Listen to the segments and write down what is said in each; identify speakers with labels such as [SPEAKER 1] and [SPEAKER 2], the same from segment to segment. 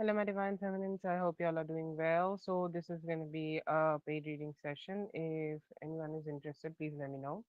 [SPEAKER 1] Hello, my divine feminines. I hope you all are doing well. So, this is going to be a paid reading session. If anyone is interested, please let me know.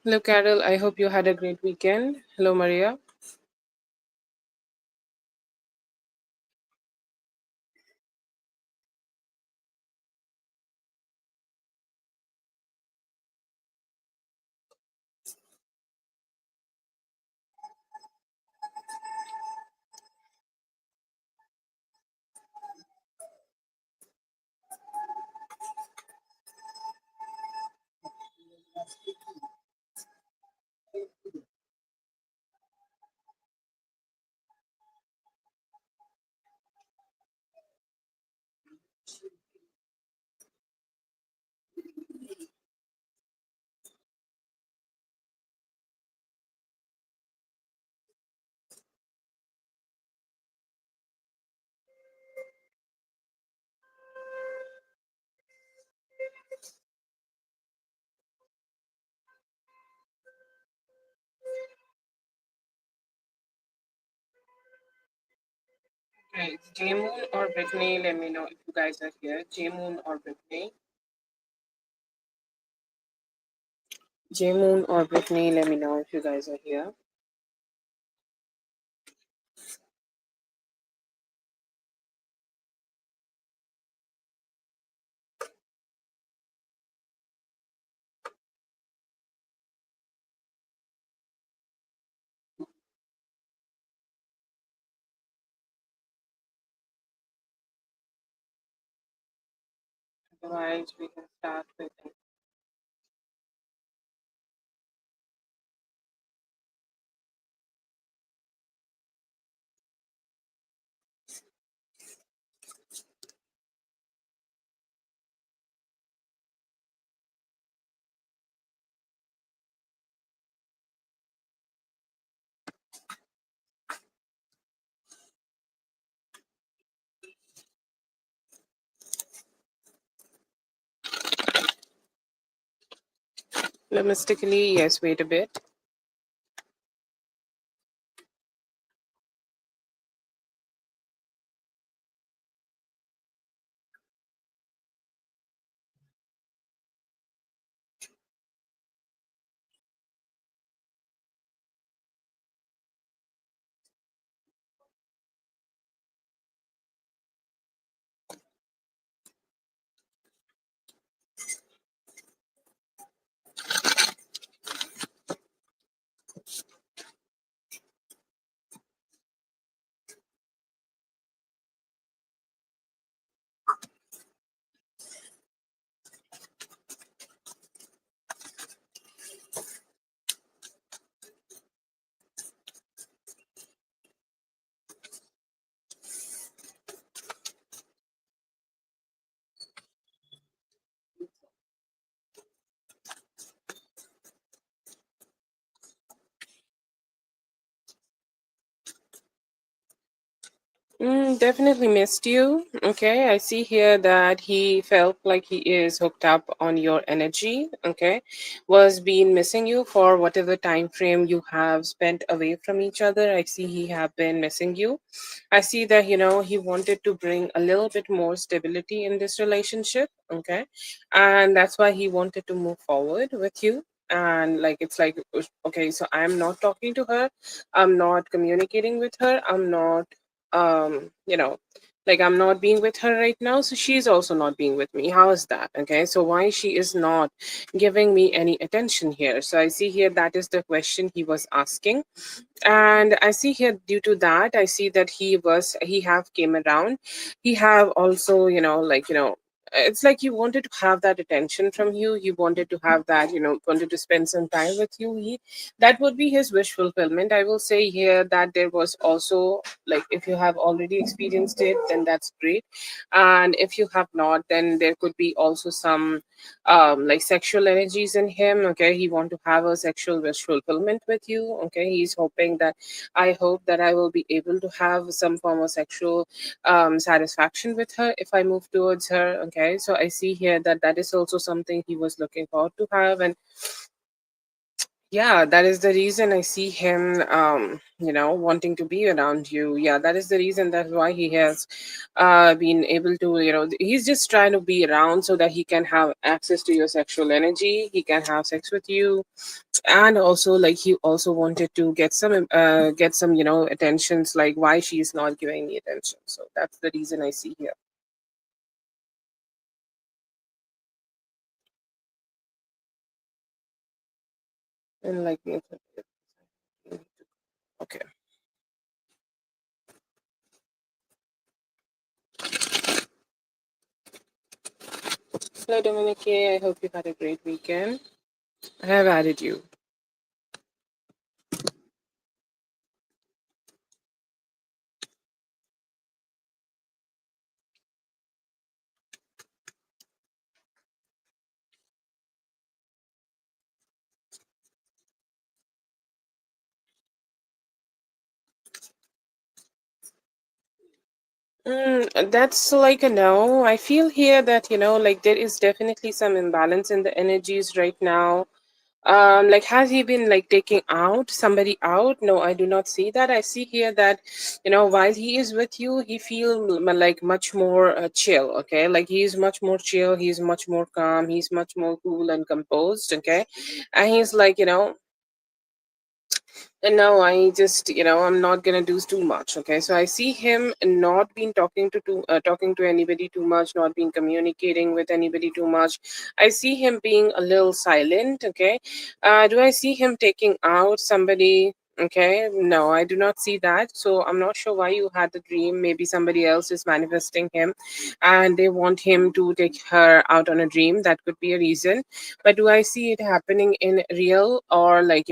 [SPEAKER 1] Hello, Carol. I hope you had a great weekend. Hello, Maria. Okay, J-Moon or Brittany, let me know if you guys are here. J-Moon or Brittany. J-Moon or Brittany, let me know if you guys are here. Otherwise, we can start with it. Domestically, yes, wait a bit. Definitely missed you. Okay, I see here that he felt like he is hooked up on your energy. Okay, was been missing you for whatever time frame you have spent away from each other. I see he have been missing you. I see that he wanted to bring a little bit more stability in this relationship. Okay, and that's why he wanted to move forward with you. And like it's like okay, so I'm not talking to her, I'm not communicating with her, I'm not like I'm not being with her right now, so she's also not being with me. How is that? Okay, so why she is not giving me any attention here? So I see here that is the question he was asking. And I see here due to that, I see that he have came around. He have also it's like he wanted to have that attention from you. He wanted to have that, wanted to spend some time with you. That would be his wish fulfillment. I will say here that there was also, like, if you have already experienced it, then that's great. And if you have not, then there could be also some like sexual energies in him. Okay, he want to have a sexual wish fulfillment with you. Okay, he's hoping that, I hope that I will be able to have some form of sexual satisfaction with her if I move towards her. Okay, so I see here that that is also something he was looking forward to have. And yeah, that is the reason I see him wanting to be around you. Yeah, that is the reason, that's why he has been able to, he's just trying to be around so that he can have access to your sexual energy, he can have sex with you. And also, like, he also wanted to get some attentions, like why she's not giving me attention. So that's the reason I see here. And like, okay. Hello, Dominique. I hope you had a great weekend. I have added you. That's like a no. I feel here that, like there is definitely some imbalance in the energies right now. Like, has he been like taking out somebody out? No, I do not see that. I see here that, while he is with you, he feel like much more chill. Okay, like he's much more chill. He's much more calm. He's much more cool and composed. Okay, and he's like, and now I just, I'm not gonna do too much. Okay, so I see him not been talking to anybody too much, not been communicating with anybody too much. I see him being a little silent. Okay, do I see him taking out somebody? Okay, no, I do not see that. So I'm not sure why you had the dream. Maybe somebody else is manifesting him, and they want him to take her out on a dream. That could be a reason. But do I see it happening in real, or like,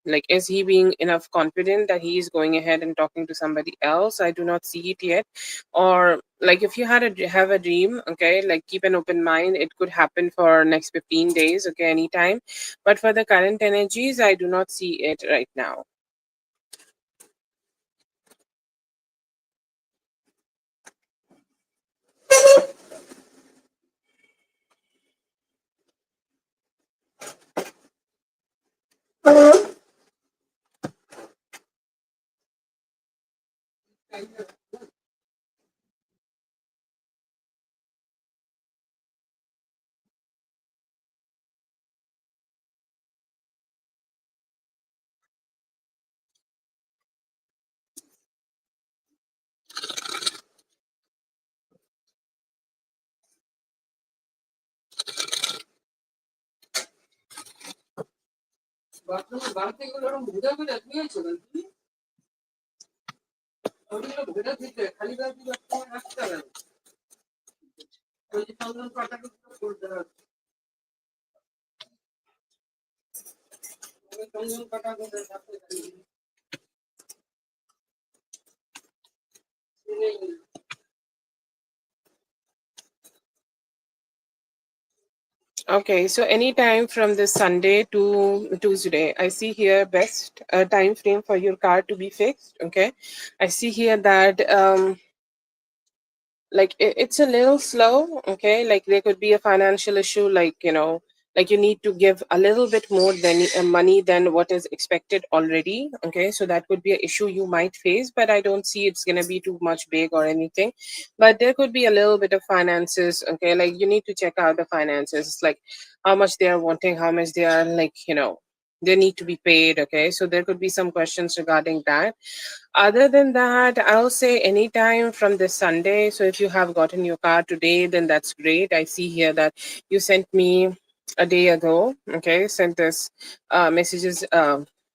[SPEAKER 1] like, is he being enough confident that he is going ahead and talking to somebody else? I do not see it yet. Or like, if you have a dream, okay, like keep an open mind. It could happen for next 15 days, okay, anytime. But for the current energies, I do not see it right now. Okay, so anytime from this Sunday to Tuesday, I see here best time frame for your car to be fixed. Okay, I see here that like it's a little slow. Okay, like there could be a financial issue, like like you need to give a little bit more than money than what is expected already. Okay, so that could be an issue you might face, but I don't see it's going to be too much big or anything. But there could be a little bit of finances. Okay, like you need to check out the finances. It's like how much they are wanting, how much they are, like they need to be paid. Okay, so there could be some questions regarding that. Other than that, I'll say anytime from this Sunday. So if you have gotten your car today, then that's great. I see here that you sent me a day ago. Okay, sent this messages.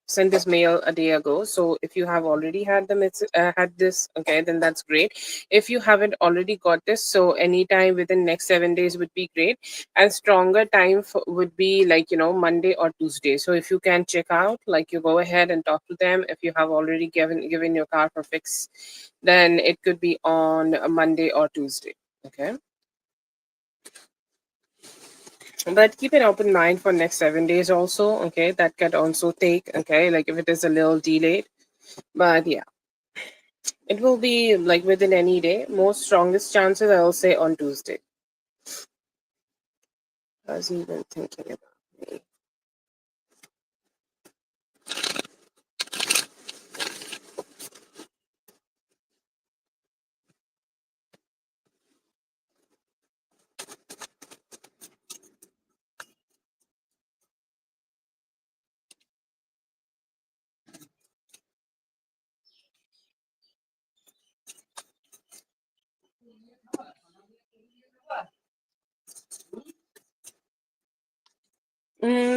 [SPEAKER 1] Sent this mail a day ago. So if you have already had had this, okay, then that's great. If you haven't already got this, so anytime within next 7 days would be great. And stronger time would be like Monday or Tuesday. So if you can check out, like you go ahead and talk to them. If you have already given your car for fix, then it could be on a Monday or Tuesday. Okay, but keep an open mind for next 7 days also. Okay, that could also take, okay, like if it is a little delayed. But yeah, it will be like within any day. Most strongest chances I'll say on Tuesday. I was even thinking about me.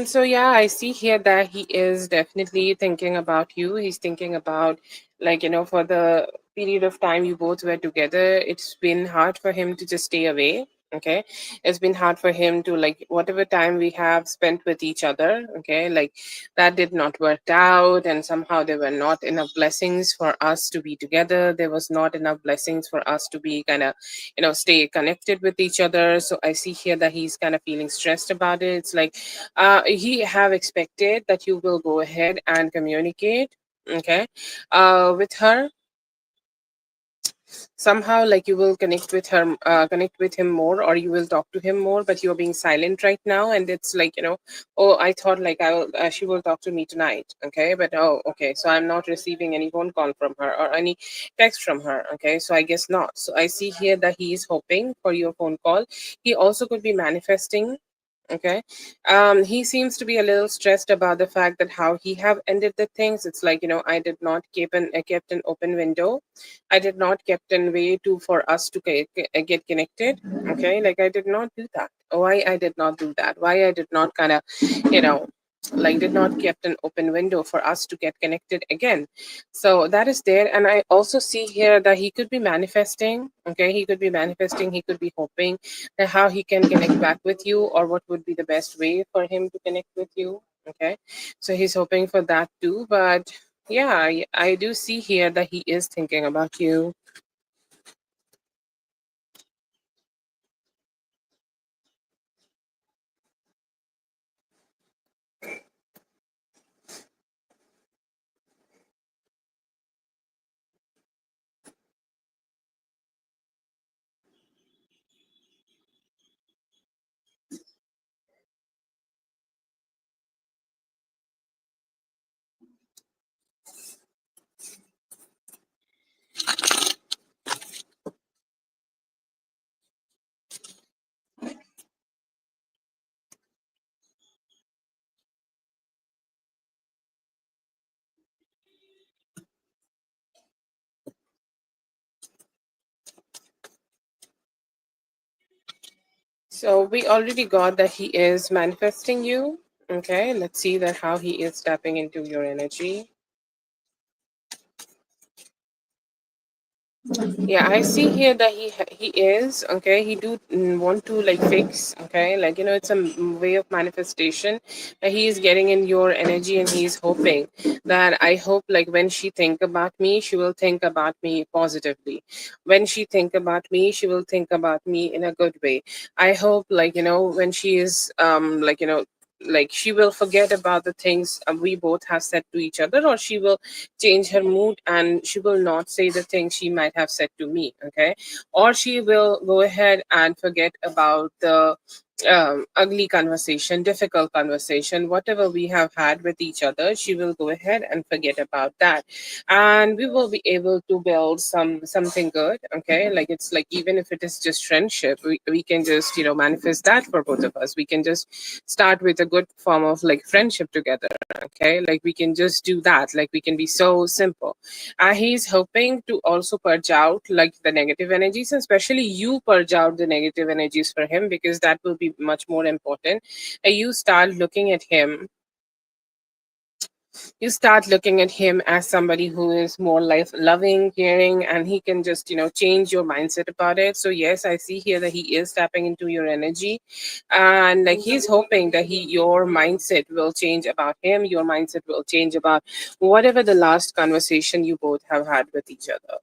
[SPEAKER 1] So yeah, I see here that he is definitely thinking about you. He's thinking about, like for the period of time you both were together, it's been hard for him to just stay away. Okay, it's been hard for him to, like, whatever time we have spent with each other. Okay, like that did not work out, and somehow there were not enough blessings for us to be together. There was not enough blessings for us to be kind of stay connected with each other. So I see here that he's kind of feeling stressed about it. It's like he have expected that you will go ahead and communicate, okay, with her somehow, like you will connect with him more, or you will talk to him more, but you're being silent right now. And it's like, oh, I thought like she will talk to me tonight. Okay, but oh, okay, so I'm not receiving any phone call from her or any text from her. Okay, so I guess not. So I see here that he is hoping for your phone call. He also could be manifesting. Okay, he seems to be a little stressed about the fact that how he have ended the things. It's like, I did not kept an open window. I did not kept an way to for us to get connected. Okay, like I did not do that. Why I did not do that? Why I did not kind of, you know like did not kept an open window for us to get connected again. So that is there. And I also see here that he could be manifesting. Okay, he could be manifesting, he could be hoping that how he can connect back with you, or what would be the best way for him to connect with you. Okay, so he's hoping for that too. But yeah, I do see here that he is thinking about you. So we already got that he is manifesting you. Okay, let's see that how he is tapping into your energy. Yeah, I see here that he is okay. He do want to like fix, okay, like it's a way of manifestation that he is getting in your energy, and he is hoping that I hope like when she think about me, she will think about me positively. When she think about me, she will think about me in a good way. I hope like when she is like she will forget about the things we both have said to each other, or she will change her mood and she will not say the things she might have said to me, okay, or she will go ahead and forget about the ugly conversation, difficult conversation, whatever we have had with each other. She will go ahead and forget about that, and we will be able to build something good, okay, like it's like even if it is just friendship, we can just manifest that for both of us. We can just start with a good form of like friendship together, okay, like we can just do that, like we can be so simple. And he's hoping to also purge out like the negative energies, especially you purge out the negative energies for him, because that will be much more important. You start looking at him, you start looking at him as somebody who is more life loving, caring, and he can just change your mindset about it. So yes, I see here that he is tapping into your energy, and like he's hoping that your mindset will change about him, your mindset will change about whatever the last conversation you both have had with each other.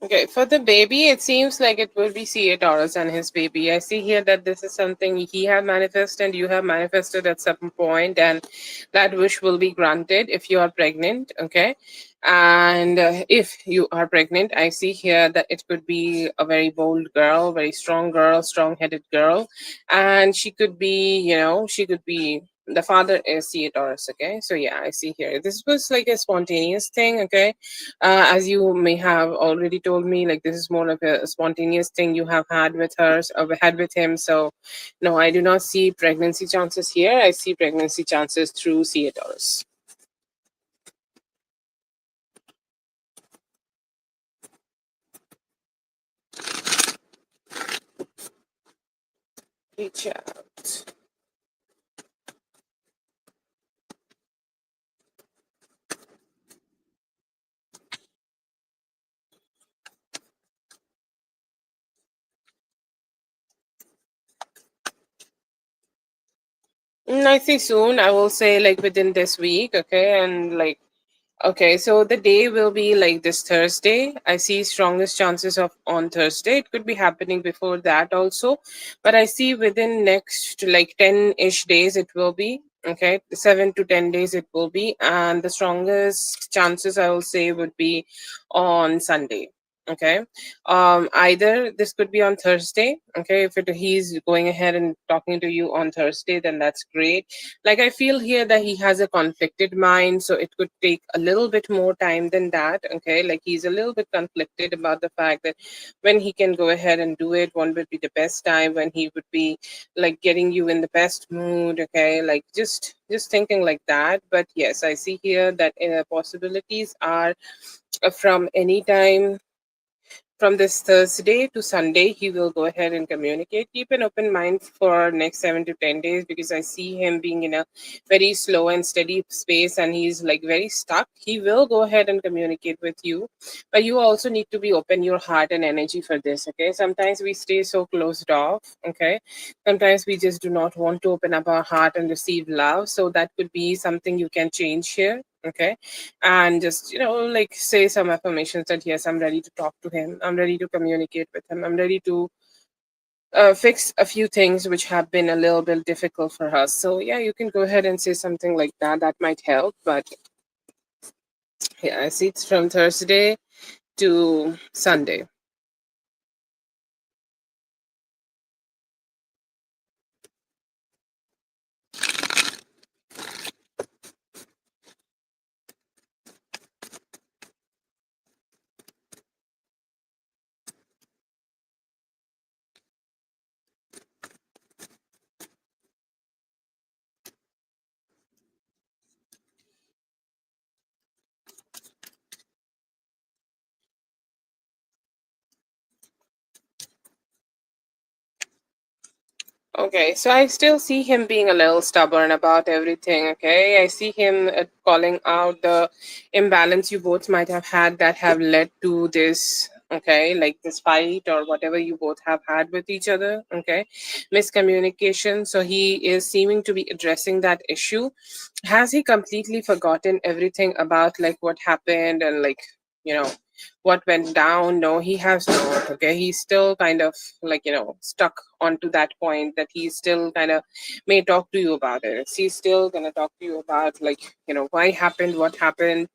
[SPEAKER 1] Okay, for the baby, it seems like it will be CA Taurus and his baby. I see here that this is something he have manifested and you have manifested at some point, and that wish will be granted if you are pregnant. Okay, and if you are pregnant, I see here that it could be a very bold girl, strong-headed girl, and she could be, she could be. The father is CA Taurus. Okay, so yeah, I see here. This was like a spontaneous thing. Okay, as you may have already told me, like this is more of a spontaneous thing you have had with her, had with him. So no, I do not see pregnancy chances here. I see pregnancy chances through CA Taurus. Reach out. I see soon. I will say like within this week, okay, and like okay, so the day will be like this Thursday. I see strongest chances of on Thursday. It could be happening before that also, but I see within next like 10-ish days it will be. Okay, 7 to 10 days it will be, and the strongest chances I will say would be on Sunday. Okay, either this could be on Thursday. Okay, if he's going ahead and talking to you on Thursday, then that's great. Like I feel here that he has a conflicted mind, so it could take a little bit more time than that. Okay, like he's a little bit conflicted about the fact that when he can go ahead and do it, one would be the best time when he would be like getting you in the best mood. Okay, like just thinking like that. But yes, I see here that possibilities are from any time from this Thursday to Sunday, he will go ahead and communicate. Keep an open mind for next 7 to 10 days, because I see him being in a very slow and steady space and he's like very stuck. He will go ahead and communicate with you, but you also need to be open your heart and energy for this. Okay, sometimes we stay so closed off. Okay, sometimes we just do not want to open up our heart and receive love. So that could be something you can change here. Okay, and just like say some affirmations that yes, I'm ready to talk to him, I'm ready to communicate with him, I'm ready to fix a few things which have been a little bit difficult for us. So yeah, you can go ahead and say something like that. That might help. But yeah, I see it's from Thursday to Sunday. Okay, so I still see him being a little stubborn about everything. Okay, I see him calling out the imbalance you both might have had that have led to this. Okay, like this fight or whatever you both have had with each other. Okay, miscommunication. So he is seeming to be addressing that issue. Has he completely forgotten everything about like what happened and like, you know, what went down? No, he has not. Okay, he's still kind of like stuck onto that point that he still kind of may talk to you about it. He's still gonna talk to you about like why happened, what happened.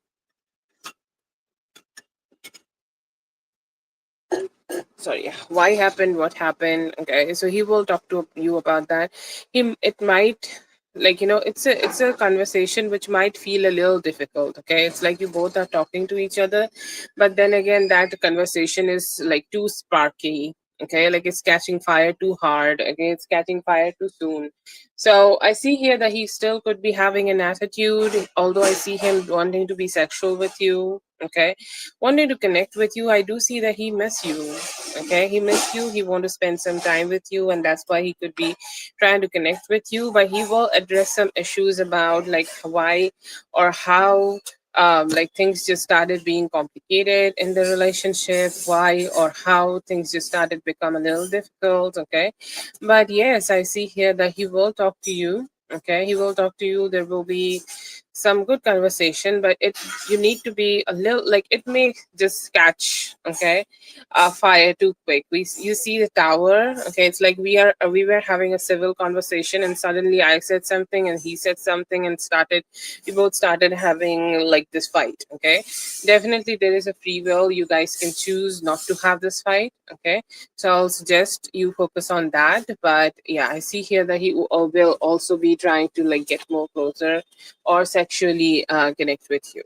[SPEAKER 1] Sorry, why happened, what happened. Okay, so he will talk to you about that. It might like it's a conversation which might feel a little difficult. Okay, it's like you both are talking to each other, but then again that conversation is like too sparky. Okay, like it's catching fire too hard. Okay, it's catching fire too soon. So I see here that he still could be having an attitude, although I see him wanting to be sexual with you. Okay, wanting to connect with you. I do see that he miss you. Okay, he missed you, he want to spend some time with you, and that's why he could be trying to connect with you. But he will address some issues about like why or how like things just started being complicated in the relationship, why or how things just started become a little difficult. Okay, but yes, I see here that he will talk to you. Okay, he will talk to you. There will be some good conversation, but you need to be a little like it may just catch. Okay, fire too quick. You see the tower. Okay, it's like we were having a civil conversation, and suddenly I said something and he said something, and we both started having like this fight. Okay, definitely there is a free will. You guys can choose not to have this fight. Okay, so I'll suggest you focus on that. But yeah, I see here that will also be trying to like get more closer or sexually connect with you.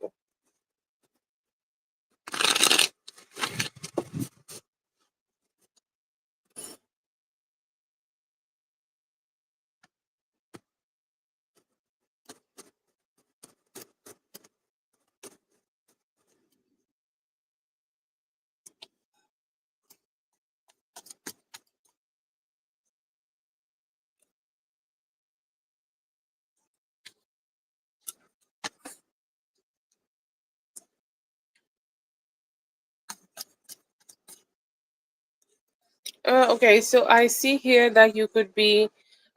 [SPEAKER 1] Okay, so I see here that you could be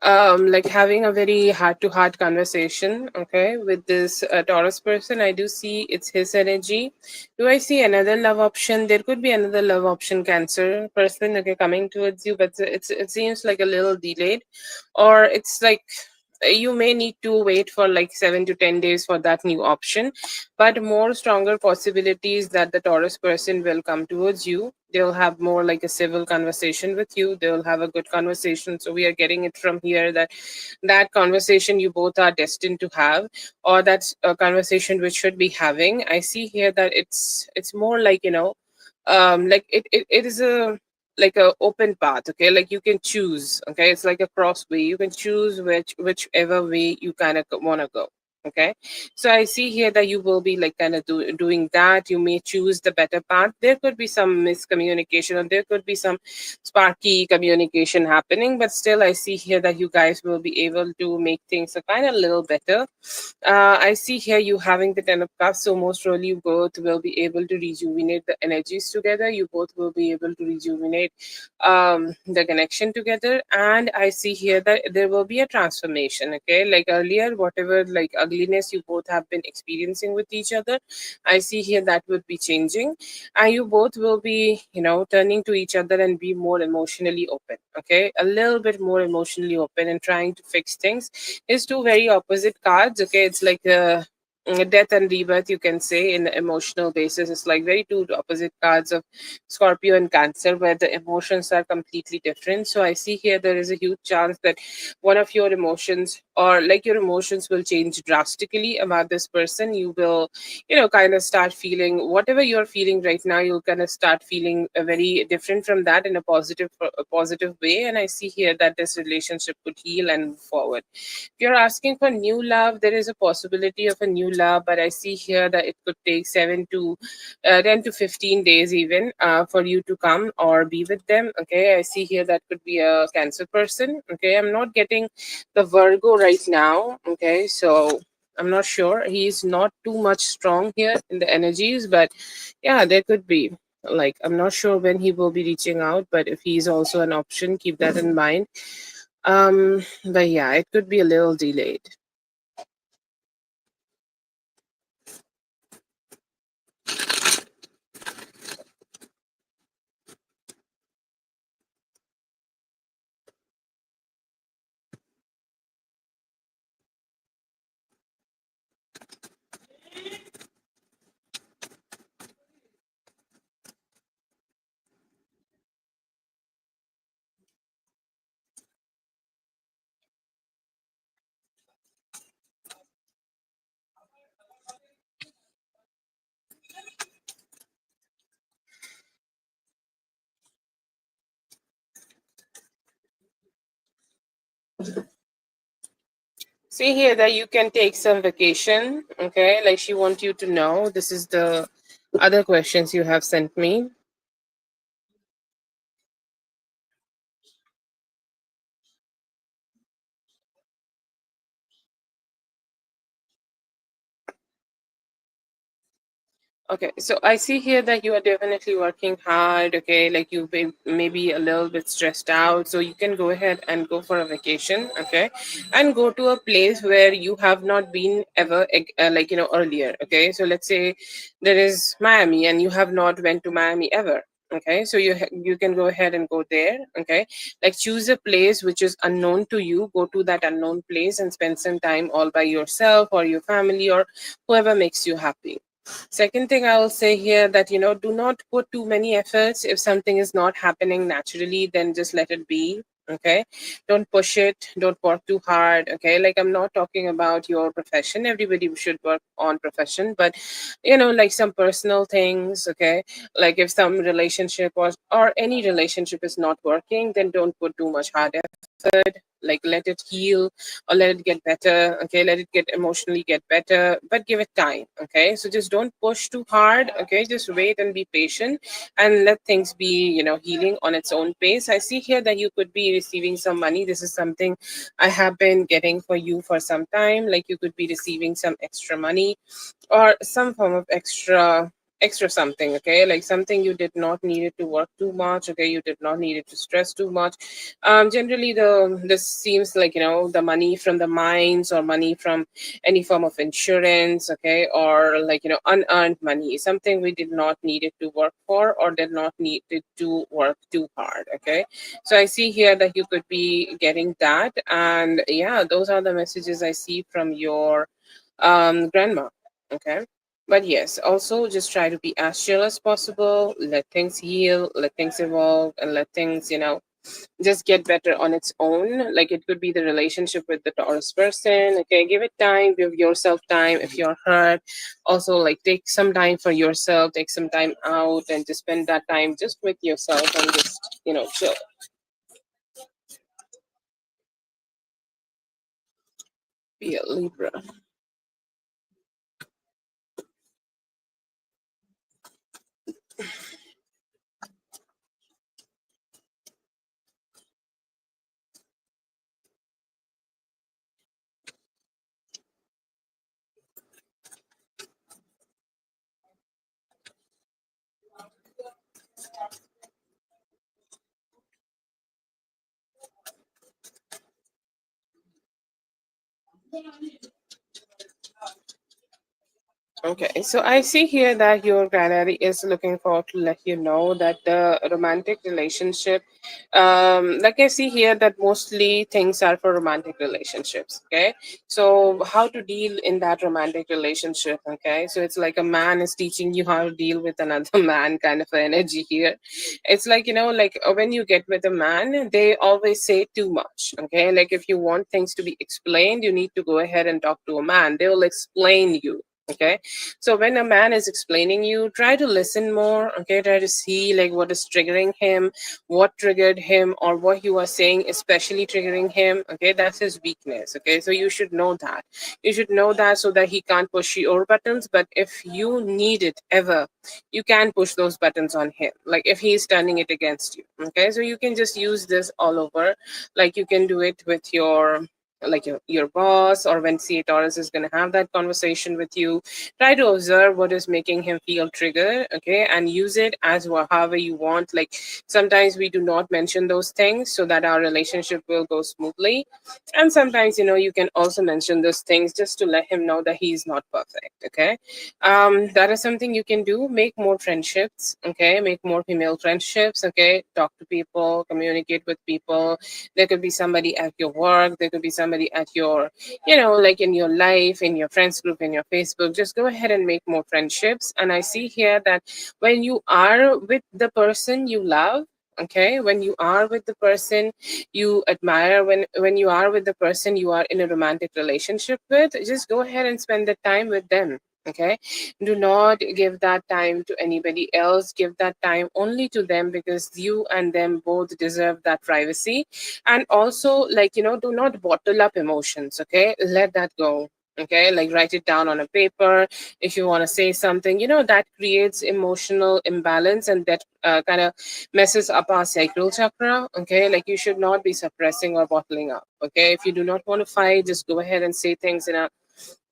[SPEAKER 1] like having a very heart to heart conversation, okay, with this Taurus person. I do see it's his energy. Do I see another love option? There could be another love option, Cancer person, okay, coming towards you, but it seems like a little delayed, or it's like you may need to wait for like 7 to 10 days for that new option, but more stronger possibilities that the Taurus person will come towards you. They'll have more like a civil conversation with you. They'll have a good conversation. So we are getting it from here that that conversation you both are destined to have, or that's a conversation which should be having. I see here that it's more like like it is a like a open path. Okay, like you can choose. Okay, it's like a crossway. You can choose whichever way you kind of want to go. Okay, so I see here that you will be like kind of doing that. You may choose the better path. There could be some miscommunication, or there could be some sparky communication happening, but still I see here that you guys will be able to make things a kind of little better. I see here you having the Ten of Cups, so most probably you both will be able to rejuvenate the energies together. You both will be able to rejuvenate the connection together. And I see here that there will be a transformation. Okay, like earlier, whatever like ugliness you both have been experiencing with each other, I see here that would be changing, and you both will be, turning to each other and be more emotionally open. Okay, a little bit more emotionally open and trying to fix things. Is two very opposite cards. Okay, it's like death and rebirth, you can say, in the emotional basis. It's like very two opposite cards of Scorpio and Cancer, where the emotions are completely different. So I see here there is a huge chance that one of your emotions, or like your emotions, will change drastically about this person. You will, kind of start feeling whatever you're feeling right now. You'll kind of start feeling very different from that in a positive way. And I see here that this relationship could heal and move forward. If you're asking for new love, there is a possibility of a new love, but I see here that it could take 10 to 15 days even for you to come or be with them. Okay, I see here that could be a Cancer person. Okay, I'm not getting the Virgo right now. Okay, so I'm not sure. He's not too much strong here in the energies, but yeah, there could be. Like, I'm not sure when he will be reaching out, but if he's also an option, keep that in mind. But yeah, it could be a little delayed. See here that you can take some vacation. Okay, like she wants you to know. This is the other questions you have sent me. Okay, so I see here that you are definitely working hard. Okay, like you maybe a little bit stressed out, so you can go ahead and go for a vacation. Okay, and go to a place where you have not been ever, like earlier. Okay, so let's say there is Miami, and you have not went to Miami ever. Okay, so you can go ahead and go there. Okay, like choose a place which is unknown to you. Go to that unknown place and spend some time all by yourself or your family or whoever makes you happy. Second thing I will say here that, do not put too many efforts. If something is not happening naturally, then just let it be. Okay. Don't push it. Don't work too hard. Okay. Like, I'm not talking about your profession. Everybody should work on profession, but, like some personal things. Okay. Like if some relationship or any relationship is not working, then don't put too much hard effort. Like, let it heal or let it get better. Okay, let it get emotionally get better, but give it time. Okay, so just don't push too hard. Okay, just wait and be patient and let things be, healing on its own pace. I see here that you could be receiving some money. This is something I have been getting for you for some time. Like, you could be receiving some extra money or some form of extra something. Okay, like something you did not need it to work too much. Okay, you did not need it to stress too much. Generally, this seems like, the money from the mines or money from any form of insurance. Okay, or like, unearned money, something we did not need it to work for or did not need it to work too hard. Okay, so I see here that you could be getting that, and yeah, those are the messages I see from your grandma. Okay, but yes, also just try to be as chill as possible. Let things heal, let things evolve, and let things, just get better on its own. Like, it could be the relationship with the Taurus person. Okay, give it time, give yourself time. If you're hurt, also like take some time for yourself, take some time out and just spend that time just with yourself and just, chill. Be a Libra. Okay, so I see here that your granddaddy is looking forward to let you know that the romantic relationship, like I see here that mostly things are for romantic relationships. Okay, so how to deal in that romantic relationship? Okay, so it's like a man is teaching you how to deal with another man, kind of energy here. It's like, like when you get with a man, they always say too much. Okay, like if you want things to be explained, you need to go ahead and talk to a man. They will explain you. Okay, so when a man is explaining you, try to listen more. Okay, try to see like what is triggering him, what triggered him, or what you are saying especially triggering him. Okay, that's his weakness. Okay, so you should know that. You should know that so that he can't push your buttons. But if you need it ever, you can push those buttons on him, like if he's turning it against you. Okay, so you can just use this all over. Like you can do it with your boss, or when C Taurus is going to have that conversation with you. Try to observe what is making him feel triggered. Okay, and use it as however you want. Like sometimes we do not mention those things so that our relationship will go smoothly, and sometimes you can also mention those things just to let him know that he's not perfect. Okay, that is something you can do. Make more friendships. Okay, make more female friendships. Okay, talk to people, communicate with people. There could be somebody at your work, there could be somebody at your, like in your life, in your friends group, in your Facebook. Just go ahead and make more friendships. And I see here that when you are with the person you love, okay, when you are with the person you admire, when you are with the person you are in a romantic relationship with, just go ahead and spend the time with them. Okay, do not give that time to anybody else. Give that time only to them, because you and them both deserve that privacy. And also, like, do not bottle up emotions. Okay, let that go. Okay, like write it down on a paper. If you want to say something, that creates emotional imbalance, and that kind of messes up our sacral chakra. Okay, like you should not be suppressing or bottling up. Okay, if you do not want to fight, just go ahead and say things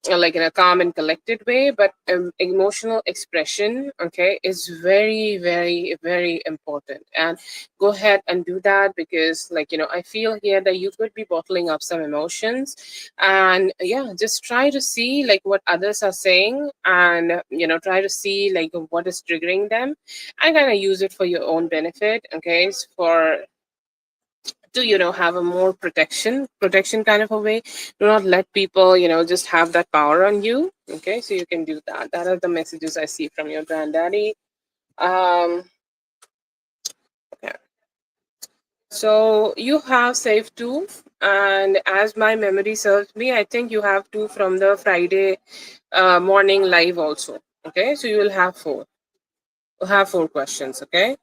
[SPEAKER 1] like in a calm and collected way. But emotional expression, okay, is very, very, very important. And go ahead and do that, because like I feel here that you could be bottling up some emotions. And yeah, just try to see like what others are saying, and try to see like what is triggering them, and kind of use it for your own benefit. Okay, for to have a more protection kind of a way. Do not let people just have that power on you. Okay, so you can do that. That are the messages I see from your granddaddy. um yeah. So you have saved two, and as my memory serves me, I think you have two from the Friday morning live also. Okay, so you will have four. You have four questions. Okay,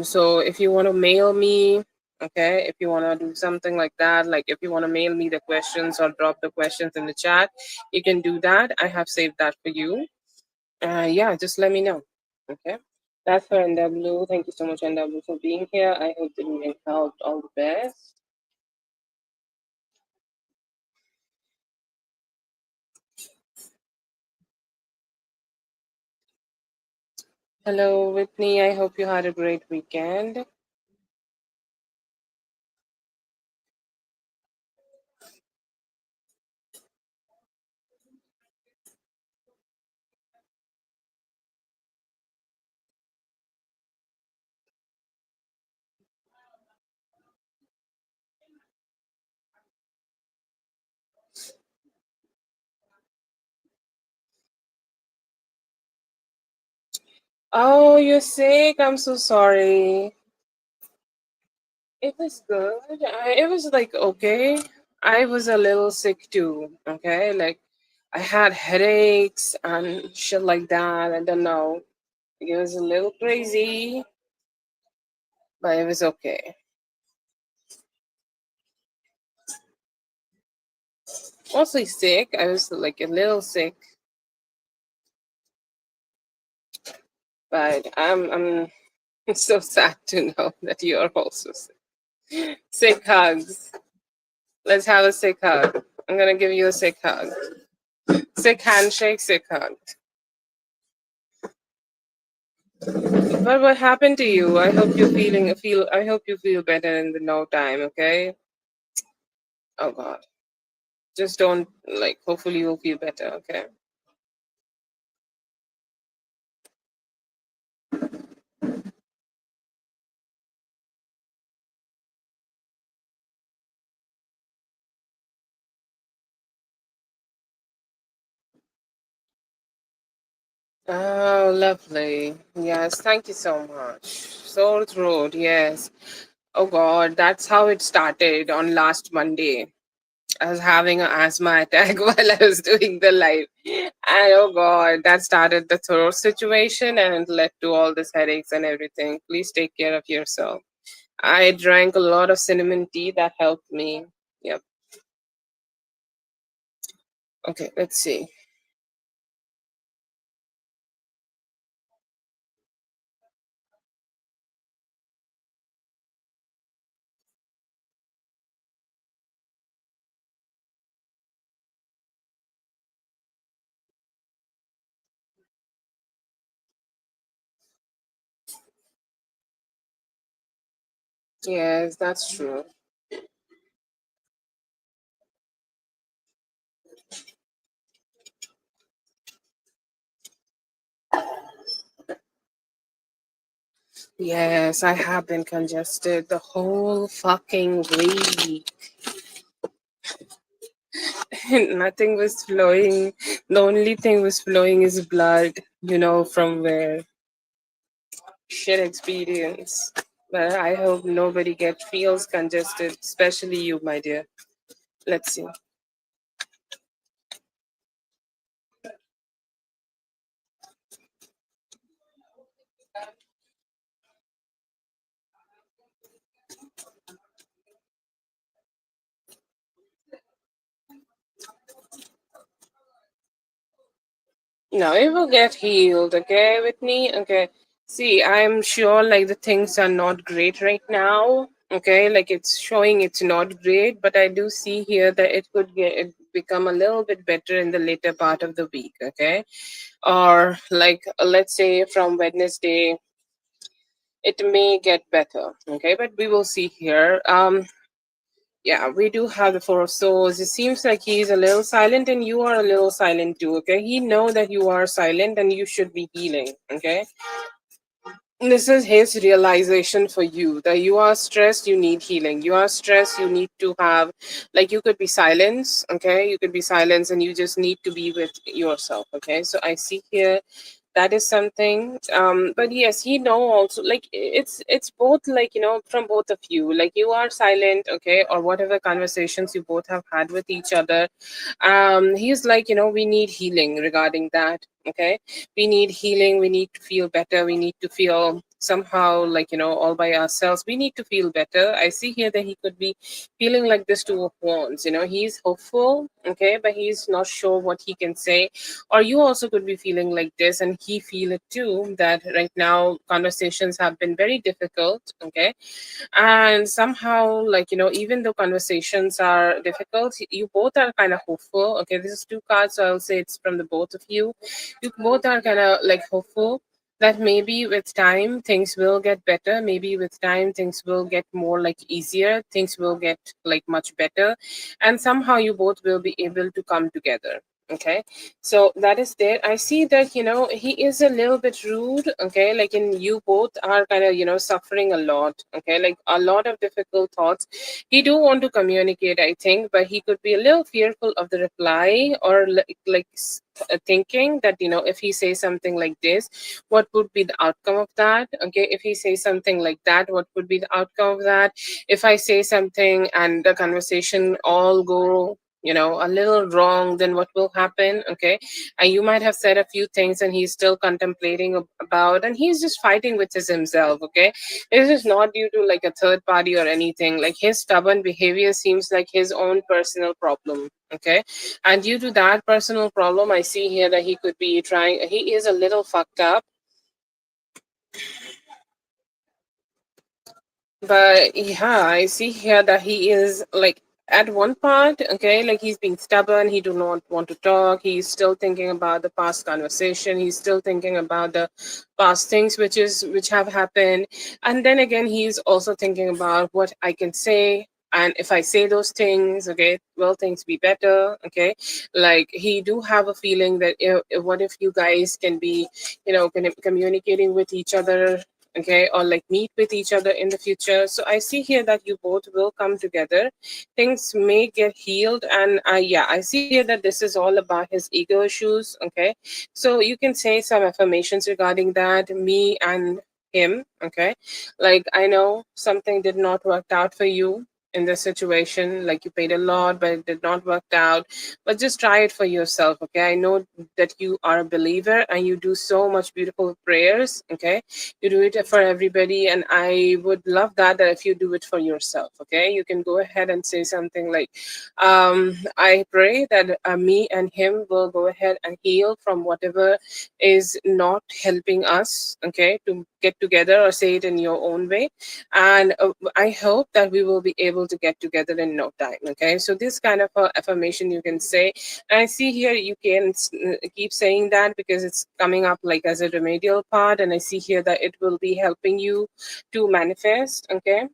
[SPEAKER 1] so if you want to mail me, okay, if you want to do something like that, like if you want to mail me the questions or drop the questions in the chat, you can do that. I have saved that for you. Yeah, just let me know. Okay, that's for NW. Thank you so much, NW, for being here. I hope the meeting helped. All the best. Hello, Whitney. I hope you had a great weekend. Oh, you're sick. I'm so sorry. It was good. It was like okay. I was a little sick too. Okay, like I had headaches and shit like that. I don't know. It was a little crazy, but it was okay. Mostly sick. I was like a little sick, but I'm so sad to know that you are also sick. Sick hugs. Let's have a sick hug. I'm gonna give you a sick hug. Sick handshake, sick hug. But what happened to you? I hope you're feel. I hope you feel better in the no time. Okay. Oh God. Just don't like. Hopefully you'll feel better. Okay. Oh, lovely. Yes, thank you so much. Sore throat, yes. Oh God, that's how it started on last Monday. I was having an asthma attack while I was doing the live. And oh God, that started the throat situation and it led to all this headaches and everything. Please take care of yourself. I drank a lot of cinnamon tea that helped me. Yep. Okay, let's see. Yes, that's true. Yes, I have been congested the whole fucking week. Nothing was flowing. The only thing was flowing is blood, from where. Shit experience. But I hope nobody feels congested, especially you, my dear. Let's see. No, it will get healed, okay, with me? Okay. See, I'm sure like the things are not great right now. Okay, like it's showing it's not great, but I do see here that it could become a little bit better in the later part of the week, okay? Or like let's say from Wednesday, it may get better, okay? But we will see here. Yeah, we do have the Four of Swords. It seems like he's a little silent and you are a little silent too, okay? He know that you are silent and you should be healing, okay? This is his realization for you that you are stressed, you need healing. You are stressed, you need to have, like, you could be silence, okay? You could be silence and you just need to be with yourself, okay? So I see here that is something, but yes, he know also, like it's both, like, from both of you, like you are silent, okay, or whatever conversations you both have had with each other. He's like, we need healing regarding that, okay? We need healing, we need to feel better, we need to feel somehow like, all by ourselves, we need to feel better. I see here that he could be feeling like this Two of Wands, he's hopeful, okay, but he's not sure what he can say. Or you also could be feeling like this and he feel it too, that right now conversations have been very difficult, okay? And somehow, like, even though conversations are difficult, you both are kind of hopeful, okay? This is two cards, so I'll say it's from the both of you. You both are kind of like hopeful that maybe with time things will get better, maybe with time things will get more like easier, things will get like much better, and somehow you both will be able to come together, okay? So that is there. I see that, he is a little bit rude, okay? Like, in you both are kind of, suffering a lot, okay? Like a lot of difficult thoughts. He do want to communicate, I think, but he could be a little fearful of the reply, or thinking that, if he says something like this, what would be the outcome of that, okay? If he says something like that, what would be the outcome of that? If I say something and the conversation all go, a little wrong, then what will happen, okay? And you might have said a few things and he's still contemplating about, and he's just fighting with himself, okay? This is not due to like a third party or anything. Like, his stubborn behavior seems like his own personal problem, okay? And due to that personal problem, I see here that he could be trying, he is a little fucked up. But yeah, I see here that he is like, at one part, okay, like he's being stubborn, he do not want to talk, he's still thinking about the past conversation, he's still thinking about the past things which have happened. And then again, he's also thinking about what I can say, and if I say those things, okay, will things be better? Okay, like he do have a feeling that what if you guys can be, communicating with each other, okay, or like meet with each other in the future. So I see here that you both will come together, things may get healed. And yeah, I see here that this is all about his ego issues, okay. So you can say some affirmations regarding that, me and him, okay. Like, I know something did not work out for you in this situation, like you paid a lot but it did not work out, but just try it for yourself, okay. I know that you are a believer and you do so much beautiful prayers, okay. You do it for everybody, and I would love that if you do it for yourself, okay. You can go ahead and say something like, I pray that me and him will go ahead and heal from whatever is not helping us, okay, to get together, or say it in your own way. And I hope that we will be able to get together in no time, okay. So this kind of affirmation you can say. And I see here you can keep saying that because it's coming up like as a remedial part, and I see here that it will be helping you to manifest, okay.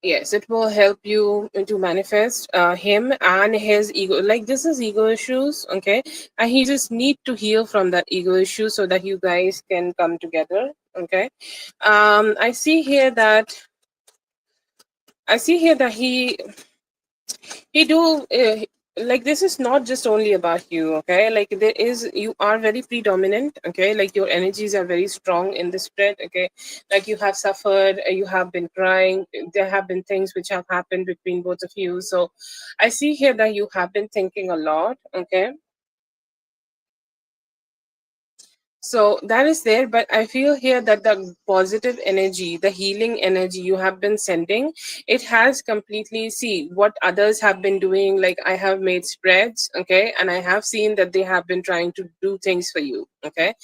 [SPEAKER 1] Yes, it will help you to manifest him and his ego. Like, this is ego issues, okay, and he just need to heal from that ego issue so that you guys can come together, okay. I see here that he do like, this is not just only about you, okay. Like, there is, you are very predominant, okay. Like, your energies are very strong in the spread, okay. Like, you have suffered, you have been crying, there have been things which have happened between both of you. So I see here that you have been thinking a lot, okay. So that is there, but I feel here that the positive energy, the healing energy you have been sending, it has completely, see what others have been doing. Like, I have made spreads, okay, and I have seen that they have been trying to do things for you, okay,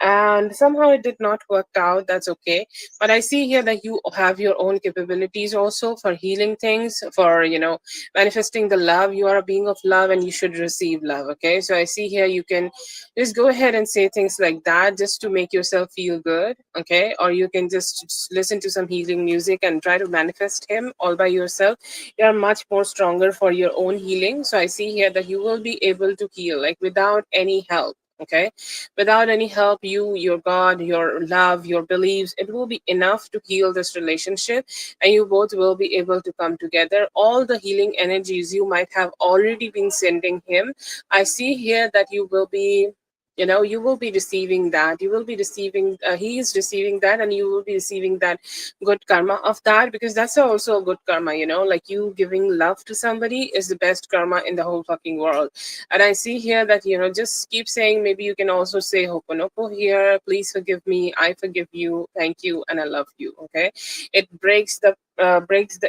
[SPEAKER 1] and somehow it did not work out. That's okay. But I see here that you have your own capabilities also for healing things, for manifesting the love. You are a being of love and you should receive love, okay. So I see here you can just go ahead and say things like that just to make yourself feel good, okay. Or you can just listen to some healing music and try to manifest him all by yourself. You are much more stronger for your own healing. So I see here that you will be able to heal, like, without any help, okay. Without any help, your god, your love, your beliefs, it will be enough to heal this relationship, and you both will be able to come together. All the healing energies you might have already been sending him, I see here that you will be, you will be receiving that. You will be receiving, he is receiving that, and you will be receiving that good karma of that, because that's also a good karma, like, you giving love to somebody is the best karma in the whole fucking world. And I see here that, just keep saying, maybe you can also say hoponoko here, please forgive me, I forgive you, thank you, and I love you, okay. It breaks the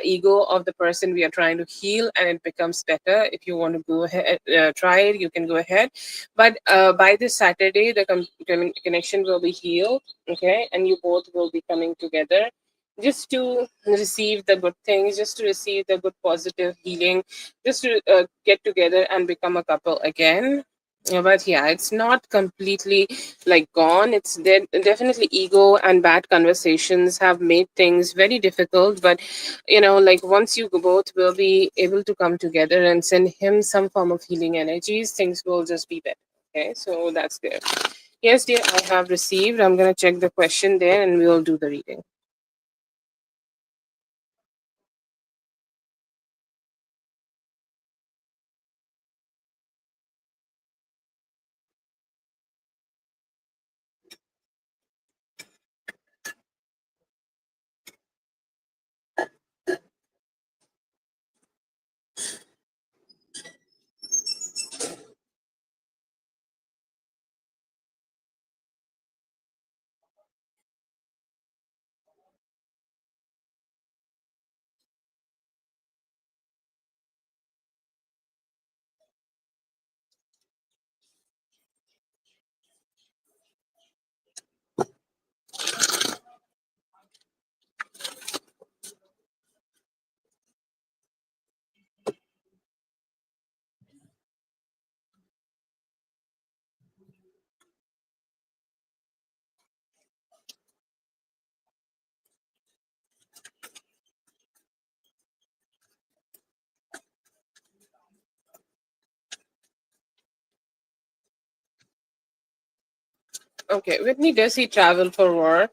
[SPEAKER 1] ego of the person we are trying to heal, and it becomes better. If you want to go ahead, try it, you can go ahead. But by this Saturday, the connection will be healed, okay, and you both will be coming together just to receive the good things, just to receive the good positive healing, just to get together and become a couple again. But yeah, it's not completely like gone. It's there. Definitely, ego and bad conversations have made things very difficult. But like, once you both will be able to come together and send him some form of healing energies, things will just be better. Okay, so that's there. Yes, dear, I have received. I'm gonna check the question there, and we will do the reading. Okay, Whitney, does he travel for work?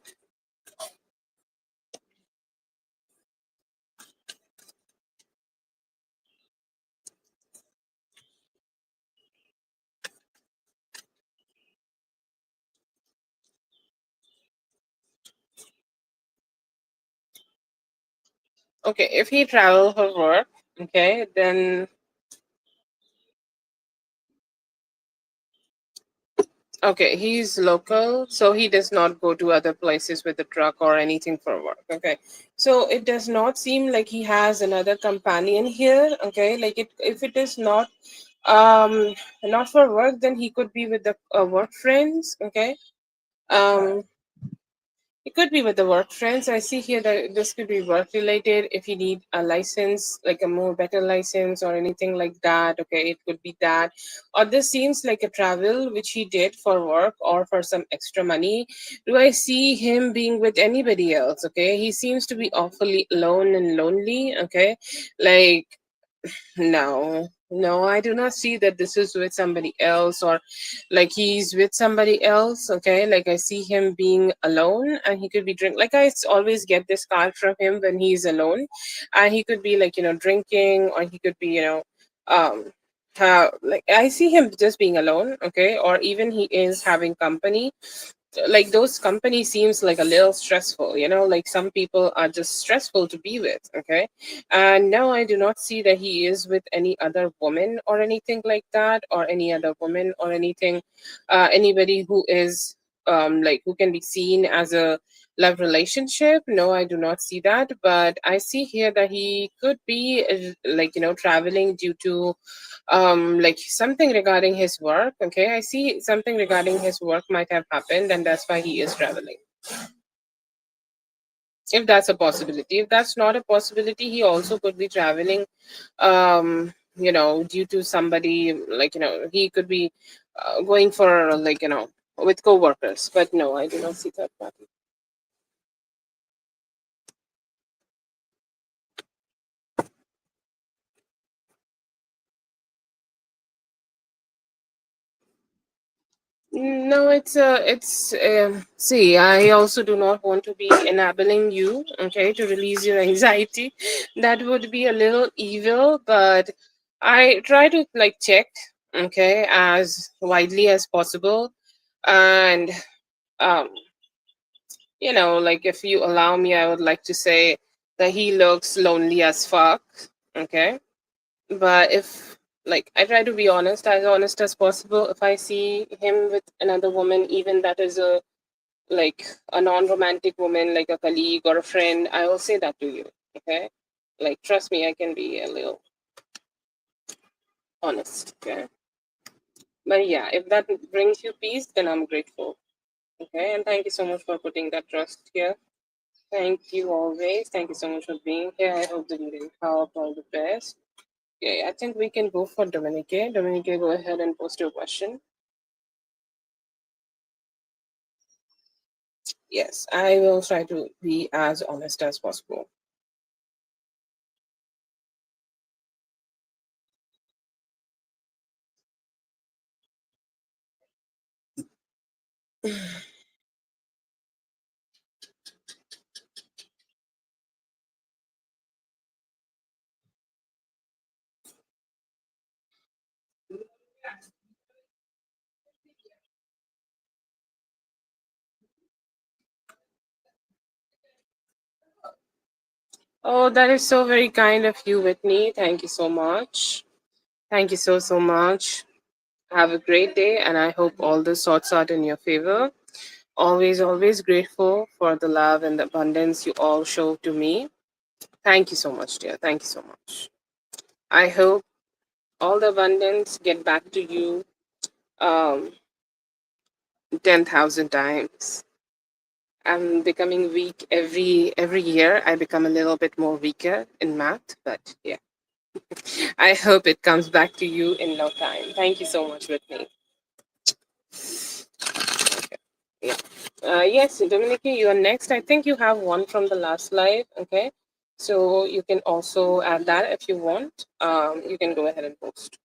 [SPEAKER 1] Okay, if he travel for work, okay, then okay, he's local, so he does not go to other places with the truck or anything for work. Okay, so it does not seem like he has another companion here. Okay, like it, if it is not for work, then he could be with the work friends. Okay, um, it could be with the work friends. I see here that this could be work related. If you need a license, like a more better license or anything like that, okay, it could be that. Or this seems like a travel which he did for work or for some extra money. Do I see him being with anybody else? Okay, he seems to be awfully alone and lonely. Okay, like no, no, I do not see that this is with somebody else or like he's with somebody else. Okay, like I see him being alone and he could be drink. Like always get this card from him when he's alone, and he could be like drinking or he could be um. Like I see him just being alone, okay, or even he is having company, like those companies seems like a little stressful, like some people are just stressful to be with, okay. And no, I do not see that he is with any other woman or anything like that, or any other woman or anything, anybody who is like who can be seen as a love relationship. No, I do not see that, but I see here that he could be like traveling due to like something regarding his work. Okay, I see something regarding his work might have happened and that's why he is traveling, if that's a possibility. If that's not a possibility, he also could be traveling due to somebody, like he could be going for like with co-workers, but no, I do not see that pattern. No, see, I also do not want to be enabling you, okay, to release your anxiety. That would be a little evil, but I try to like check, okay, as widely as possible. And, um, like if you allow me, I would like to say that he looks lonely as fuck, okay. But if like I try to be honest as possible, if I see him with another woman, even that is a like a non-romantic woman, like a colleague or a friend, I will say that to you, okay. Like trust me, I can be a little honest, okay. But yeah, if that brings you peace, then I'm grateful, okay. And thank you so much for putting that trust here. Thank you always. Thank you so much for being here. I hope that you didn't help. All the best. Okay, I think we can go for Dominique. Dominique, go ahead and post your question. Yes, I will try to be as honest as possible. Oh, that is so very kind of you, Whitney. Thank you so much. Thank you so, so much. Have a great day, and I hope all the sorts out in your favor. Always, always grateful for the love and the abundance you all show to me. Thank you so much, dear. Thank you so much. I hope all the abundance get back to you um, 10,000 times. I'm becoming weak every year. I become a little bit more weaker in math, but yeah, I hope it comes back to you in no time. Thank you so much, Whitney. Okay. Yeah. Yes, Dominique, you are next. I think you have one from the last live. Okay, so you can also add that if you want. You can go ahead and post.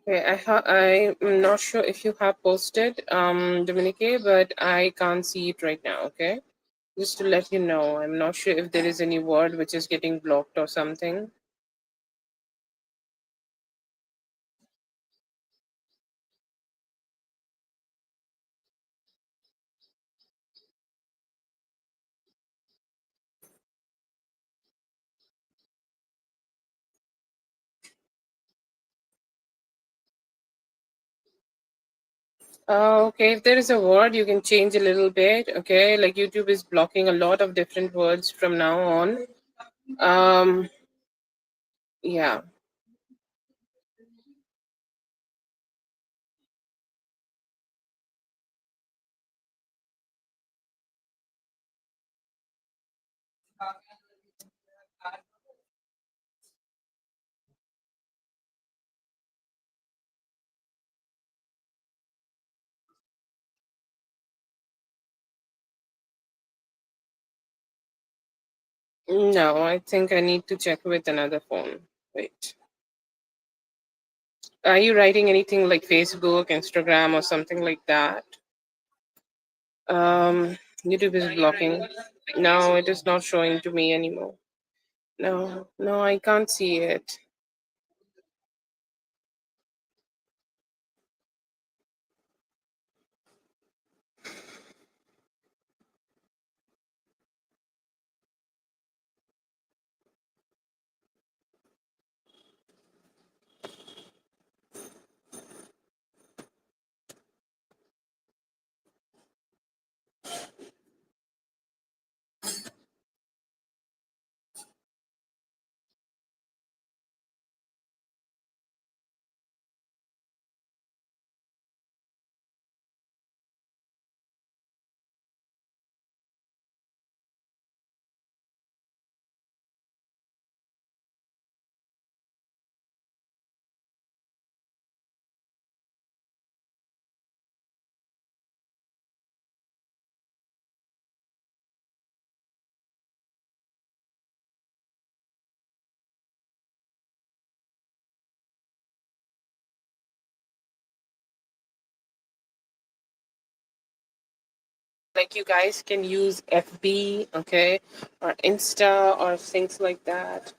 [SPEAKER 1] Okay, I'm not sure if you have posted Dominique, but I can't see it right now. Okay, just to let you know, I'm not sure if there is any word which is getting blocked or something. Okay, if there is a word, you can change a little bit. Okay, like YouTube is blocking a lot of different words from now on. Um, yeah. No, I think I need to check with another phone. Wait. Are you writing anything like Facebook, Instagram, or something like that? YouTube is blocking. No, it is not showing to me anymore. No, no, I can't see it. Like you guys can use FB, okay, or Insta or things like that.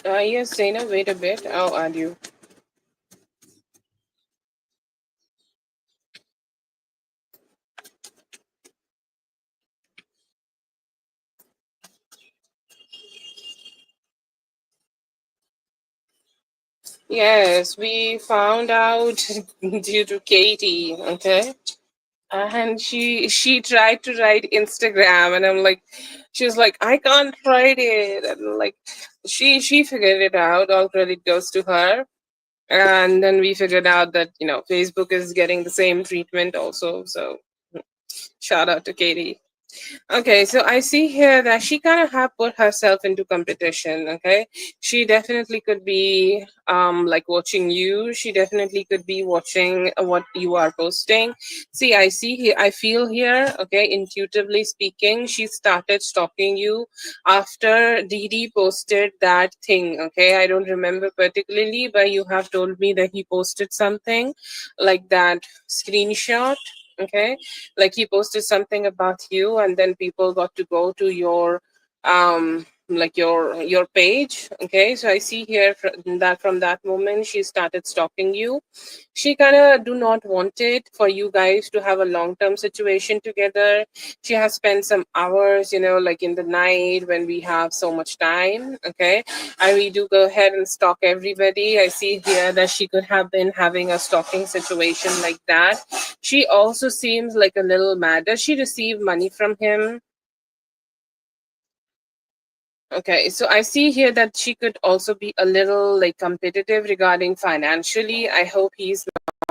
[SPEAKER 1] Yes, Zaina, wait a bit. I'll add you. Yes, we found out due to Katie, okay? And she tried to write Instagram, and I'm like, she was like, I can't write it, and like, she figured it out. All credit goes to her. And then we figured out that Facebook is getting the same treatment also. So shout out to Katie. Okay, so I see here that she kind of have put herself into competition. Okay, she definitely could be like watching you. She definitely could be watching what you are posting. See, I see here, I feel here. Okay, intuitively speaking, she started stalking you after Didi posted that thing. Okay, I don't remember particularly, but you have told me that he posted something like that screenshot. Okay, like he posted something about you, and then people got to go to your like your page. Okay, so I see here that from that moment she started stalking you. She kind of do not want it for you guys to have a long term situation together. She has spent some hours, like in the night when we have so much time. Okay, and we do go ahead and stalk everybody. I see here that she could have been having a stalking situation like that. She also seems like a little mad. Does she receive money from him? Okay, so I see here that she could also be a little like competitive regarding financially. I hope he's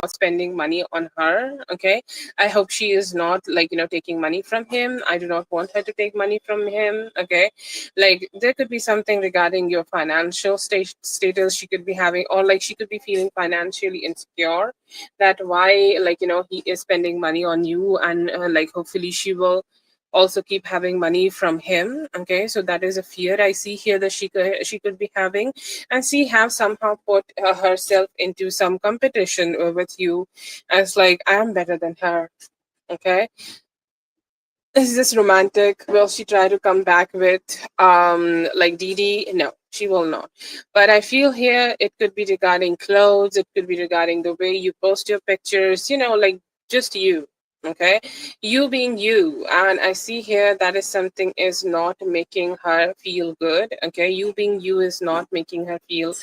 [SPEAKER 1] not spending money on her. Okay, I hope she is not like taking money from him. I do not want her to take money from him. Okay, like there could be something regarding your financial status she could be having, or like she could be feeling financially insecure, that why like he is spending money on you, and like hopefully she will also keep having money from him. Okay, so that is a fear I see here that she could be having, and she have somehow put herself into some competition with you, as like I am better than her. Okay, is this romantic? Will she try to come back with like Didi? No, she will not. But I feel here it could be regarding clothes, it could be regarding the way you post your pictures, like just you. Okay, you being you, and I see here that is something is not making her feel good. Okay, you being you is not making her feel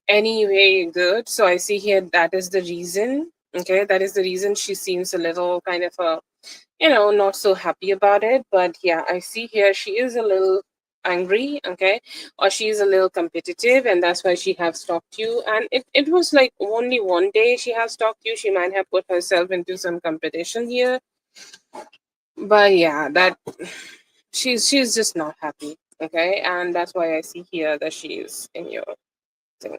[SPEAKER 1] any way good. So I see here that is the reason. Okay, that is the reason she seems a little kind of a not so happy about it. But yeah, I see here she is a little angry. Okay, or she's a little competitive, and that's why she have stalked you. And it was like only one day she has stalked you. She might have put herself into some competition here. But yeah, that she's just not happy. Okay, and that's why I see here that she is in your thing.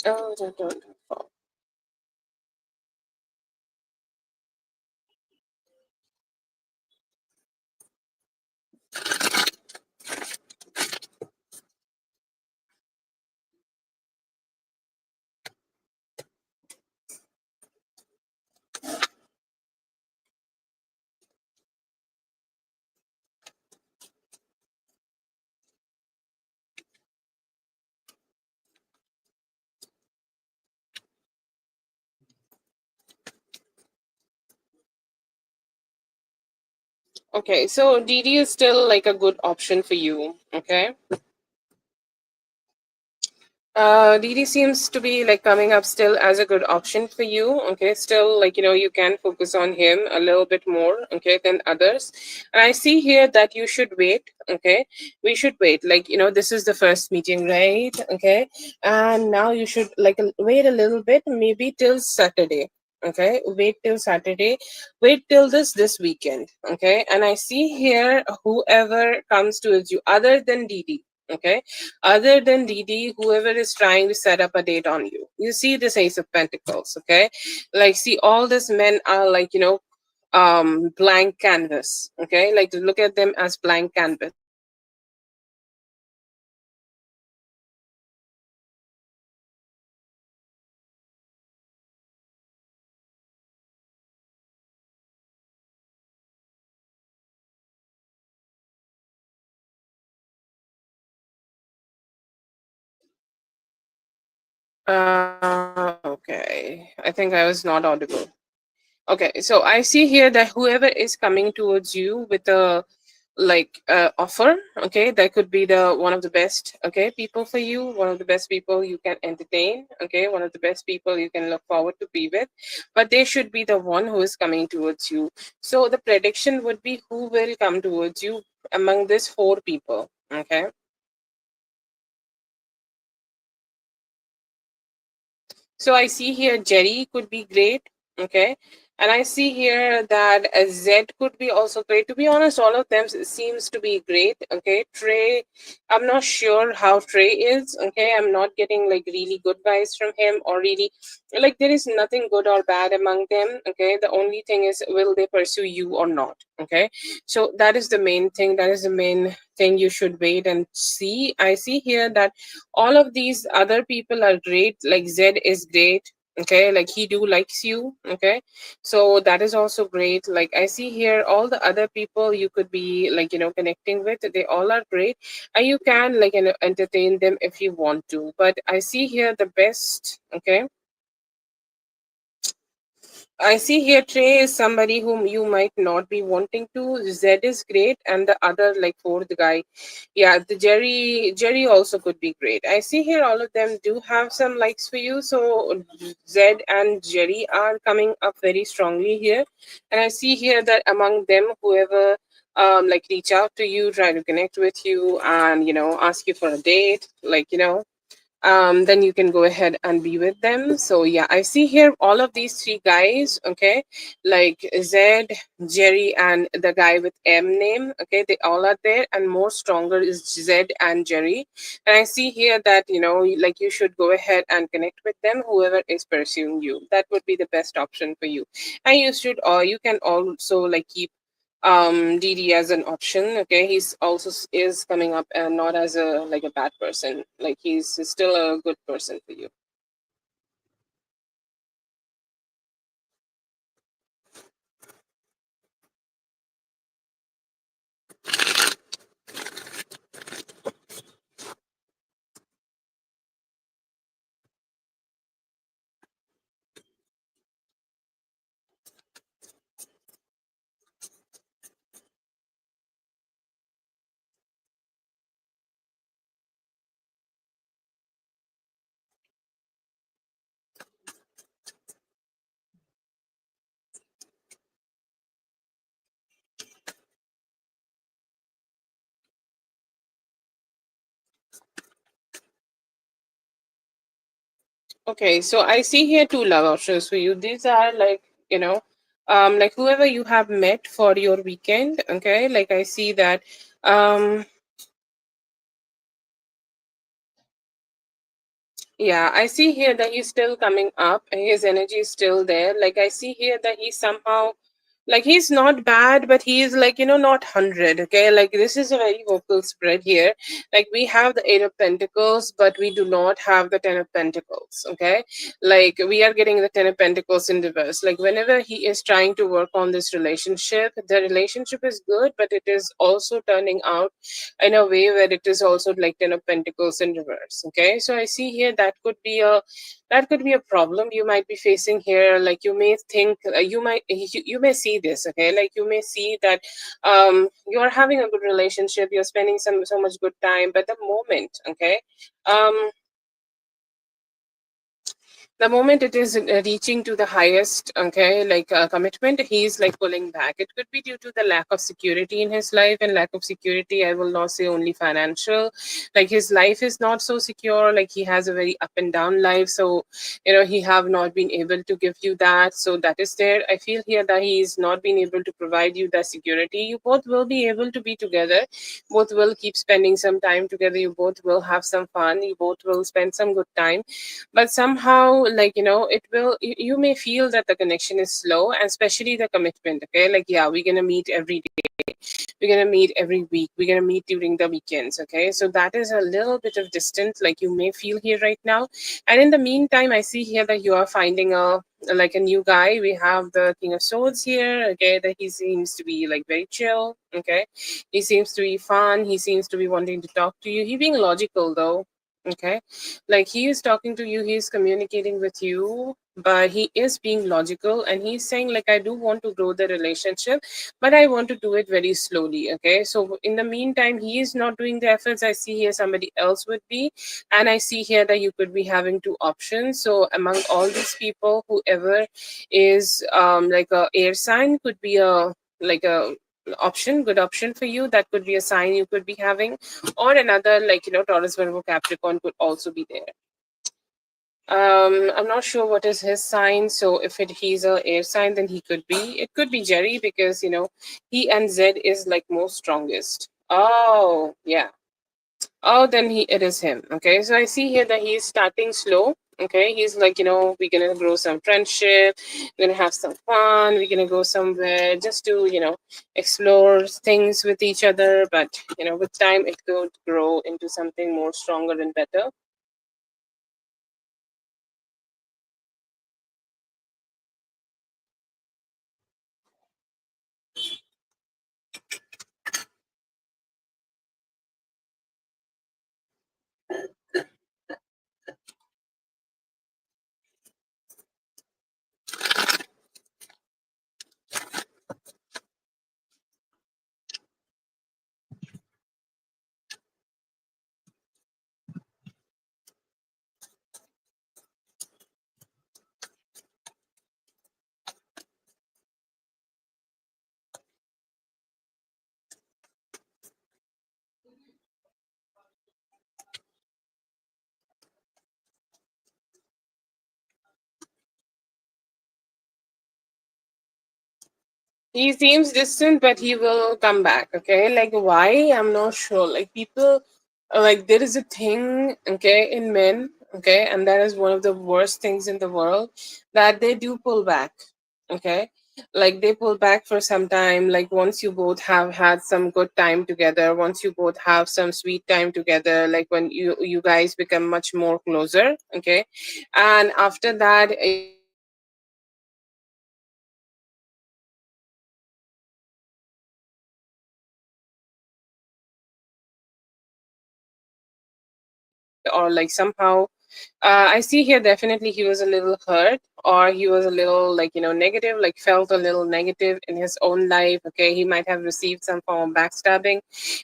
[SPEAKER 1] Oh, don't. Okay, so Didi is still like a good option for you. Okay. Didi seems to be like coming up still as a good option for you. Okay, still like you can focus on him a little bit more. Okay, than others. And I see here that you should wait. Okay, we should wait. Like this is the first meeting, right? Okay, and now you should like wait a little bit, maybe till Saturday. Okay, wait till Saturday. Wait till this weekend. Okay, and I see here whoever comes towards you other than Didi. Okay, other than Didi, whoever is trying to set up a date on you. You see this Ace of Pentacles, okay? Like, see, all these men are like, blank canvas, okay? Like, look at them as blank canvas. Okay. I think I was not audible. Okay, so I see here that whoever is coming towards you with a like offer, okay, that could be the one of the best, okay, people for you, one of the best people you can entertain, okay, one of the best people you can look forward to be with, but they should be the one who is coming towards you. So the prediction would be who will come towards you among these four people, okay. So I see here Jerry could be great. Okay. And I see here that Z could be also great. To be honest, all of them seems to be great. Okay. Trey, I'm not sure how Trey is. Okay. I'm not getting like really good vibes from him, or really like there is nothing good or bad among them. Okay. The only thing is, will they pursue you or not? Okay. So that is the main thing. That is the main thing you should wait and see. I see here that all of these other people are great. Like Z is great. Okay, like he do likes you. Okay, so that is also great. Like I see here all the other people you could be like connecting with, they all are great, and you can like entertain them if you want to. But I see here the best. Okay, I see here Trey is somebody whom you might not be wanting to. Z is great, and the other like fourth guy, yeah, the Jerry also could be great. I see here all of them do have some likes for you. So Z and Jerry are coming up very strongly here, and I see here that among them, whoever like reach out to you, try to connect with you, and ask you for a date, like then you can go ahead and be with them. So yeah, I see here all of these three guys, okay, like Z, Jerry, and the guy with M name, okay, they all are there, and more stronger is Z and Jerry. And I see here that like you should go ahead and connect with them, whoever is pursuing you. That would be the best option for you. And you should, or you can also like keep DD as an option. Okay, he's also is coming up and not as a like a bad person, like he's still a good person for you. Okay, so I see here two love options for you. These are like like whoever you have met for your weekend. Okay, like I see that um yeah, I see here that he's still coming up and his energy is still there. Like I see here that he's somehow like he's not bad, but he's like, not 100. Okay. Like this is a very vocal spread here. Like we have the Eight of Pentacles, but we do not have the Ten of Pentacles. Okay. Like we are getting the Ten of Pentacles in reverse. Like whenever he is trying to work on this relationship, the relationship is good, but it is also turning out in a way where it is also like Ten of Pentacles in reverse. Okay, so I see here that could be a problem you might be facing here. Like you may think you may see this. Okay, like you may see that you are having a good relationship, you're spending so much good time, but the moment, okay, um the moment it is reaching to the highest, okay, like commitment, he's like pulling back. It could be due to the lack of security in his life, and lack of security, I will not say only financial. Like his life is not so secure, like he has a very up and down life. So he have not been able to give you that. So that is there. I feel here that he is not been able to provide you that security. You both will be able to be together, both will keep spending some time together, you both will have some fun, you both will spend some good time. But somehow, like it will, you may feel that the connection is slow, and especially the commitment. Okay, like yeah, we're gonna meet every day, we're gonna meet every week, we're gonna meet during the weekends. Okay, so that is a little bit of distance like you may feel here right now. And in the meantime, I see here that you are finding a like a new guy. We have the King of Swords here. Okay, that he seems to be like very chill. Okay, he seems to be fun, he seems to be wanting to talk to you, he being logical though. Okay, like he is talking to you, he is communicating with you, but he is being logical, and he's saying like, I do want to grow the relationship, but I want to do it very slowly. Okay, so in the meantime, he is not doing the efforts. I see here somebody else would be, and I see here that you could be having two options. So among all these people, whoever is like a air sign could be a like a option, good option for you. That could be a sign you could be having, or another like Taurus, Virgo, Capricorn could also be there. I'm not sure what is his sign. So if he's a air sign, then he could be. It could be Jerry, because he and Z is like most strongest. Oh yeah. Oh, then it is him. Okay, so I see here that he's starting slow. Okay, he's like, we're gonna grow some friendship, we're gonna have some fun, we're gonna go somewhere just to, explore things with each other. But with time, it could grow into something more stronger and better. He seems distant, but he will come back. Okay, like why? I'm not sure. Like people, like there is a thing, okay, in men, okay, and that is one of the worst things in the world, that they do pull back. Okay, like they pull back for some time. Like once you both have had some good time together, once you both have some sweet time together, like when you guys become much more closer. Okay, and after that, or like somehow I see here definitely he was a little hurt, or he was a little like negative, like felt a little negative in his own life. Okay, he might have received some form of backstabbing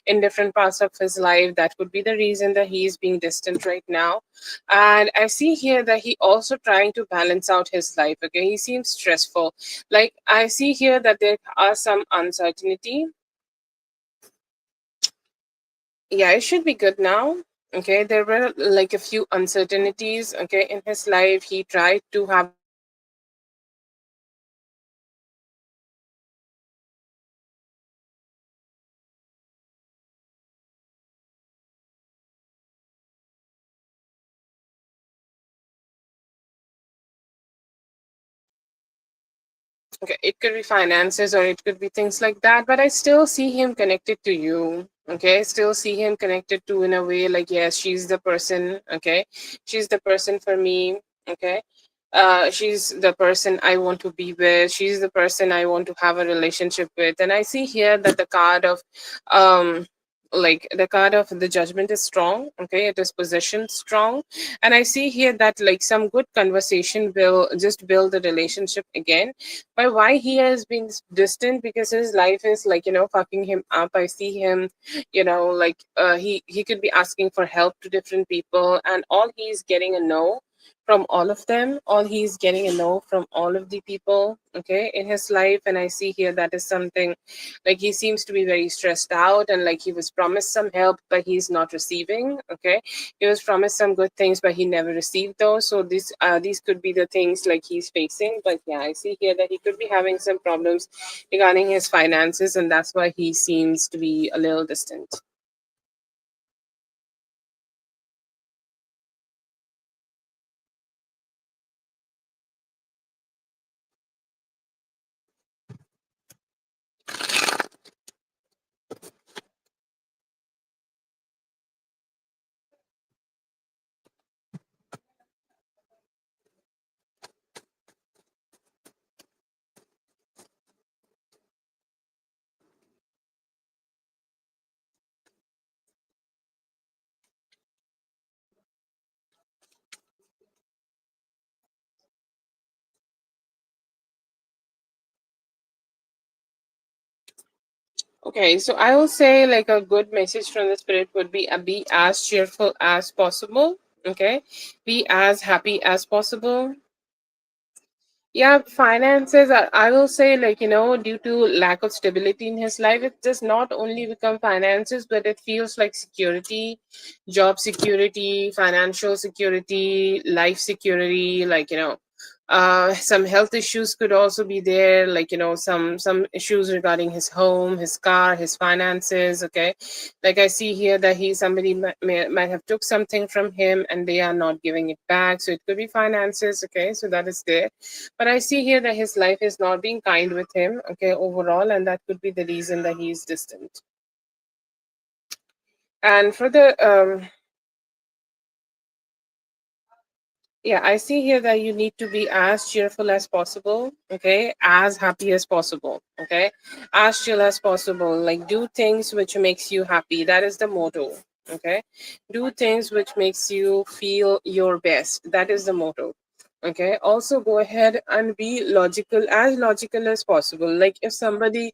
[SPEAKER 1] in different parts of his life. That could be the reason that he is being distant right now. And I see here that he also trying to balance out his life. Okay, he seems stressful. Like I see here that there are some uncertainty. Yeah, it should be good now. Okay, there were like a few uncertainties, okay, in his life. He tried to have a relationship with somebody, okay, okay, it could be finances or it could be things like that, but I still see him connected to you. Okay, still see him connected to, in a way, like yes, she's the person. Okay, she's the person for me. Okay, she's the person I want to be with, she's the person I want to have a relationship with. And I see here that the card of um like the card of the judgment is strong. Okay, it is positioned strong. And I see here that like some good conversation will just build the relationship again. But why he has been distant? Because his life is like fucking him up. I see him, like he could be asking for help to different people, and all he's getting a no from all of them. All he's getting a no from all of the people, okay, in his life. And I see here that is something, like he seems to be very stressed out, and like he was promised some help but he's not receiving. Okay, he was promised some good things but he never received those. So these could be the things like he's facing. But yeah, I see here that he could be having some problems regarding his finances, and that's why he seems to be a little distant. Okay, so I will say like a good message from the spirit would be as cheerful as possible. Okay, be as happy as possible. Yeah, finances, I will say, like, due to lack of stability in his life, it does not only become finances, but it feels like security, job security, financial security, life security, like, some health issues could also be there, like, some issues regarding his home, his car, his finances. Okay, like I see here that somebody might have took something from him and they are not giving it back, so it could be finances. Okay, so that is there. But I see here that his life is not being kind with him, okay, overall, and that could be the reason that he is distant. And for the yeah, I see here that you need to be as cheerful as possible, okay, as happy as possible, okay, as chill as possible. Like do things which makes you happy. That is the motto. Okay, do things which makes you feel your best. That is the motto. Okay, also go ahead and be logical, as logical as possible. Like if somebody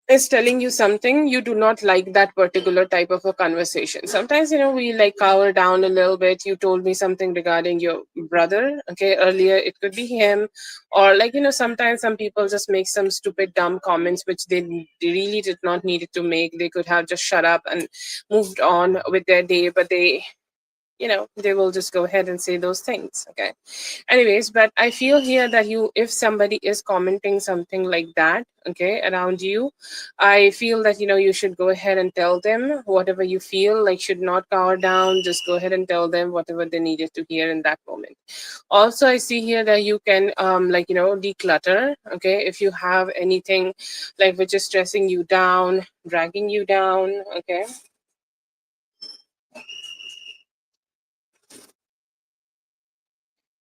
[SPEAKER 1] is telling you something, you do not like that particular type of a conversation. Sometimes we like cower down a little bit. You told me something regarding your brother, okay, earlier. It could be him, or like sometimes some people just make some stupid dumb comments which they really did not need it to make. They could have just shut up and moved on with their day, but they they will just go ahead and say those things. Okay. Anyways, but I feel here that if somebody is commenting something like that, okay, around you, I feel that you should go ahead and tell them whatever you feel, like should not cower down. Just go ahead and tell them whatever they needed to hear in that moment. Also, I see here that you can declutter. Okay, if you have anything like which is stressing you down, dragging you down. Okay.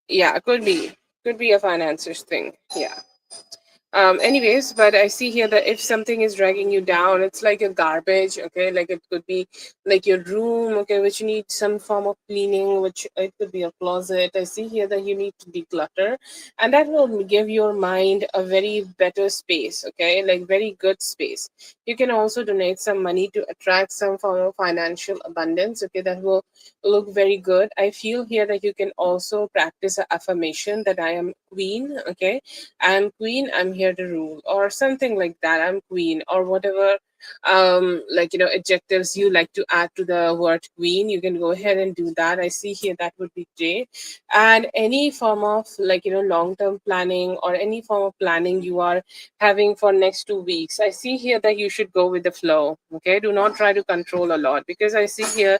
[SPEAKER 1] Yeah, could be a finances thing. Yeah. Anyways, but I see here that if something is dragging you down, it's like a garbage. Okay, like it could be like your room, okay, which needs some form of cleaning, which it could be a closet. I see here that you need to declutter, and that will give your mind a very better space. Okay, like very good space. You can also donate some money to attract some form of financial abundance. Okay, that will look very good. I feel here that you can also practice an affirmation that I am queen. Okay, I'm queen, I'm here to rule, or something like that. I'm queen, or whatever adjectives you like to add to the word queen. You can go ahead and do that. I see here that would be great. And any form of long-term planning or any form of planning you are having for next 2 weeks, I see here that you should go with the flow. Okay, do not try to control a lot, because I see here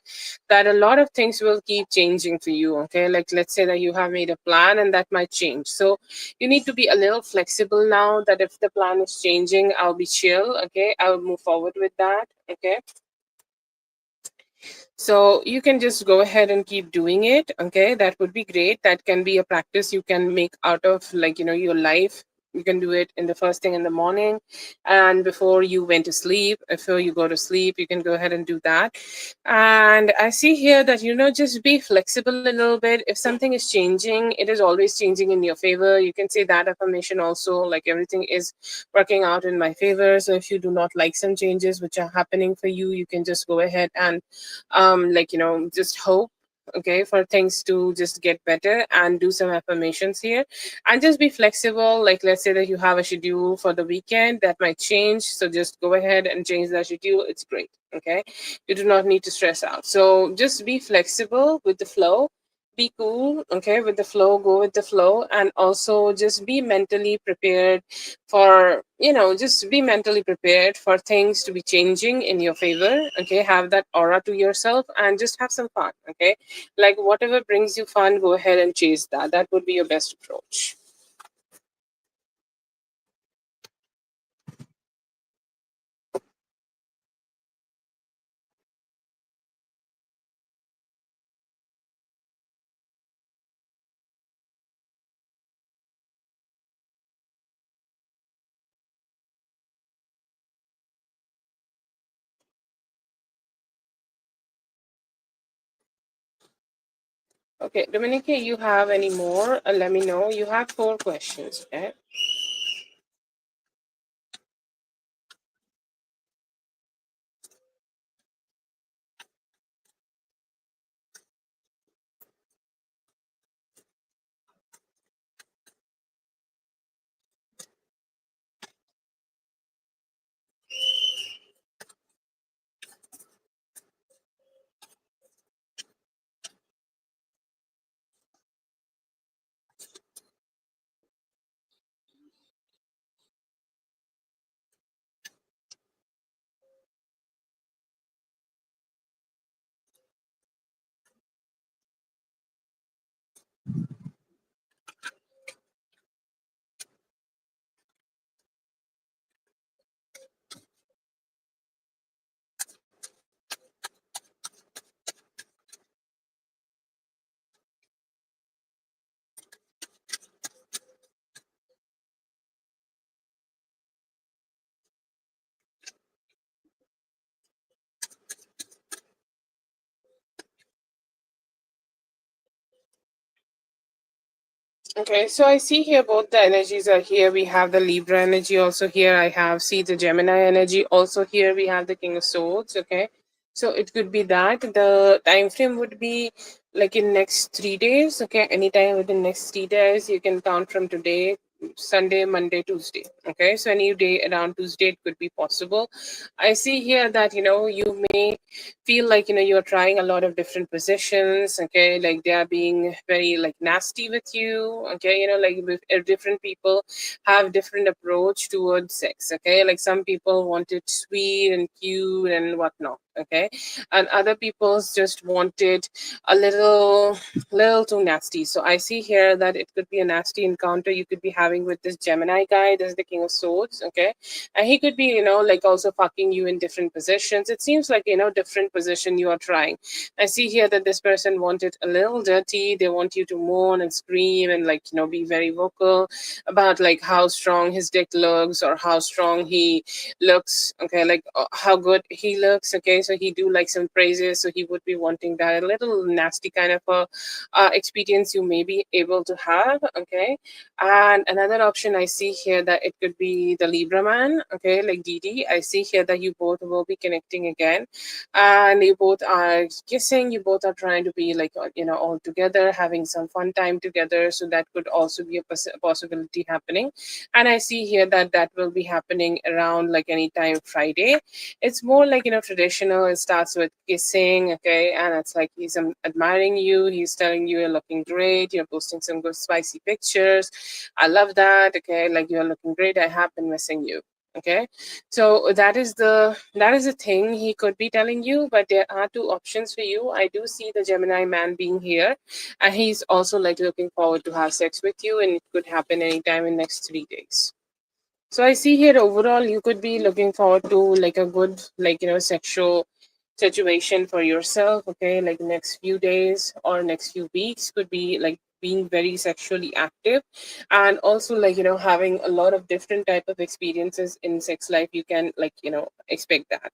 [SPEAKER 1] that a lot of things will keep changing for you. Okay, like let's say that you have made a plan and that might change, so you need to be a little flexible now, that if the plan is changing, I'll be chill. Okay, I'll move forward with that. Okay, so you can just go ahead and keep doing it. Okay, that would be great. That can be a practice you can make out of your life. You can do it in the first thing in the morning, and before you went to sleep, before you go to sleep, you can go ahead and do that. And I see here that just be flexible a little bit. If something is changing, it is always changing in your favor. You can say that affirmation also, like everything is working out in my favor. So if you do not like some changes which are happening for you, you can just go ahead and just hope, okay, for things to just get better, and do some affirmations here, and just be flexible. Like let's say that you have a schedule for the weekend that might change, so just go ahead and change that schedule. It's great. Okay, you do not need to stress out, so just be flexible with the flow. Be cool, okay, with the flow. Go with the flow, and also just be mentally prepared for just be mentally prepared for things to be changing in your favor. Okay, have that aura to yourself, and just have some fun. Okay, like whatever brings you fun, go ahead and chase that. That would be your best approach. Okay, Dominique, you have any more? Let me know. You have 4 questions. Okay. Okay, so I see here both the energies are here. We have the Libra energy also here. I have see the Gemini energy also here. We have the King of Swords. Okay, so it could be that the time frame would be like in next 3 days. Okay, anytime within next 3 days, you can count from today. Sunday, Monday, Tuesday. Okay, so any day around Tuesday it could be possible. I see here that you may feel like you're trying a lot of different positions. Okay, like they are being very like nasty with you. Okay, like with different people have different approach towards sex. Okay, like some people want it sweet and cute and whatnot. Okay, and other people's just want it a little too nasty. So I see here that it could be a nasty encounter you could be having with this Gemini guy. This is the King of Swords. Okay, and he could be like also fucking you in different positions. It seems like different position you are trying. I see here that this person wanted a little dirty. They want you to moan and scream and like be very vocal about like how strong his dick looks or how strong he looks. Okay, like how good he looks. Okay, so he do like some praises, so he would be wanting that a little nasty kind of a experience you may be able to have. Okay, and another option I see here that it could be the Libra man. Okay, like Didi, I see here that you both will be connecting again, and you both are kissing. You both are trying to be like all together, having some fun time together. So that could also be a possibility happening. And I see here that that will be happening around like anytime Friday. It's more like traditional. It starts with kissing. Okay, and it's like he's admiring you. He's telling you you're looking great. You're posting some good spicy pictures. I love that. Okay, like you're looking great. I have been missing you. Okay, so that is the thing he could be telling you. But there are two options for you. I do see the Gemini man being here, and he's also like looking forward to have sex with you, and it could happen anytime in next 3 days. So I see here overall you could be looking forward to like a good like sexual situation for yourself. Okay, like next few days or next few weeks could be like being very sexually active, and also like having a lot of different type of experiences in sex life. You can like expect that.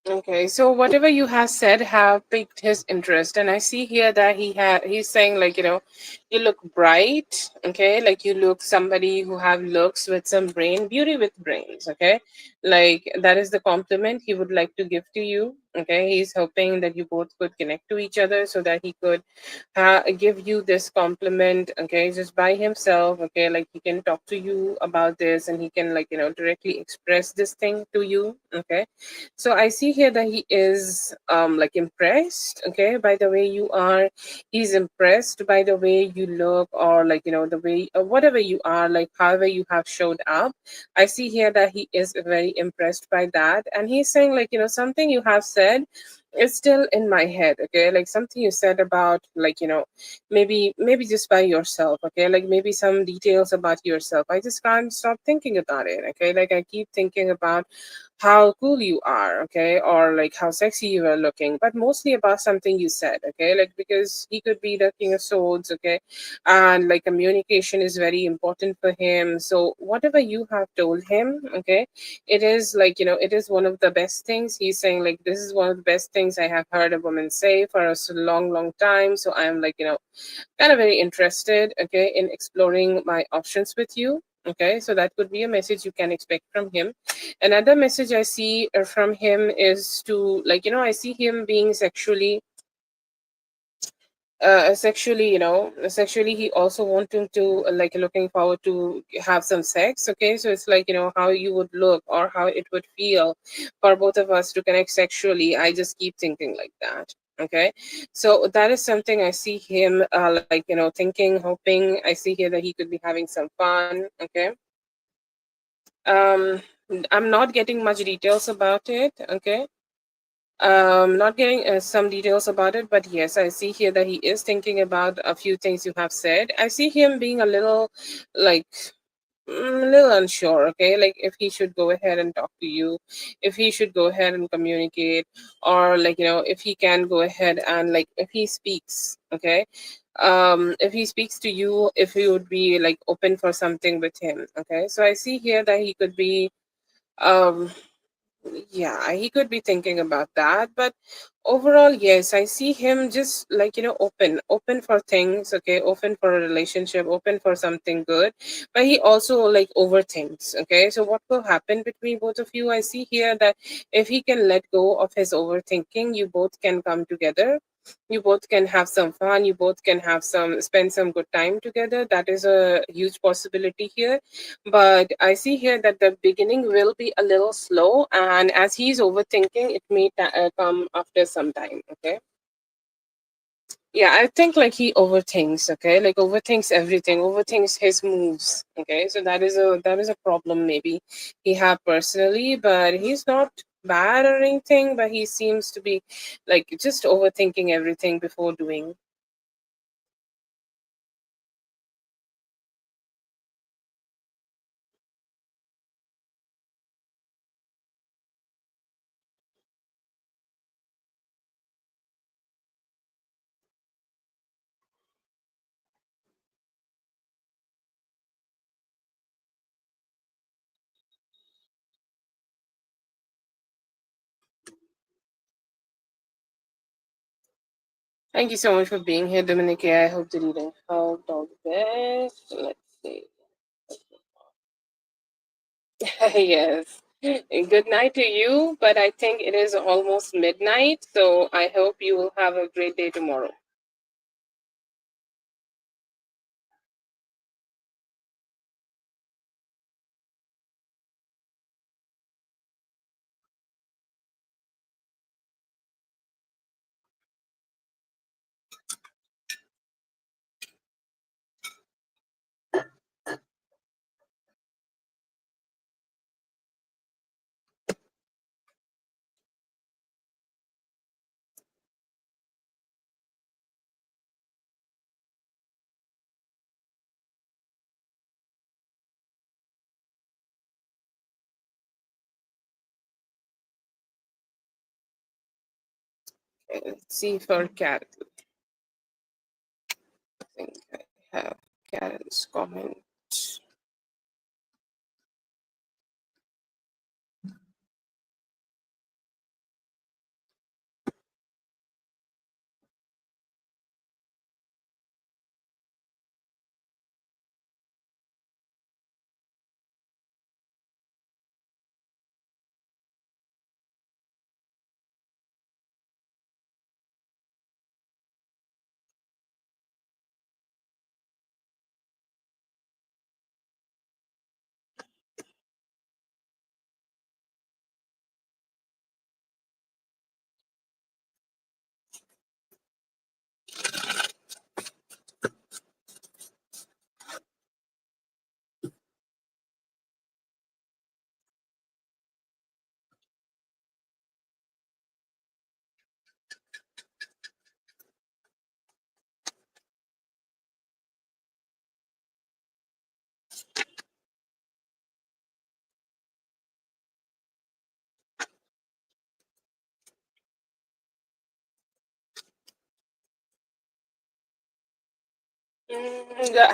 [SPEAKER 1] Okay, so whatever you have said have piqued his interest, and I see here that he's saying like you look bright. Okay, like you look somebody who have looks with some brain, beauty with brains. Okay, like that is the compliment he would like to give to you. Okay, he's hoping that you both could connect to each other so that he could give you this compliment. Okay, just by himself. Okay, like he can talk to you about this, and he can like directly express this thing to you. Okay, so I see here that he is like impressed, okay, by the way you are. He's impressed by the way you look, or like the way whatever you are, like however you have showed up. I see here that he is very impressed by that, and he's saying like something you have said is still in my head. Okay, like something you said about like maybe just by yourself. Okay, like maybe some details about yourself. I just can't stop thinking about it. Okay, like I keep thinking about how cool you are, okay, or like how sexy you are looking, but mostly about something you said. Okay, like because he could be the King of Swords. Okay, and like communication is very important for him. So whatever you have told him, okay, it is like it is one of the best things. He's saying like this is one of the best things I have heard a woman say for a long time. So I am like kind of very interested, okay, in exploring my options with you. Okay, so that could be a message you can expect from him. Another message I see from him is to like I see him being sexually sexually, sexually he also wanting to, like, looking forward to have some sex. Okay, so it's like, how you would look or how it would feel for both of us to connect sexually. I just keep thinking like that. Okay, so that is something I see him, like, thinking, hoping. I see here that he could be having some fun. Okay. um I'm not getting much details about it. Okay. Not getting some details about it, but yes, I see here that he is thinking about a few things you have said. I see him being a little, like, a little unsure. Okay, like if he should go ahead and talk to you, if he should go ahead and communicate, or like, if he can go ahead and, like, if he speaks. Okay, if he speaks to you, if you would be like open for something with him. Okay, so I see here that he could be, um yeah, he could be thinking about that. But overall, yes, I see him just like, open for things. Okay, open for a relationship, open for something good. But he also like overthinks. Okay, so what will happen between both of you? I see here that if he can let go of his overthinking, you both can come together. You both can have some fun. You both can have some, spend some good time together. That is a huge possibility here. But I see here that the beginning will be a little slow, and as he's overthinking, it may come after some time. Okay. Yeah, I think like he overthinks. Okay, like overthinks everything, overthinks his moves. Okay, so that is a problem maybe he have personally, but he's not bad or anything. But he seems to be like just overthinking everything before doing. Thank you so much for being here, Dominique. I hope the reading helped all the best. Let's see. Yes. Good night to you, but I think it is almost midnight, so I hope you will have a great day tomorrow. Okay, let's see for Karen. I think I have Karen's comment.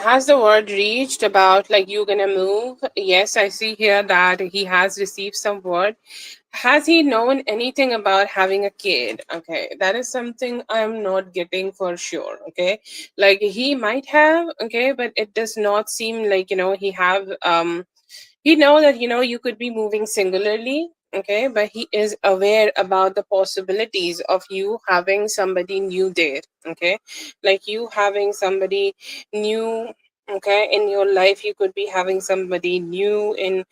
[SPEAKER 1] Has the word reached about like you gonna move? Yes, I see here that he has received some word. Has he known anything about having a kid? Okay, that is something I'm not getting for sure. Okay, like he might have. Okay, but it does not seem like he have. He know that you could be moving singularly. okay, but he is aware about the possibilities of you having somebody new there, okay, like you having somebody new, okay, in your life. You could be having somebody new in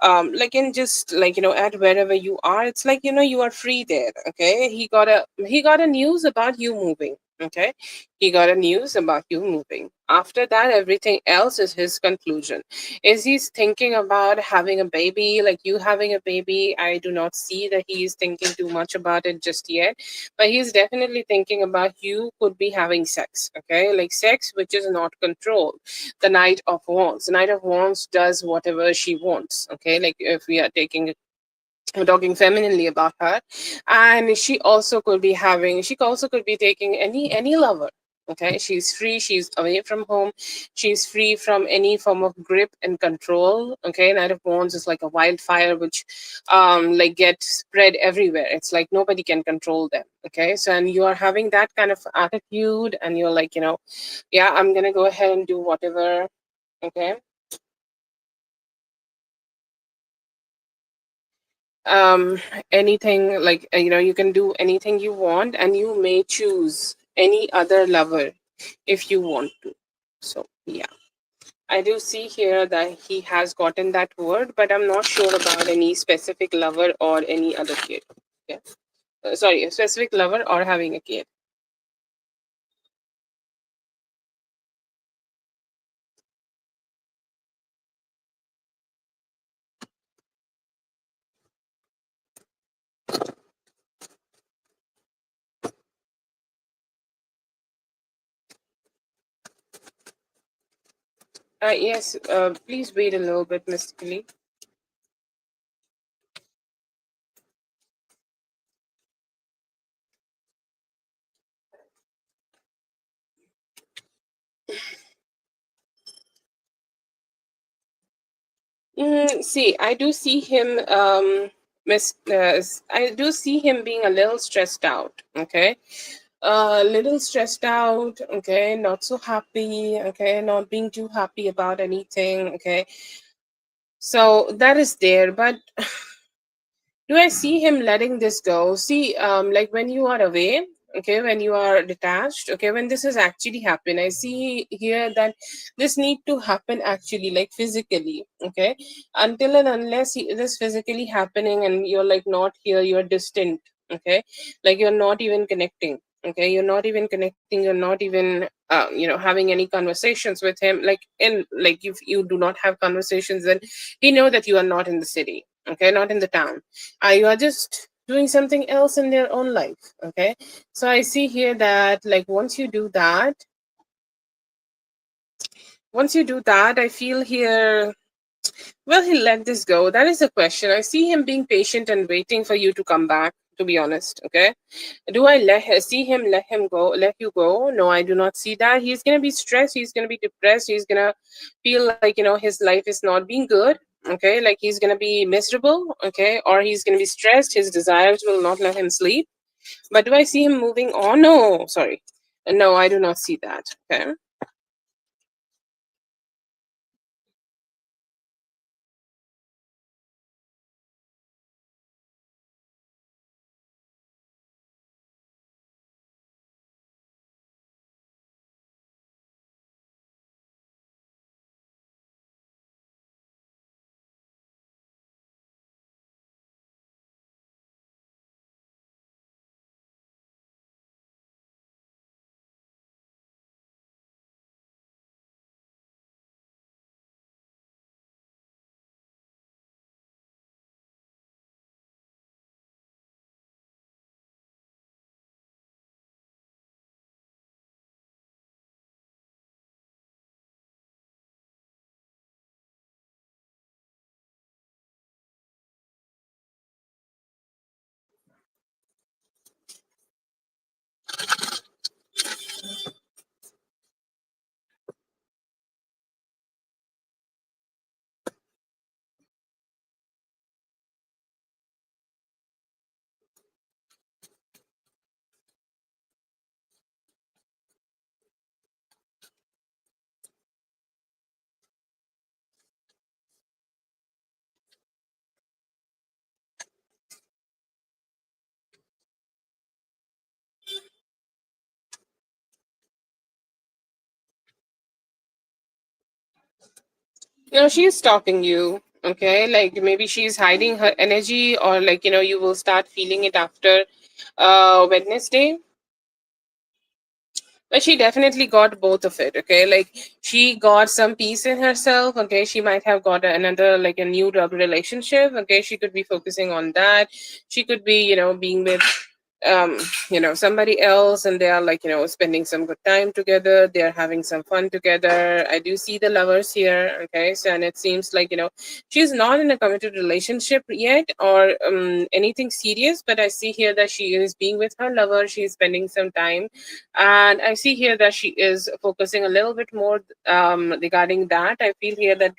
[SPEAKER 1] like in just like at wherever you are. It's like you are free there, okay. He got a news about you moving, okay. He got a news about you moving. After that, everything else is his conclusion. Is he's thinking about having a baby, like you having a baby? I do not see that he is thinking too much about it just yet, but he's definitely thinking about you could be having sex, okay, like sex which is not controlled. The Knight of Wands. The Knight of Wands does whatever she wants, okay, like if we are taking we're talking femininely about her. And she also could be taking any lover, okay. She's free, she's away from home, she's free from any form of grip and control, okay. Knight of Wands is like a wildfire which like gets spread everywhere. It's like nobody can control them, okay. So and you are having that kind of attitude, and you're like, yeah, I'm gonna go ahead and do whatever, okay. um Anything, like you can do anything you want, and you may choose any other lover if you want to. So yeah, I do see here that he has gotten that word, but I'm not sure about any specific lover or any other kid. Yeah. Sorry, a specific lover or having a kid. Yes, please wait a little bit, mystically. See, I do see him I do see him being a little stressed out, okay. A little stressed out, okay, not so happy, okay, not being too happy about anything, okay. So that is there, but do I see him letting this go? See, like when you are away, okay, when you are detached, okay, when this has actually happened, I see here that this need to happen actually, like physically, okay. Until and unless it is physically happening and you're like not here, you're distant, okay, like you're not even connecting, okay, you're not even connecting, you're not even having any conversations with him, like in like if you do not have conversations, then he know that you are not in the city, okay, not in the town. You are just doing something else in their own life, okay. So I see here that like once you do that, I feel here, well, he'll let this go. That is the question. I see him being patient and waiting for you to come back, to be honest, okay. Do I see him let you go? No, I do not see that. He's gonna be stressed, he's gonna be depressed, he's gonna feel like his life is not being good, okay, like he's gonna be miserable, okay, or he's gonna be stressed, his desires will not let him sleep. But do I see him moving on? No, sorry. No, I do not see that, okay. No, she's stalking you. Okay, like maybe she's hiding her energy, or like you will start feeling it after Wednesday. But she definitely got both of it. Okay, like she got some peace in herself. Okay, she might have got another, like a new love relationship. Okay, she could be focusing on that. She could be being with um somebody else, and they are like spending some good time together, they are having some fun together. I do see the lovers here. Okay, so and it seems like she's not in a committed relationship yet, or anything serious, but I see here that she is being with her lover, she's spending some time. And I see here that she is focusing a little bit more regarding that. I feel here that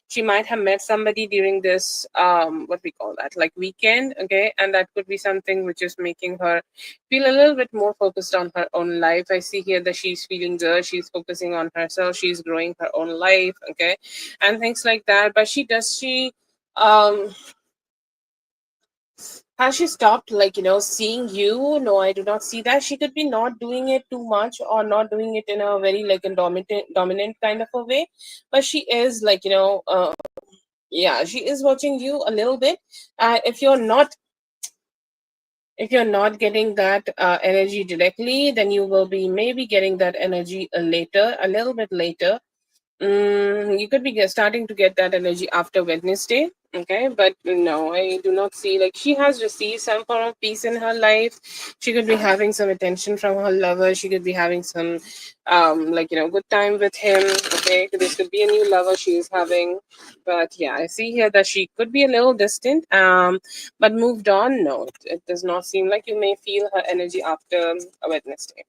[SPEAKER 1] she might have met somebody during this what we call that, like weekend. Okay, and that could be something which is making her feel a little bit more focused on her own life. I see here that she's feeling good, she's focusing on herself, she's growing her own life. Okay, and things like that. But she um has she stopped, like seeing you? No, I do not see that. She could be not doing it too much, or not doing it in a very like a dominant kind of a way. But she is like yeah, she is watching you a little bit. If you're not getting that energy directly, then you will be maybe getting that energy later, a little bit later. You could be starting to get that energy after Wednesday. Okay, but no, I do not see, like she has received some form of peace in her life. She could be having some attention from her lover. She could be having some, like good time with him. Okay, this could be a new lover she is having. But yeah, I see here that she could be a little distant. But moved on. No, it does not seem like you may feel her energy after a Wednesday.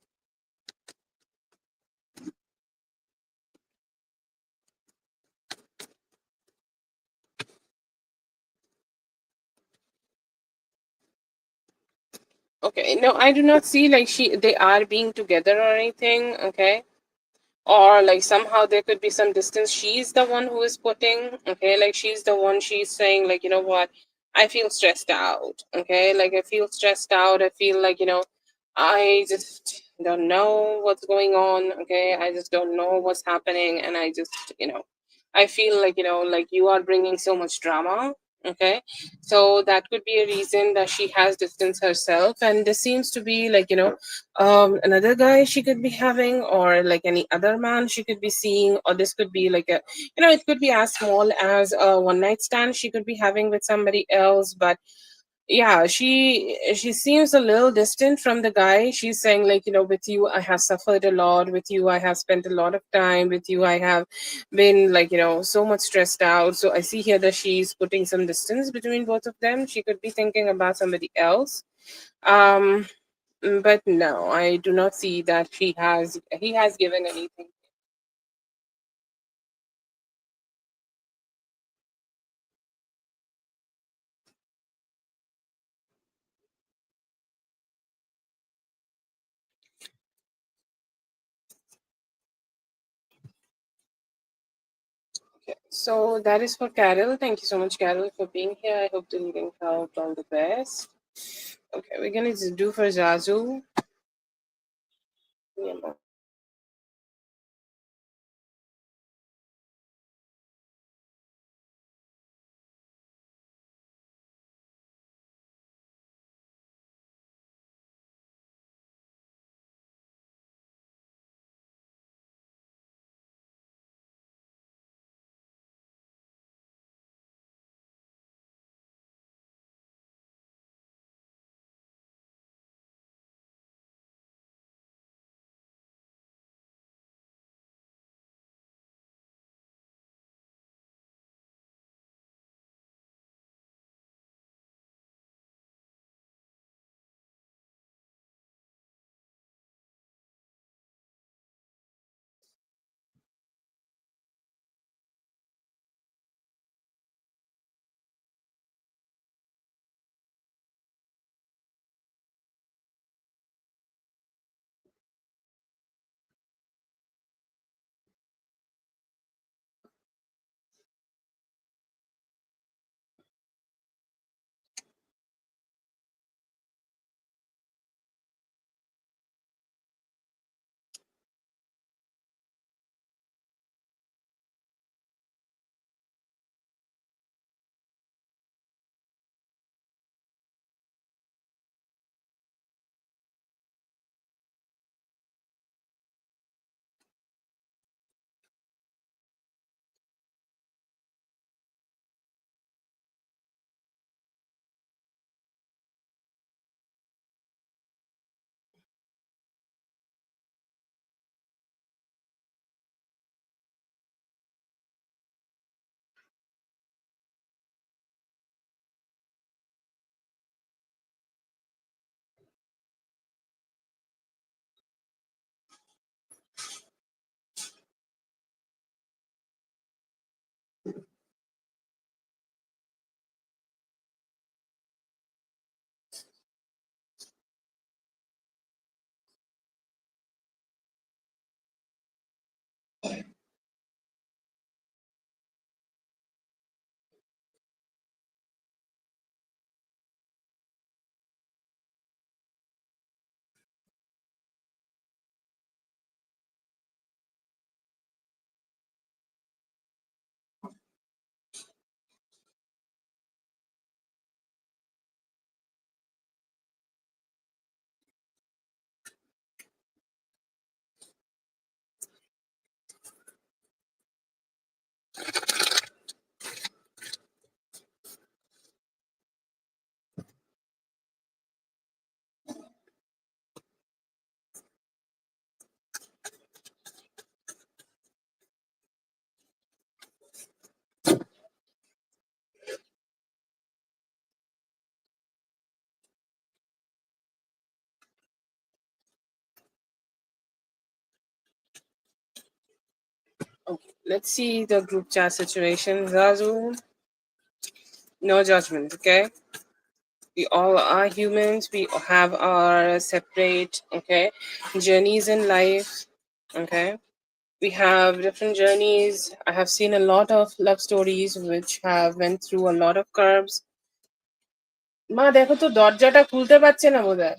[SPEAKER 1] Okay, no, I do not see like they are being together or anything. Okay, or like somehow there could be some distance. She's the one who is putting. Okay, like she's the one. She's saying like, you know what, I feel stressed out. Okay, like I feel stressed out. I feel like I just don't know what's going on. Okay, I just don't know what's happening, and I just I feel like like you are bringing so much drama. Okay, so that could be a reason that she has distanced herself, and this seems to be like another guy she could be having, or like any other man she could be seeing, or this could be like a it could be as small as a one night stand she could be having with somebody else. But yeah, she seems a little distant from the guy. She's saying like, with you I have suffered a lot, with you I have spent a lot of time, with you I have been like so much stressed out. So I see here that she's putting some distance between both of them. She could be thinking about somebody else. um but no, I do not see that he has given anything. Okay, so that is for Carol. Thank you so much, Carol, for being here. I hope the reading felt all the best. Okay, we're gonna just do for Zazu. Yeah. Okay, let's see the group chat situation. Zazu, no judgment, okay? We all are humans. We have our separate, okay, journeys in life, okay? We have different journeys. I have seen a lot of love stories which have went through a lot of curves. মা দেখো তো দরজাটা খুলতে পারছে না বোধহয়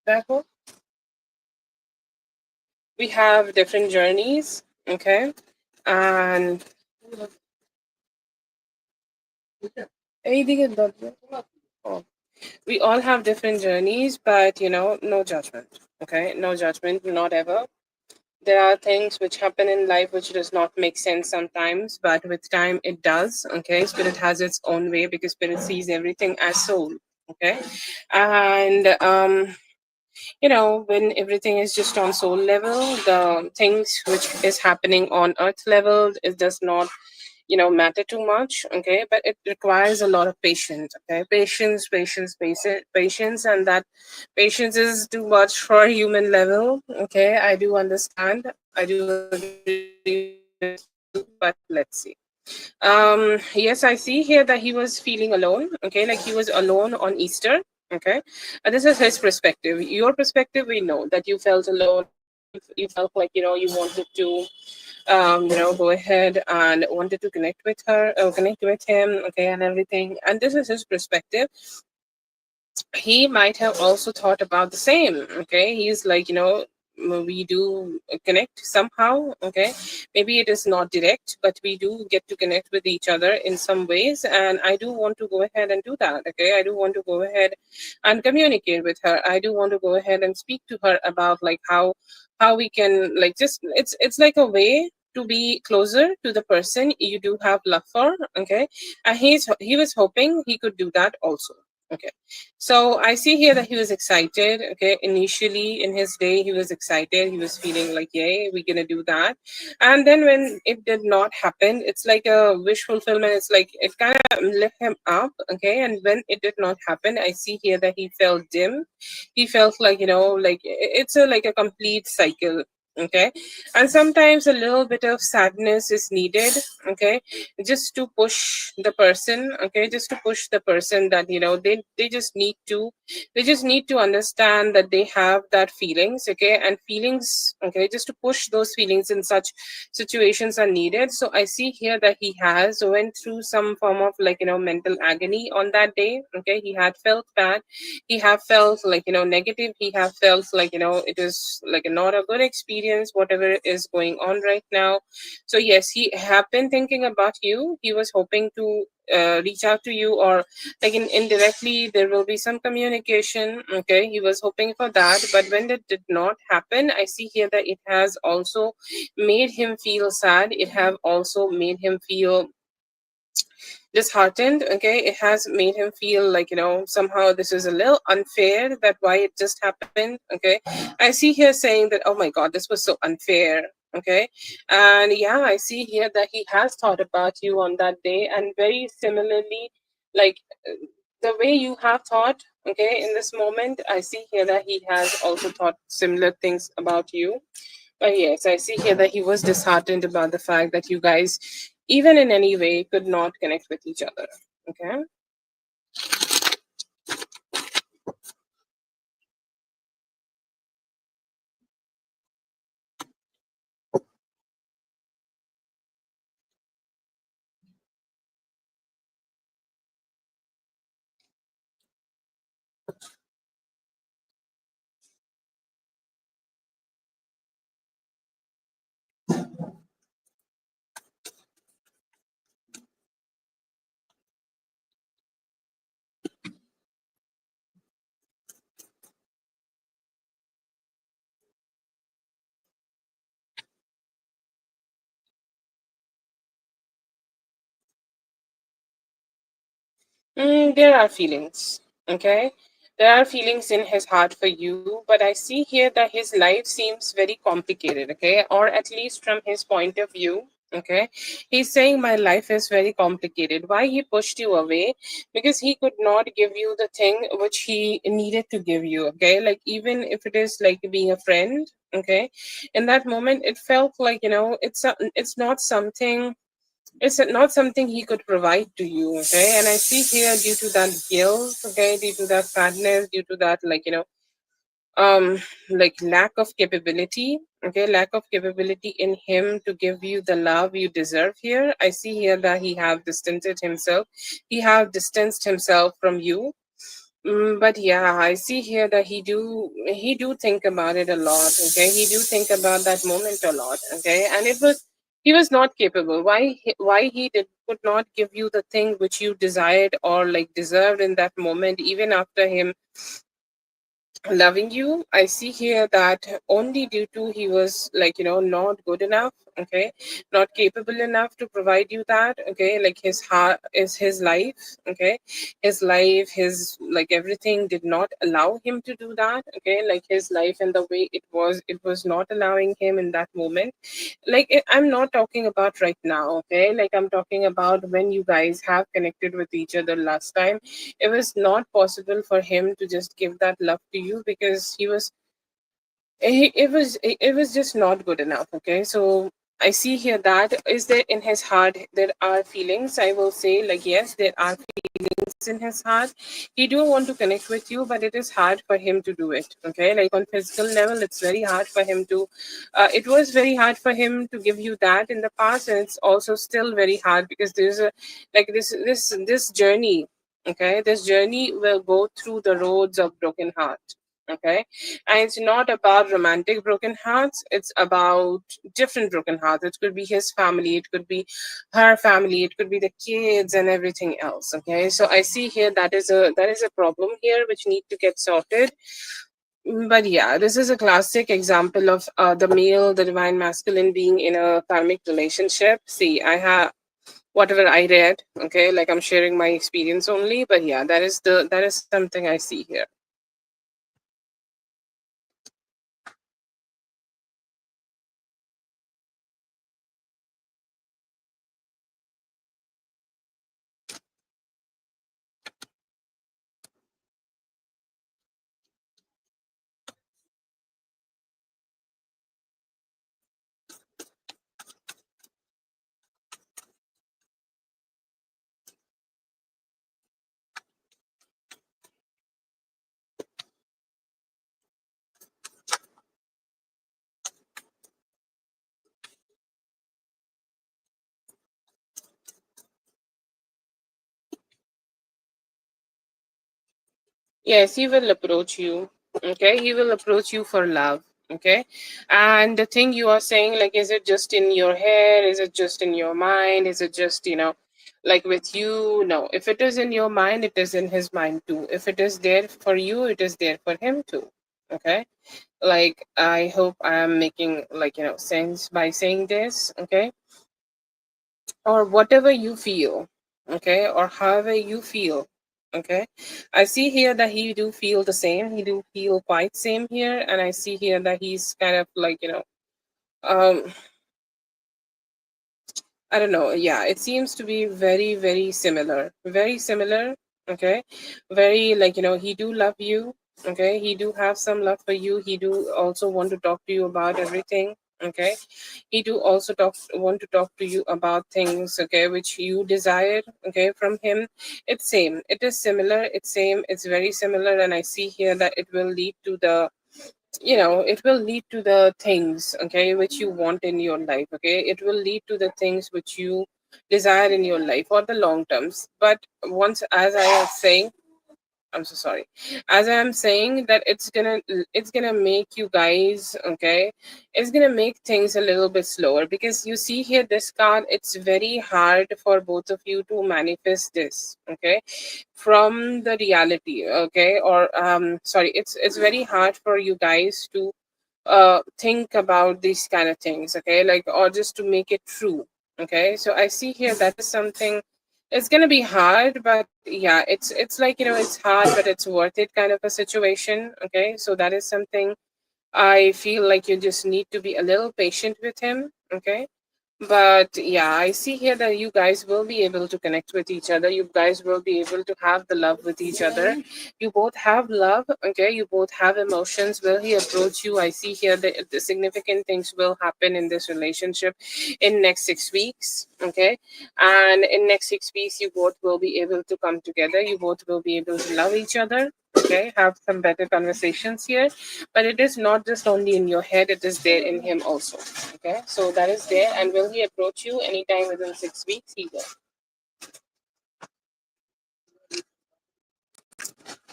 [SPEAKER 1] দেখো we have different journeys, okay, and এইদিকে দরজা oh. We all have different journeys, but you know, no judgment, okay, no judgment, not ever. There are things which happen in life which does not make sense sometimes, but with time it does, okay. Spirit has its own way because spirit sees everything as soul, okay. And you know, when everything is just on soul level, the things which is happening on earth level, it does not, you know, matter too much, okay. But it requires a lot of patience, okay. Patience, and that patience is too much for human level, okay. I do understand, I do agree with you, but let's see. Yes, I see here that he was feeling alone, okay, like he was alone on Easter, okay. This is his perspective. Your perspective, we know that you felt alone, you felt like, you know, you wanted to you know, go ahead and wanted to connect with her, connect with him, okay, and everything. And this is his perspective. He might have also thought about the same, okay. He's like, you know, we do connect somehow, okay. Maybe it is not direct, but we do get to connect with each other in some ways, and I do want to go ahead and do that, okay. I do want to go ahead and communicate with her. I do want to go ahead and speak to her about like how we can, like, just it's like a way to be closer to the person you do have love for, okay. And he was hoping he could do that also, okay. So I see here that he was excited. Okay, initially in his day, he was excited. He was feeling like, "Yay, we're gonna do that." And then when it did not happen, it's like a wish fulfillment. It's like it kind of lit him up. Okay, and when it did not happen, I see here that he felt dim. He felt like, you know, like it's a like a complete cycle. Okay, and sometimes a little bit of sadness is needed, okay, just to push the person, okay, just to push the person that, you know, they just need to, they just need to understand that they have that feelings, okay. And feelings, okay, just to push those feelings in such situations are needed. So I see here that he has went through some form of, like, you know, mental agony on that day, okay. He had felt bad, he have felt like, you know, negative, he have felt like, you know, it is like not a good experience whatever is going on right now. So yes, he have been thinking about you. He was hoping to reach out to you, or like indirectly there will be some communication, okay. He was hoping for that, but when it did not happen, I see here that it has also made him feel sad. It have also made him feel disheartened, okay. It has made him feel like, you know, somehow this is a little unfair, that why it just happened, okay. I see here saying that, oh my god, this was so unfair, okay. And yeah, I see here that he has thought about you on that day, and very similarly, like, the way you have thought, okay, in this moment, I see here that he has also thought similar things about you. But yes, I see here that he was disheartened about the fact that you guys, even in any way, could not connect with each other. Okay. There are feelings. Okay. There are feelings in his heart for you, but I see here that his life seems very complicated. Okay. Or at least from his point of view. Okay, he's saying my life is very complicated. Why he pushed you away? Because he could not give you the thing which he needed to give you. Okay, like even if it is like being a friend. Okay, in that moment it felt like, it's not something, he could provide to you. Okay, and I see here, due to that guilt, okay, due to that sadness, due to that, um lack of capability, okay, lack of capability in him to give you the love you deserve here. I see here that he have distanced himself from you. But yeah, I see here that he do think about it a lot. Okay, he do think about that moment a lot. Okay, and he was not capable. Why he could not give you the thing which you desired or like deserved in that moment, even after him loving you. I see here that only due to he was like, not good enough. Okay, not capable enough to provide you that. Okay, like his heart is his life. Okay, his life, his like everything did not allow him to do that. Okay, like his life and the way it was not allowing him in that moment. I'm not talking about right now. Okay, like I'm talking about when you guys have connected with each other last time. It was not possible for him to just give that love to you, because it was just not good enough. Okay, so I see here that is there in his heart there are feelings. I will say, like, yes, there are feelings in his heart. He do want to connect with you, but it is hard for him to do it. Okay, like on physical level, it's very hard for him to it was very hard for him to give you that in the past, and it's also still very hard, because there's a like this journey. Okay, this journey will go through the roads of broken heart. Okay, and it's not about romantic broken hearts, it's about different broken hearts. It could be his family, it could be her family, it could be the kids and everything else. Okay, so I see here that is a problem here which need to get sorted. But yeah, this is a classic example of the male, the divine masculine being in a karmic relationship. See, I have whatever I read. Okay, like I'm sharing my experience only, but yeah, that is something I see here. Yes, he will approach you. Okay, he will approach you for love. Okay, and the thing you are saying, like, is it just in your head? Is it just in your mind? Is it just, like with you? No, if it is in your mind, it is in his mind too. If it is there for you, it is there for him too. Okay, like I hope I am making like sense by saying this. Okay, or whatever you feel, okay, or however you feel. Okay, I see here that he do feel the same, he do feel quite same here, and I see here that he's kind of like um I don't know. Yeah, it seems to be very, very similar. Very similar. Okay. Very like, he do love you. Okay. He do have some love for you. He do also want to talk to you about everything. Okay. He do also want to talk to you about things, okay, which you desire, okay, from him. It's same. It is similar. It's same. It's very similar. And I see here that it will lead to the things, okay, which you want in your life. Okay, it will lead to the things which you desire in your life for the long terms. But once, as I was saying, I'm so sorry. As I am saying that it's gonna make you guys, okay, it's gonna make things a little bit slower, because you see here this card, it's very hard for both of you to manifest this, okay, from the reality, okay, or sorry, it's very hard for you guys to think about these kind of things, okay, like, or just to make it true. Okay, so I see here that is something, it's gonna be hard, but yeah, it's like, it's hard but it's worth it kind of a situation. Okay, so that is something I feel like you just need to be a little patient with him. Okay, But yeah, I see here that you guys will be able to connect with each other. You guys will be able to have the love with each other. You both have love, okay? You both have emotions. Will he approach you? I see here that the significant things will happen in this relationship in next 6 weeks, okay? And in next 6 weeks, you both will be able to come together. You both will be able to love each other, okay? Have some better conversations here. But it is not just only in your head, it is there in him also. Okay, so that is there. And will he approach you anytime within 6 weeks? He will.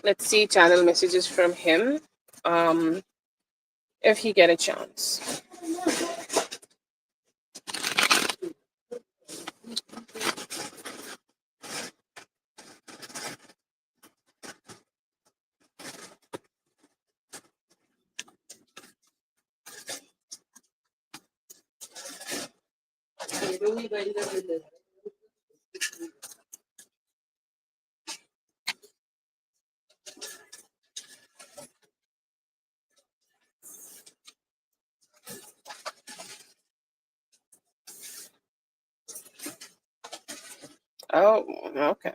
[SPEAKER 1] Let's see channel messages from him. Um, if he get a chance. Oh, okay.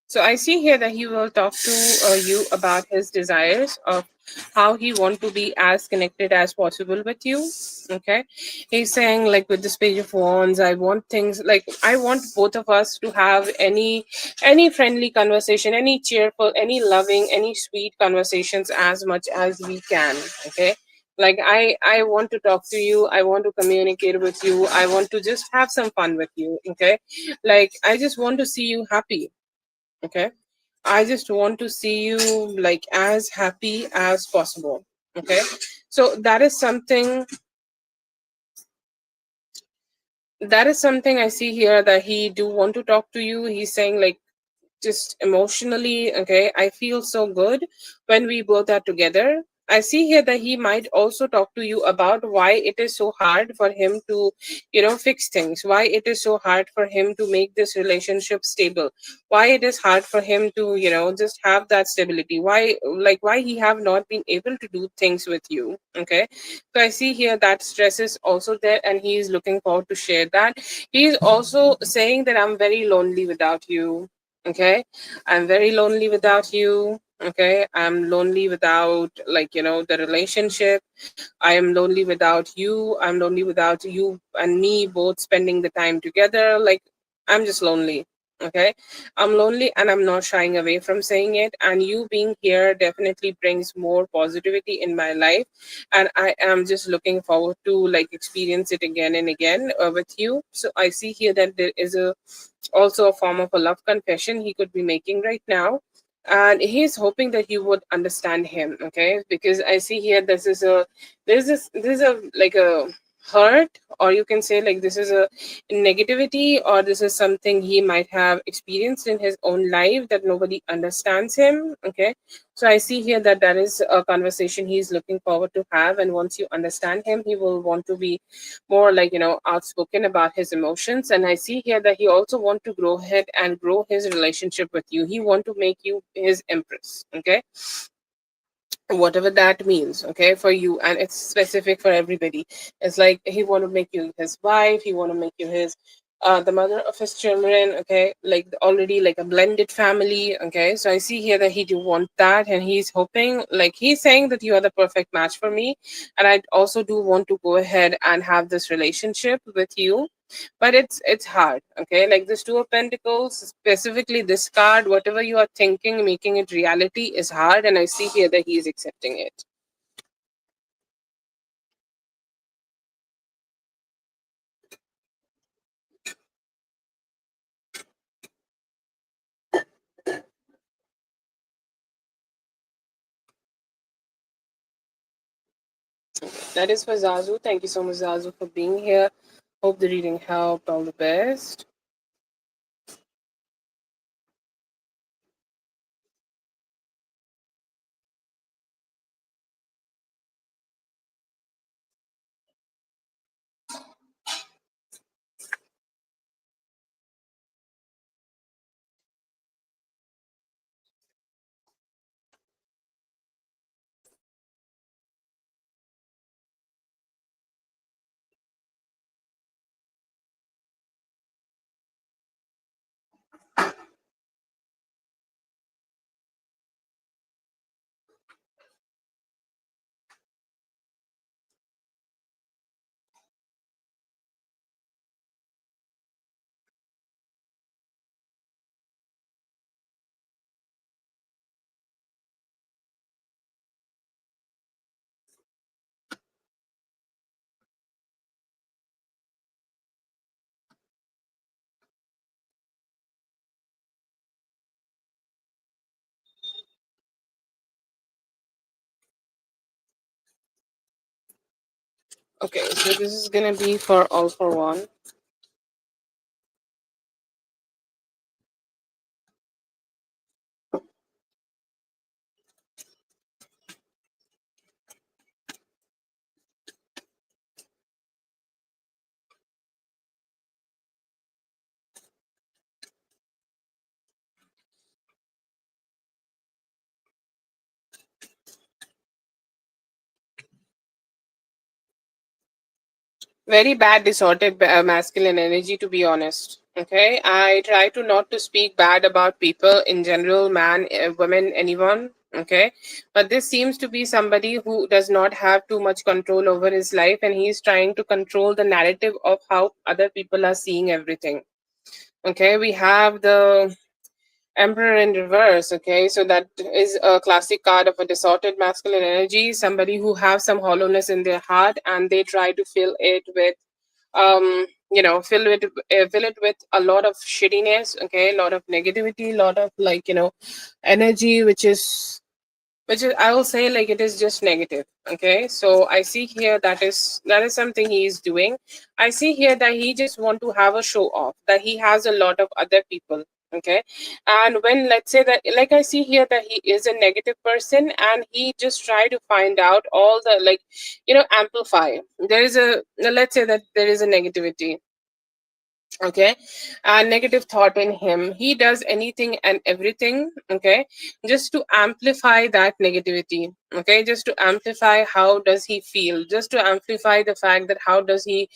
[SPEAKER 1] So I see here that he will talk to you about his desires of how he want to be as connected as possible with you. Okay, he's saying like with this page of wands, I want things like I want both of us to have any friendly conversation, any cheerful, any loving, any sweet conversations as much as we can. Okay, like I want to talk to you, I want to communicate with you, I want to just have some fun with you. Okay, like I just want to see you happy. Okay, I just want to see you like as happy as possible. Okay, so that is something I see here, that he do want to talk to you. He's saying like just emotionally, okay, I feel so good when we both are together. I see here that he might also talk to you about why it is so hard for him to, fix things, why it is so hard for him to make this relationship stable, why it is hard for him to, just have that stability, why he have not been able to do things with you. Okay, so I see here that stress is also there, and he is looking forward to share that. He is also saying that I'm very lonely without you. Okay, I'm very lonely without you. Okay, I'm lonely without, like, the relationship. I am lonely without you. I'm lonely without you and me both spending the time together. Like, I'm just lonely. Okay, I'm lonely and I'm not shying away from saying it. And you being here definitely brings more positivity in my life. And I am just looking forward to like experience it again and again with you. So I see here that there is also a form of a love confession he could be making right now, and he's hoping that you would understand him. Okay, because I see here this is a like a hurt, or you can say like this is a negativity, or this is something he might have experienced in his own life that nobody understands him. Okay, so I see here that that is a conversation he's looking forward to have, and once you understand him, he will want to be more like, outspoken about his emotions. And I see here that he also want to grow ahead and grow his relationship with you. He want to make you his empress. Okay, whatever that means, okay, for you, and it's specific for everybody. It's like he want to make you his wife, he want to make you his the mother of his children. Okay, like already like a blended family. Okay, so I see here that he do want that, and he's hoping, like he's saying that you are the perfect match for me, and I also do want to go ahead and have this relationship with you. But it's hard. Okay, like this two of pentacles, specifically this card, whatever you are thinking, making it reality is hard, and I see here that he is accepting it. That is for Zazu. Thank you so much, Zazu, for being here. Hope the reading helped. All the best. Okay, so this is gonna be for all for one. Very bad distorted masculine energy, to be honest. Okay, I try to not to speak bad about people in general, man, women, anyone. Okay, but this seems to be somebody who does not have too much control over his life, and he's trying to control the narrative of how other people are seeing everything. Okay, we have the Emperor in reverse. Okay, so that is a classic card of a distorted masculine energy, somebody who have some hollowness in their heart and they try to fill it with fill it with a lot of shittiness. Okay, a lot of negativity, a lot of energy which is I will say like it is just negative. Okay, so I see here that is something he is doing. I see here that he just want to have a show off that he has a lot of other people. Okay, and when let's say that, like I see here that he is a negative person and he just try to find out all the amplify. There is a, let's say that there is a negativity. Okay, a negative thought in him, he does anything and everything. Okay, just to amplify that negativity. Okay, just to amplify how does he feel, just to amplify the fact that how does he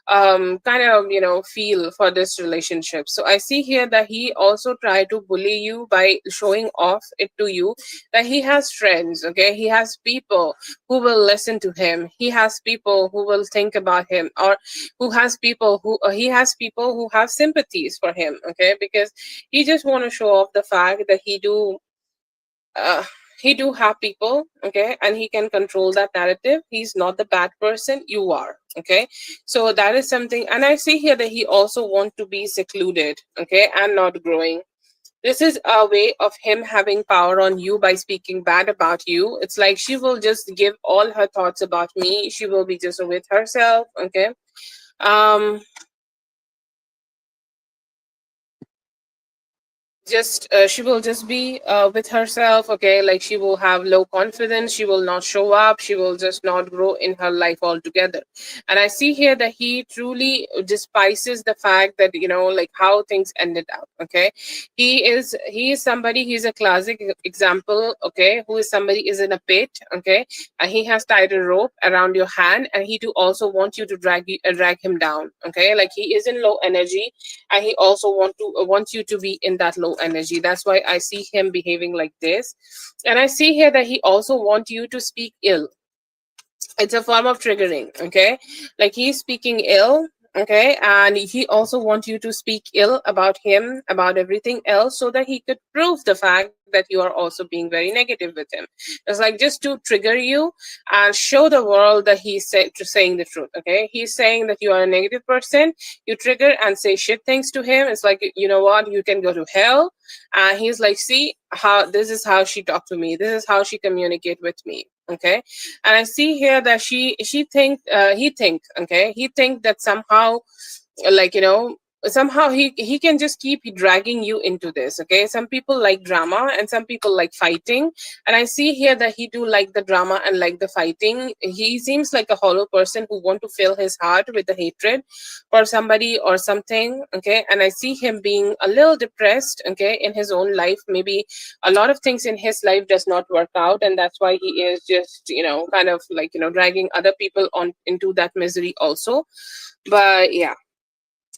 [SPEAKER 1] kind of feel for this relationship. So I see here that he also try to bully you by showing off it to you that he has friends. Okay, he has people who will listen to him, he has people who will think about him, or who has people who he has people who have sympathies for him. Okay, because he just want to show off the fact that uh, he do have people. Okay, and he can control that narrative. He's not the bad person, you are. Okay, so that is something. And I see here that he also want to be secluded. Okay, and not growing. This is a way of him having power on you by speaking bad about you. It's like she will just give all her thoughts about me, she will be just with herself. Okay, um just she will just be with herself. Okay, like she will have low confidence, she will not show up, she will just not grow in her life altogether. And I see here that he truly despises the fact that like how things ended up. Okay, he is somebody, he's a classic example. Okay, who is somebody is in a pit. Okay, and he has tied a rope around your hand and he do also want you to drag him down. Okay, like he is in low energy and he also wants you to be in that low energy. That's why I see him behaving like this. And I see here that he also wants you to speak ill. It's a form of triggering. Okay, like he's speaking ill. Okay, and he also wants you to speak ill about him, about everything else, so that he could prove the fact that you are also being very negative with him. It's like just to trigger you and show the world that he's saying the truth. Okay, he's saying that you are a negative person, you trigger and say shit things to him. It's like, you know what, you can go to hell. And he's like, see how this is how she talked to me, this is how she communicate with me. Okay, and I see here that she think he think. Okay, he think that somehow, like somehow he can just keep dragging you into this. Okay, some people like drama and some people like fighting, and I see here that he do like the drama and like the fighting. He seems like a hollow person who want to fill his heart with the hatred for somebody or something. Okay, and I see him being a little depressed. Okay, in his own life, maybe a lot of things in his life does not work out, and that's why he is just kind of like dragging other people on into that misery also. But yeah,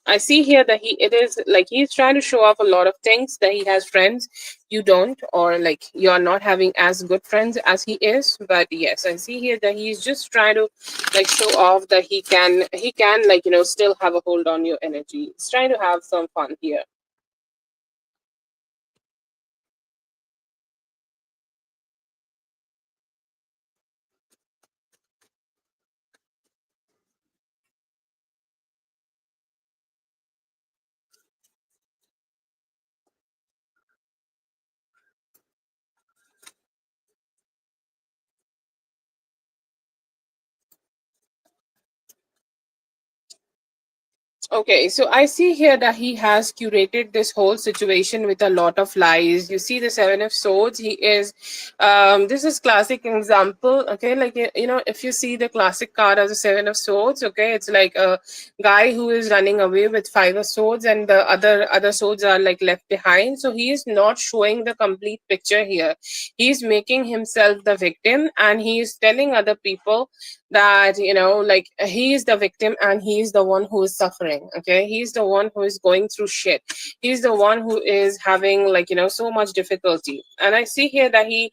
[SPEAKER 1] I see here that it is like he's trying to show off a lot of things, that he has friends you don't, or like you're not having as good friends as he is. But yes, I see here that he's just trying to like show off that he can like still have a hold on your energy. He's trying to have some fun here. Okay, so I see here that he has curated this whole situation with a lot of lies. You see the Seven of Swords. He is, this is classic example. Okay, like if you see the classic card as a Seven of Swords, okay, it's like a guy who is running away with Five of Swords, and the other swords are like left behind. So he is not showing the complete picture here. He is making himself the victim, and he is telling other people that like he is the victim and he is the one who is suffering. Okay, he's the one who is going through shit. He's the one who is having like so much difficulty. And I see here that he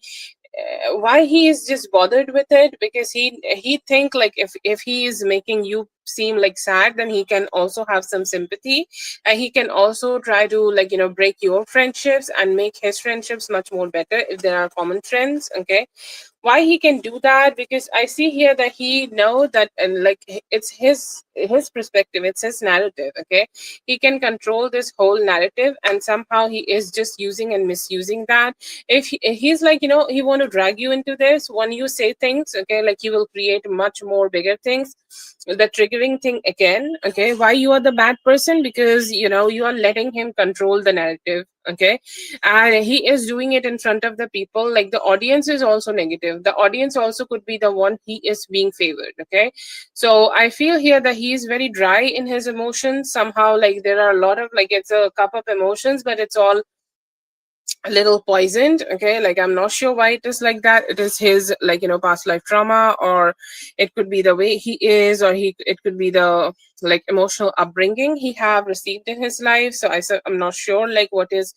[SPEAKER 1] why he is just bothered with it, because he think like if he is making you seem like sad, then he can also have some sympathy, and he can also try to like break your friendships and make his friendships much more better if there are common friends. Okay, why he can do that? Because I see here that he know that, and like it's his perspective, it's his narrative. Okay, he can control this whole narrative, and somehow he is just using and misusing that. If he's like he want to drag you into this, when you say things, okay, like he will create much more bigger things. The triggering thing again, okay, why you are the bad person? Because you are letting him control the narrative. Okay, and he is doing it in front of the people. Like the audience is also negative, the audience also could be the one he is being favored. Okay, so I feel here that he is very dry in his emotions somehow. Like there are a lot of like, it's a cup of emotions, but it's all a little poisoned. Okay, like I'm not sure why it is like that. It is his like past life trauma, or it could be the way he is, or it could be the like emotional upbringing he have received in his life. So I'm not sure like what is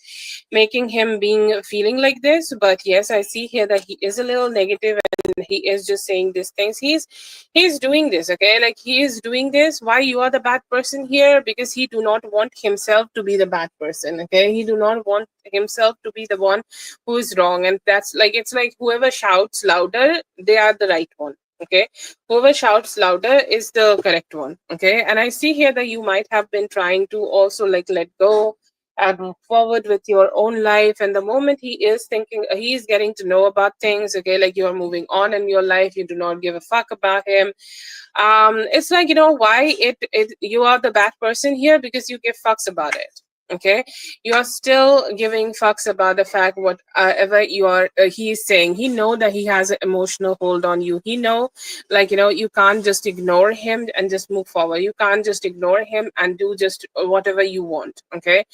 [SPEAKER 1] making him being feeling like this. But yes, I see here that he is a little negative, and he is just saying these things. He's doing this. Okay, like he is doing this. Why you are the bad person here? Because he do not want himself to be the bad person. Okay, he do not want himself to be the one who is wrong. And that's like, it's like whoever shouts louder, they are the right one. Okay, whoever shouts louder is the correct one. Okay, and I see here that you might have been trying to also like let go and move forward with your own life. And the moment he is thinking, he is getting to know about things, okay, like you are moving on in your life, you do not give a fuck about him. It's like why it you are the bad person here, because you give fucks about it. Okay, you are still giving fucks about the fact whatever you are he is saying. He know that he has an emotional hold on you. He know, like you can't just ignore him and just move forward. You can't just ignore him and do just whatever you want. Okay,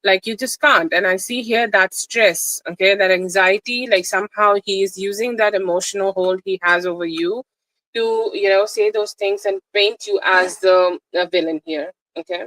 [SPEAKER 1] like you just can't. And I see here that stress, okay, that anxiety, like somehow he is using that emotional hold he has over you to say those things and paint you as the villain here. Okay.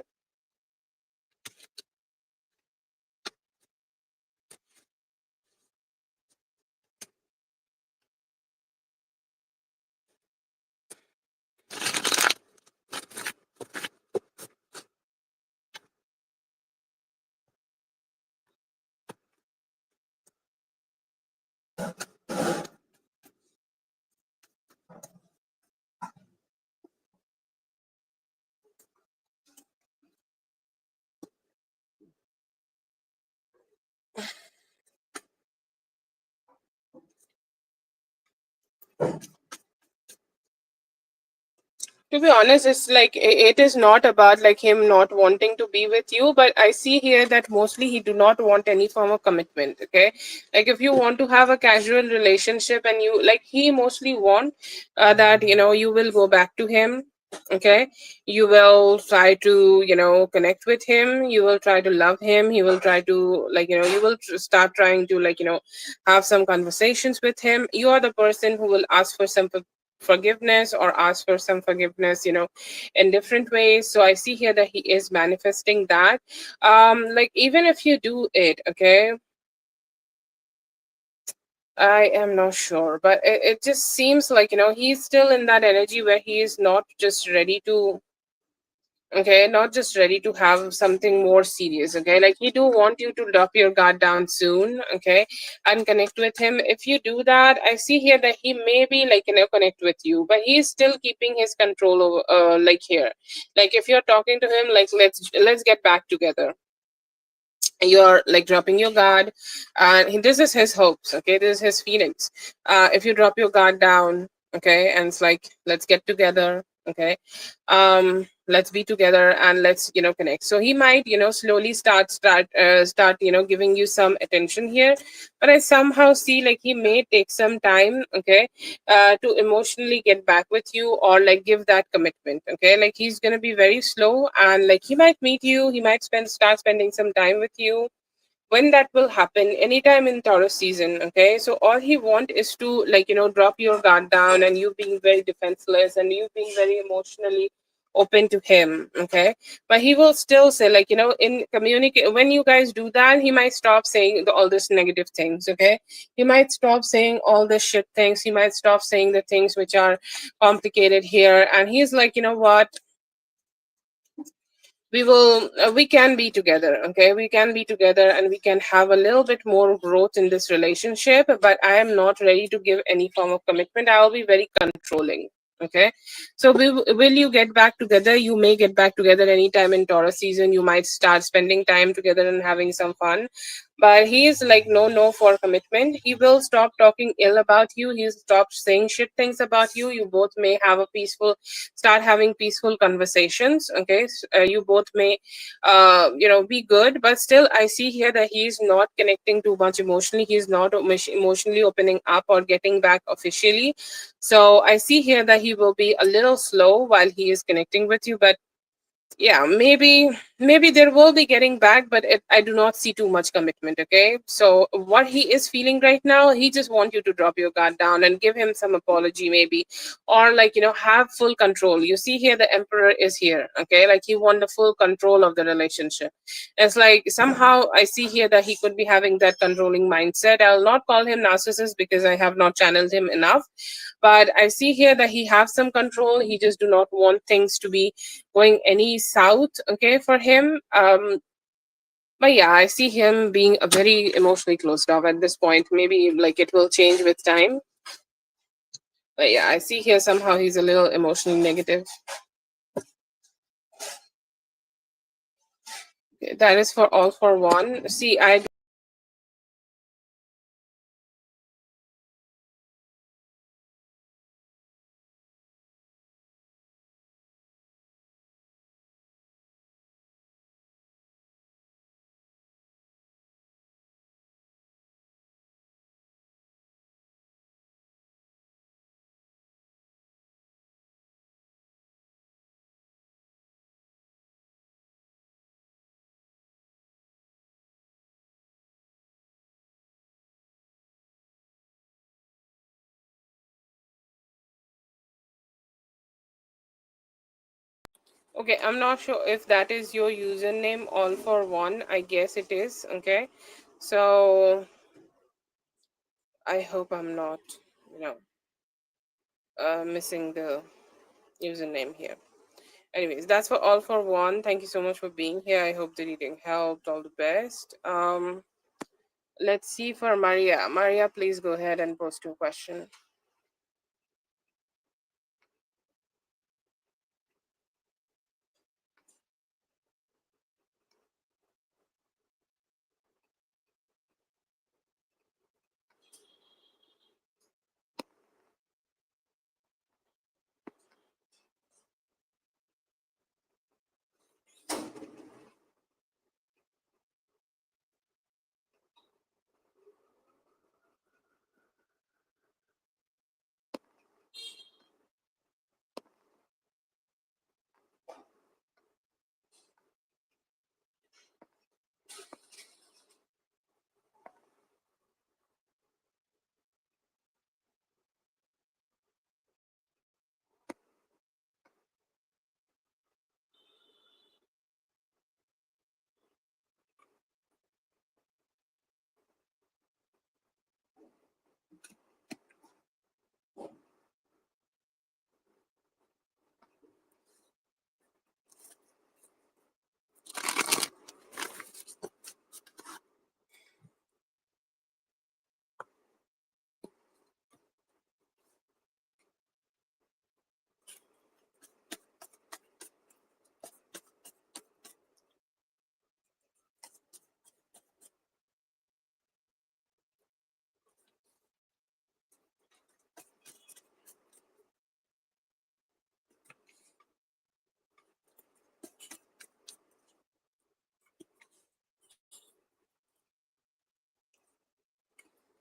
[SPEAKER 1] To be honest, it's like it is not about like him not wanting to be with you, but I see here that mostly he do not want any form of commitment. Okay, like if you want to have a casual relationship, and you like, he mostly want that you will go back to him. Okay, you will try to connect with him, you will try to love him, he will try to like you will start trying to like have some conversations with him. You are the person who will ask for some forgiveness, or ask for some forgiveness in different ways. So I see here that he is manifesting that. Like even if you do it, okay, I am not sure, but it just seems like he's still in that energy where he is not just ready to, okay, not just ready to have something more serious. Okay, like he do want you to drop your guard down soon. Okay, and connect with him. If you do that, I see here that he may be like connect with you, but he's still keeping his control over like here. Like if you're talking to him, like let's get back together, you're like dropping your guard, and this is his hopes. Okay, this is his feelings. If you drop your guard down, okay, and it's like let's get together. Okay, let's be together and let's connect. So he might slowly start giving you some attention here, but I somehow see like he may take some time, okay, to emotionally get back with you or like give that commitment, okay. Like he's going to be very slow, and like he might meet you, he might start spending some time with you. When that will happen, anytime in Taurus season, okay. So all he want is to like drop your guard down, and you being very defenseless, and you being very emotionally open to him, okay. But he will still say like in communicate, when you guys do that, he might stop saying all this negative things, okay. He might stop saying all the shit things, he might stop saying the things which are complicated here, and he's like, you know what, we can be together, okay. We can be together and we can have a little bit more growth in this relationship, but I am not ready to give any form of commitment. I'll be very controlling, okay. So will you get back together? You may get back together anytime in Taurus season. You might start spending time together and having some fun, but he is like no for commitment. He will stop talking ill about you, he'll stop saying shit things about you. You both may have a peaceful start having peaceful conversations, okay. You both may be good, but still I see here that he's not connecting too much emotionally. He's not emotionally opening up or getting back officially. So I see here that he will be a little slow while he is connecting with you, but yeah, maybe there will be getting back, but I do not see too much commitment, okay. So what he is feeling right now, he just want you to drop your guard down and give him some apology maybe, or like have full control. You see here the emperor is here, okay. Like he want the full control of the relationship. It's like somehow I see here that he could be having that controlling mindset. I'll not call him narcissist because I have not channeled him enough, but I see here that he have some control. He just do not want things to be going any south, okay, for him. But yeah, I see him being a very emotionally closed off at this point. Maybe like it will change with time, but yeah, I see here somehow he's a little emotionally negative. Okay, that is for all for one. See, I okay, I'm not sure if that is your username, all for one. I guess it is, okay. So I hope I'm not, you know, missing the username here. Anyways, that's for all for one. Thank you so much for being here. I hope the reading helped. All the best. Let's see for Maria. Maria, please go ahead and post your question.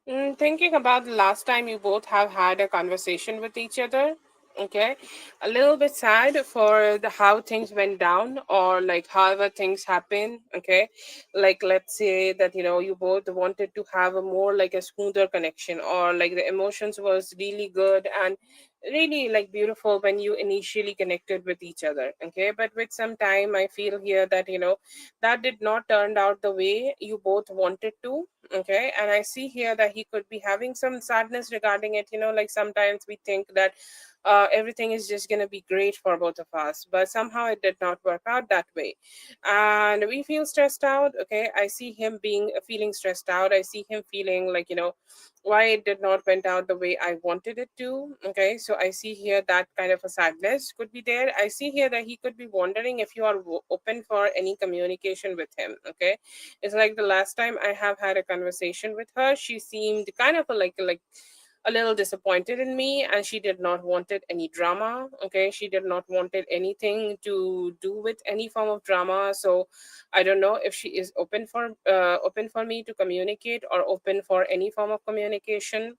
[SPEAKER 1] Thinking about the last time you both have had a conversation with each other, okay, a little bit sad for the how things went down, or like however things happen, okay, like let's say that you both wanted to have a more like a smoother connection, or like the emotions was really good and really like beautiful when you initially connected with each other, okay, but with some time I feel here that that did not turn out the way you both wanted to. Okay, and I see here that he could be having some sadness regarding it. Like sometimes we think that everything is just going to be great for both of us, but somehow it did not work out that way, and we feel stressed out. Okay, I see him being feeling stressed out. I see him feeling like why it did not went out the way I wanted it to. Okay, so I see here that kind of a sadness could be there. I see here that he could be wondering if you are open for any communication with him. Okay, it's like the last time I have had a conversation with her, she seemed kind of like a little disappointed in me, and she did not wanted any drama. Okay, she did not wanted anything to do with any form of drama. So I don't know if she is open for me to communicate, or open for any form of communication.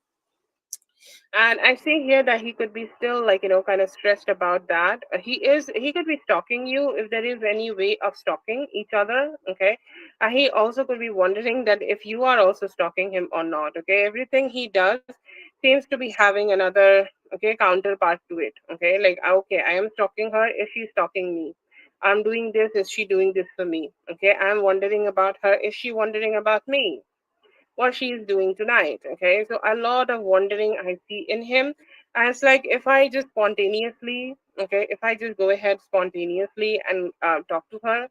[SPEAKER 1] And I see here that he could be still like kind of stressed about that. He could be stalking you if there is any way of stalking each other. Okay, he also could be wondering that if you are also stalking him or not. Okay, everything he does seems to be having another, okay, counterpart to it. Okay, like okay, I am stalking her, is she stalking me? I'm doing this, is she doing this for me? Okay, I'm wondering about her, is she wondering about me, what she is doing tonight? Okay, so a lot of wondering I see in him. And it's like if I just spontaneously, okay, if I just go ahead spontaneously and talk to her,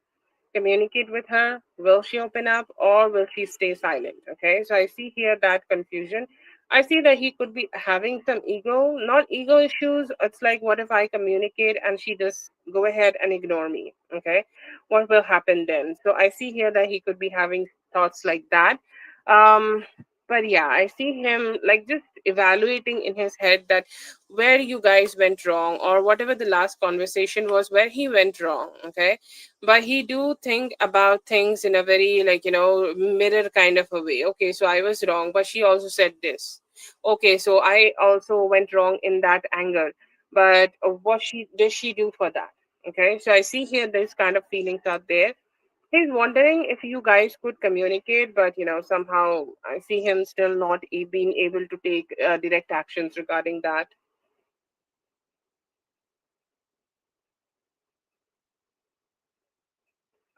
[SPEAKER 1] communicate with her, will she open up or will she stay silent? Okay, so I see here that confusion. I see that he could be having some ego, not ego issues. It's like, what if I communicate and she just go ahead and ignore me? Okay, what will happen then? So I see here that he could be having thoughts like that. um but yeah, I see him like just evaluating in his head that where you guys went wrong, or whatever the last conversation was where he went wrong. Okay, but he do think about things in a very like mirror kind of a way. Okay, so I was wrong, but she also said this. Okay, so I also went wrong in that anger, but what she did she do for that? Okay, so I see here there's kind of feelings out there. He's wondering if you guys could communicate, but somehow I see him still not being able to take direct actions regarding that.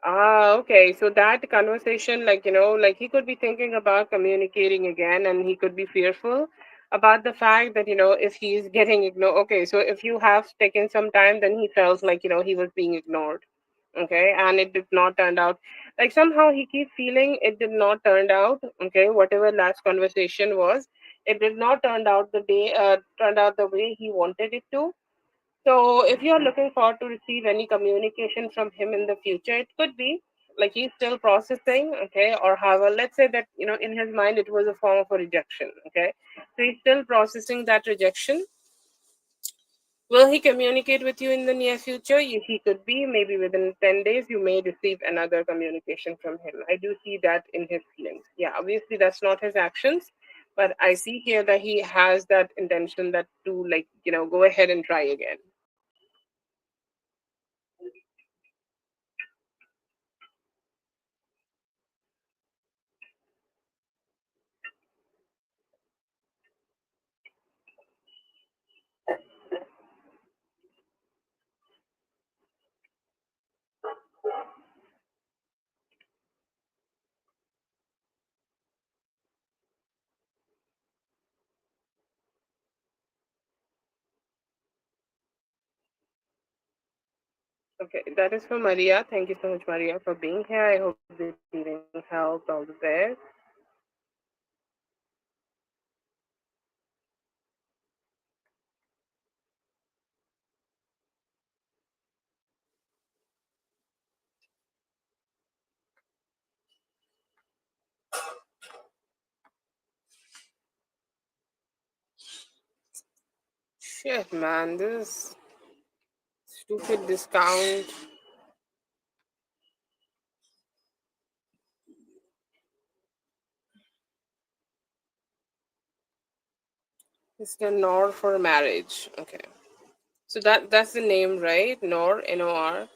[SPEAKER 1] Ah, okay. So that conversation, like, like he could be thinking about communicating again, and he could be fearful about the fact that, if he's getting ignored. Okay, so if you have taken some time, then he felt like, he was being ignored. Okay, and it did not turn out. Like somehow he keeps feeling it did not turn out. Okay, whatever last conversation was, it did not turned out the way he wanted it to. So if you're looking forward to receive any communication from him in the future, it could be like he's still processing, okay, or however, let's say that in his mind it was a form of a rejection, okay. So he's still processing that rejection. Will he communicate with you in the near future? He could be maybe within 10 days. You may receive another communication from him. I do see that in his feelings. Yeah, obviously that's not his actions, but I see here that he has that intention that to like go ahead and try again. Okay, that is for Maria. Thank you so much, Maria, for being here. I hope the reading helped. All the best. Shit, man, this stupid discount. Mr. Nor for marriage. Okay. So that's the name, right? Nor, Nor.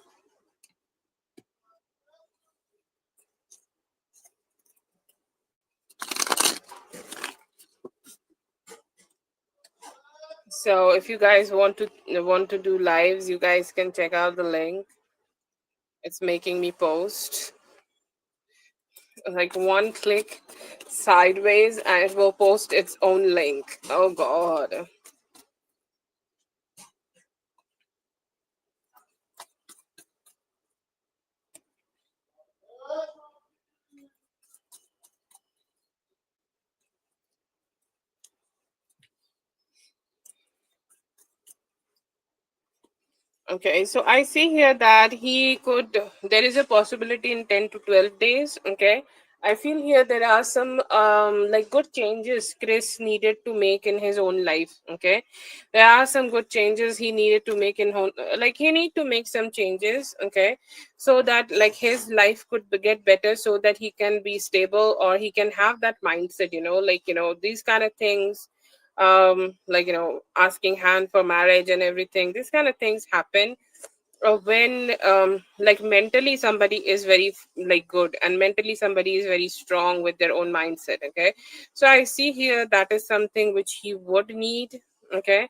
[SPEAKER 1] So if you guys want to do lives, you guys can check out the link. It's making me post like one click sideways and it will post its own link. Oh god. Okay, so I see here that there is a possibility in 10 to 12 days. Okay, I feel here there are some like good changes Chris needed to make in his own life. Okay, there are some good changes he needed to make like he need to make some changes. Okay, so that like his life could get better, so that he can be stable or he can have that mindset. Like these kind of things, like asking hand for marriage and everything, these kind of things happen when like mentally somebody is very like good, and mentally somebody is very strong with their own mindset. Okay, so I see here that is something which he would need. Okay,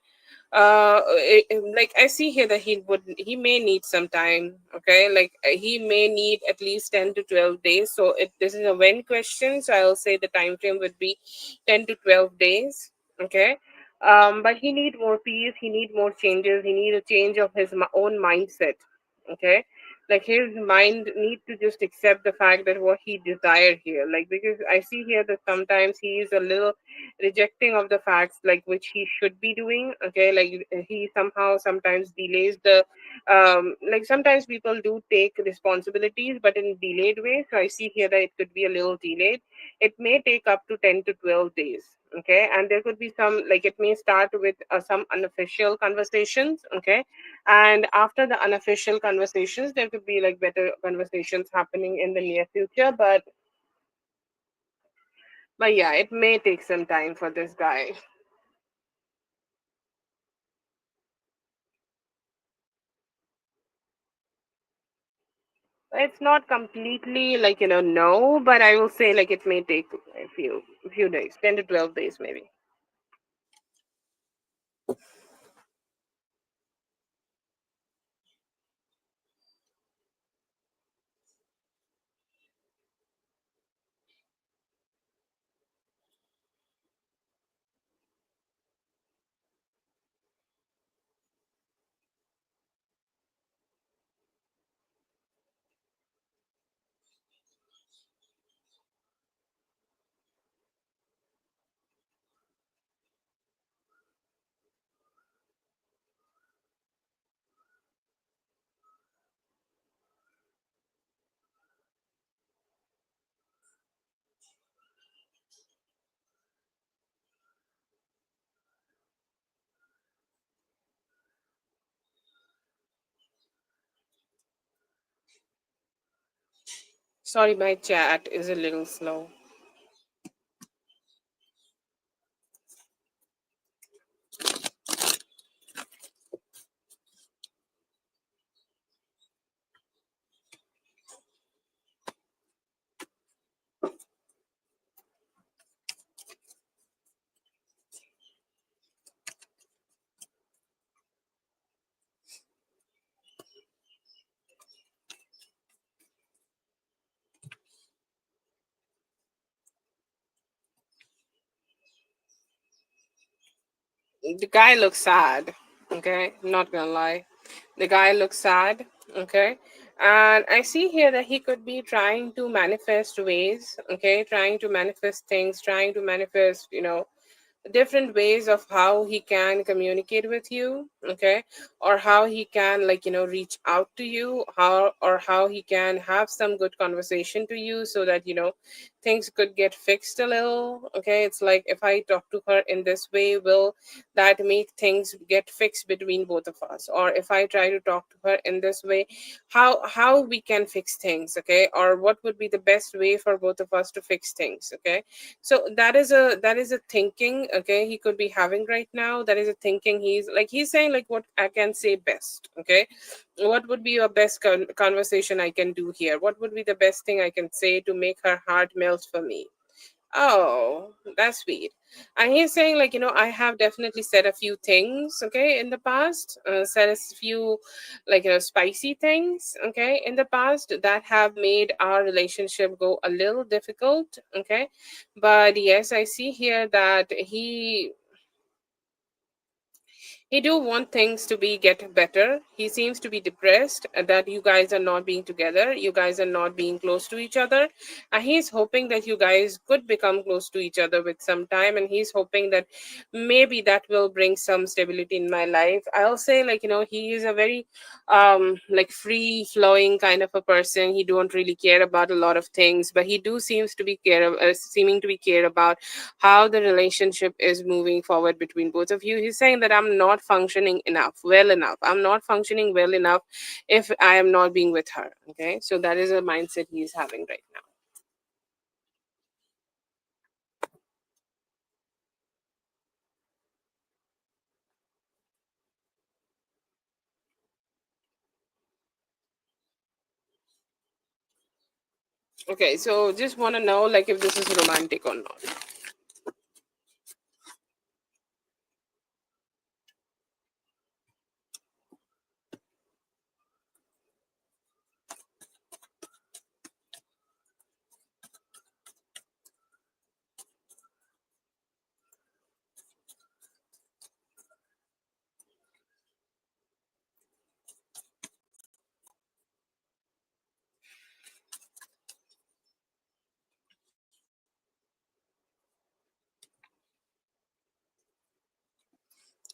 [SPEAKER 1] like I see here that he may need some time. Okay, like he may need at least 10 to 12 days. So if this is a when question, so I'll say the time frame would be 10 to 12 days. Okay, but he need more peace, he need more changes, he need a change of his own mindset. Okay, like his mind need to just accept the fact that what he desired here, like because I see here that sometimes he is a little rejecting of the facts like which he should be doing. Okay, like he somehow sometimes delays the like sometimes people do take responsibilities but in delayed way. So I see here that it could be a little delayed. It may take up to 10 to 12 days. Okay, and there could be some, like it may start with some unofficial conversations. Okay, and after the unofficial conversations there could be like better conversations happening in the near future. But yeah, it may take some time for this guy. It's not completely like no, but I will say like it may take a few days, 10 to 12 days maybe. Sorry, my chat is a little slow. The guy looks sad. Okay, not gonna lie, the guy looks sad. Okay, and I see here that he could be trying to manifest ways. Okay, trying to manifest things, trying to manifest different ways of how he can communicate with you. Okay, or how he can like reach out to you, how he can have some good conversation to you, so that things could get fixed a little. Okay, it's like if I talk to her in this way, will that make things get fixed between both of us? Or if I try to talk to her in this way, how we can fix things? Okay, or what would be the best way for both of us to fix things? Okay, so that is a thinking, okay, he could be having right now. That is a thinking. He's saying like, what I can say best. Okay, what would be your best conversation I can do here? What would be the best thing I can say to make her heart melt for me? Oh, that's sweet. And he's saying, like, I have definitely said a few things, okay, in the past, said a few, like, spicy things, okay, in the past that have made our relationship go a little difficult, okay. But yes, I see here that he do want things to be get better. He seems to be depressed that you guys are not being together. You guys are not being close to each other. And he's hoping that you guys could become close to each other with some time. And he's hoping that maybe that will bring some stability in my life. I'll say, like, he is a very like free flowing kind of a person. He don't really care about a lot of things, but he do seeming to be care about how the relationship is moving forward between both of you. He's saying that I'm not functioning well enough. I'm not functioning well enough if I am not being with her. Okay, so that is a mindset he's having right now. Okay, so just want to know, like, if this is romantic or not.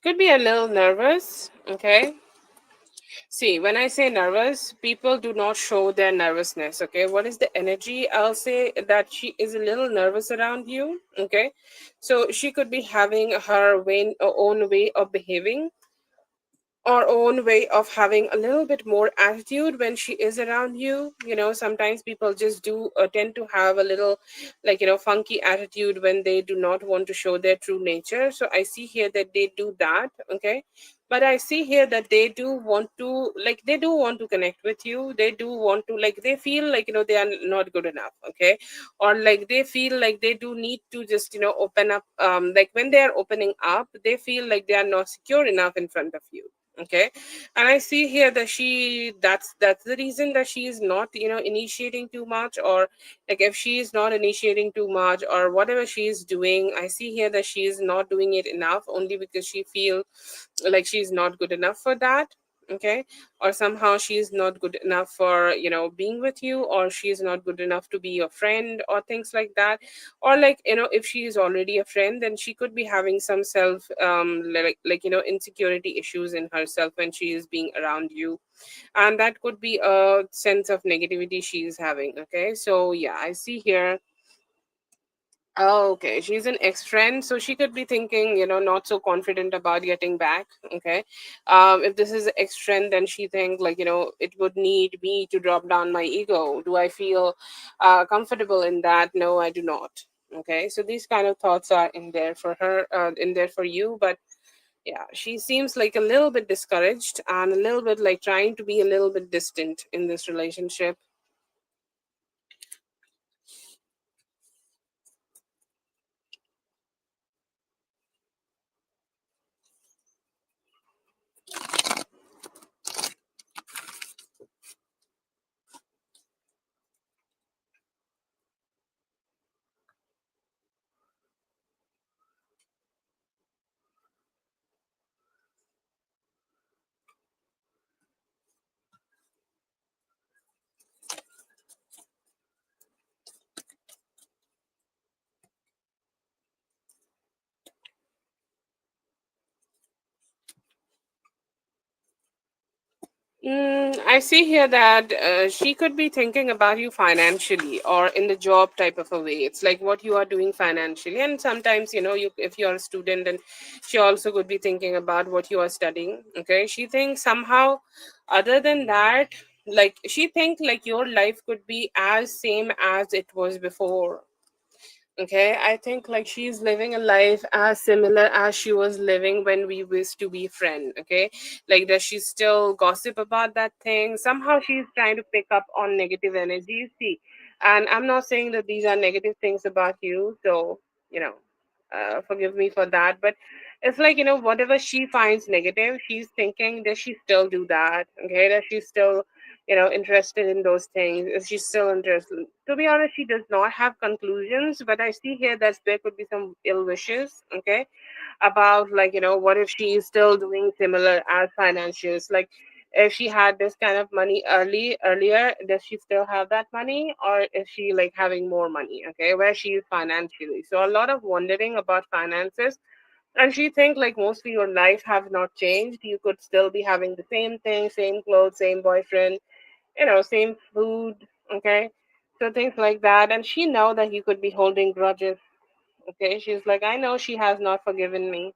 [SPEAKER 1] Could be a little nervous. Okay, see, when I say nervous, people do not show their nervousness. Okay, what is the energy? I'll say that she is a little nervous around you. Okay, so she could be having her own way of behaving, our own way of having a little bit more attitude when she is around you. Sometimes people just do tend to have a little, like, funky attitude when they do not want to show their true nature. So I see here that they do that. Okay, but I see here that they do want to connect with you. They do want to, like, they feel like, they are not good enough. Okay, or like they feel like they do need to just, open up. Like, when they are opening up, they feel like they are not secure enough in front of you. Okay, and I see here that that's the reason that she is not, initiating too much. Or like, if she is not initiating too much or whatever she is doing, I see here that she is not doing it enough only because she feel like she's not good enough for that. Okay, or somehow she's not good enough for, being with you, or she's not good enough to be your friend, or things like that. Or like, if she is already a friend, then she could be having some self like, insecurity issues in herself when she is being around you. And that could be a sense of negativity she is having. Okay, so yeah, I see here. Oh, okay. She's an ex-friend, so she could be thinking, not so confident about getting back. Okay. If this is an ex-friend, then she think, like, it would need me to drop down my ego. Do I feel comfortable in that? No, I do not. Okay. So these kind of thoughts are in there for her, in there for you. But yeah, she seems like a little bit discouraged and a little bit like trying to be a little bit distant in this relationship. I see here that she could be thinking about you financially or in the job type of a way. It's like what you are doing financially. And sometimes, you if you're a student, then she also could be thinking about what you are studying. Okay. She thinks somehow, other than that, like she think like your life could be as same as it was before. Okay, I think like she's living a life as similar as she was living when we used to be friend. Okay, like does she still gossip about that thing? Somehow she's trying to pick up on negative energy. You see, and I'm not saying that these are negative things about you. So you know, forgive me for that. But it's like whatever she finds negative, she's thinking, does she still do that? Okay, does she still interested in those things? Is she still interested? To be honest, she does not have conclusions, but I see here that there could be some ill wishes, okay, about like, what if she is still doing similar as financials? Like, if she had this kind of money earlier, does she still have that money, or is she like having more money? Okay, where she is financially. So a lot of wondering about finances. And she think like mostly your life have not changed. You could still be having the same thing, same clothes, same boyfriend, same food, okay? So things like that. And she know that you could be holding grudges, okay? She's like, I know she has not forgiven me,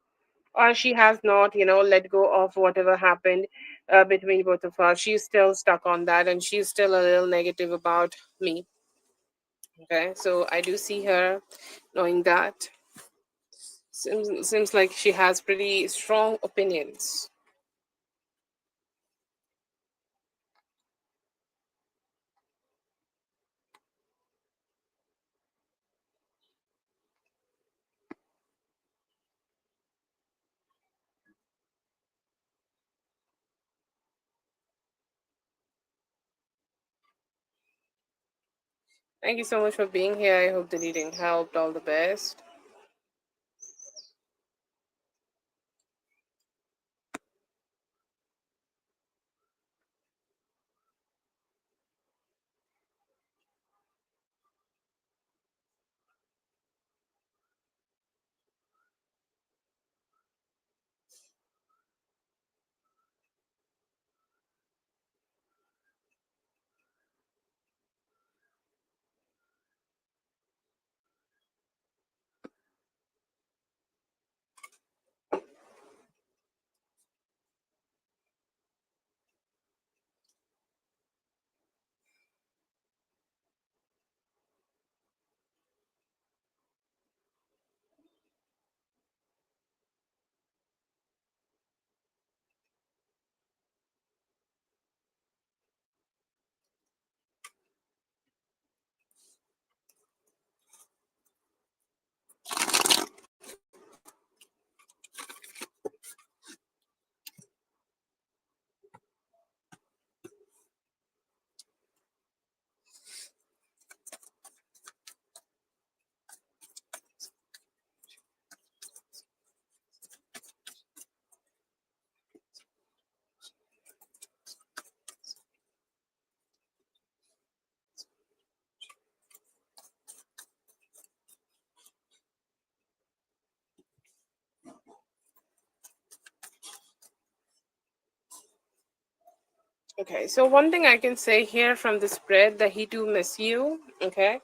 [SPEAKER 1] or she has not, let go of whatever happened between both of us. She's still stuck on that, and she's still a little negative about me, okay? So I do see her knowing that. Seems like she has pretty strong opinions. Thank you so much for being here. I hope the reading helped. All the best. Okay, so one thing I can say here from the spread that he do miss you. Okay,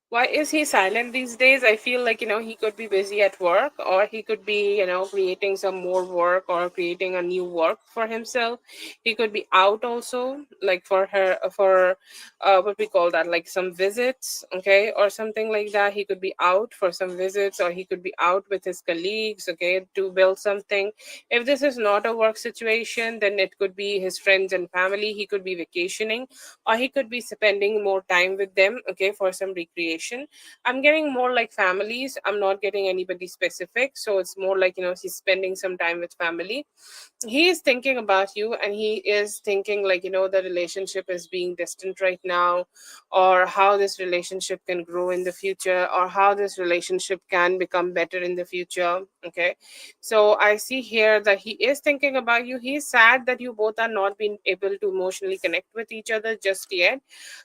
[SPEAKER 1] why is he silent these days? I feel like, he could be busy at work, or he could be, creating some more work or creating a new work for himself. He could be out also, like for her, for what we call that, like some visits, okay, or something like that. He could be out for some visits, or he could be out with his colleagues, okay, to build something. If this is not a work situation, then it could be his friends and family. He could be vacationing, or he could be spending more time with them, okay, for some recreation. I'm getting more like families. I'm not getting anybody specific, so it's more like, he's spending some time with family. He is thinking about you, and he is thinking like, the relationship is being distant right now, or how this relationship can grow in the future, or how this relationship can become better in the future, okay? So I see here that he is thinking about you. He's sad that you both are not being able to emotionally connect with each other just yet.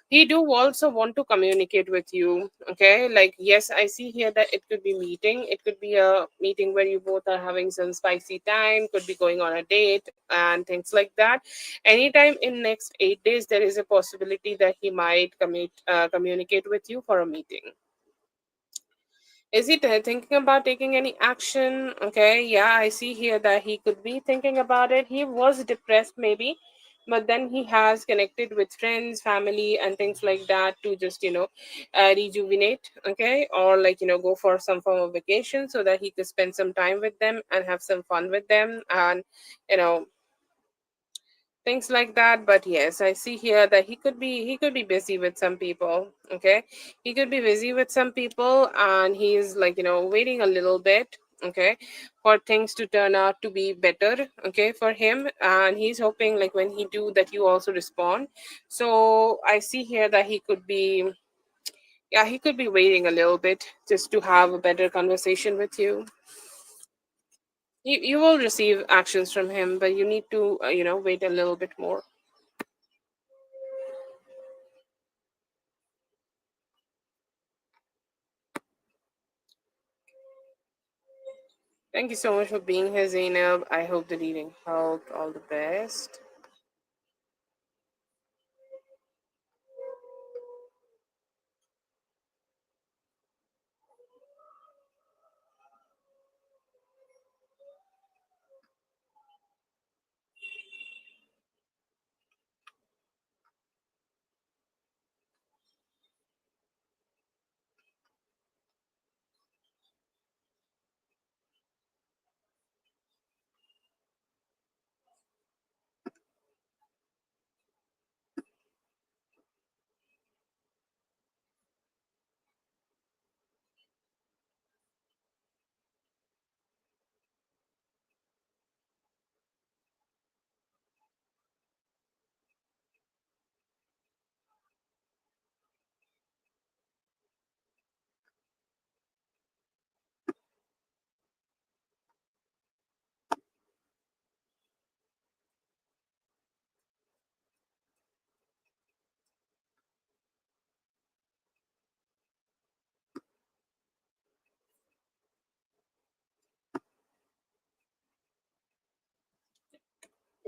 [SPEAKER 1] he do also want to communicate with you. Okay, like yes, I see here that it could be meeting, it could be a meeting where you both are having some spicy time, could be going on a date and things like that. Anytime in next 8 days there is a possibility that he might communicate with you for a meeting. Is he thinking about taking any action? Okay, yeah, I see here that he could be thinking about it. He was depressed, maybe, but then he has connected with friends, family, and things like that to just, rejuvenate, okay, or like, go for some form of vacation so that he could spend some time with them and have some fun with them and, you know, things like that. But yes, I see here that he could be busy with some people. Okay, he could be busy with some people and he's like, waiting a little bit, okay, for things to turn out to be better, okay, for him. And he's hoping like when he do that you also respond. So I see here that he could be, yeah, he could be waiting a little bit just to have a better conversation with you. You will receive actions from him, but you need to wait a little bit more. Thank you so much for being here, Zainab. I hope the reading helped. All the best.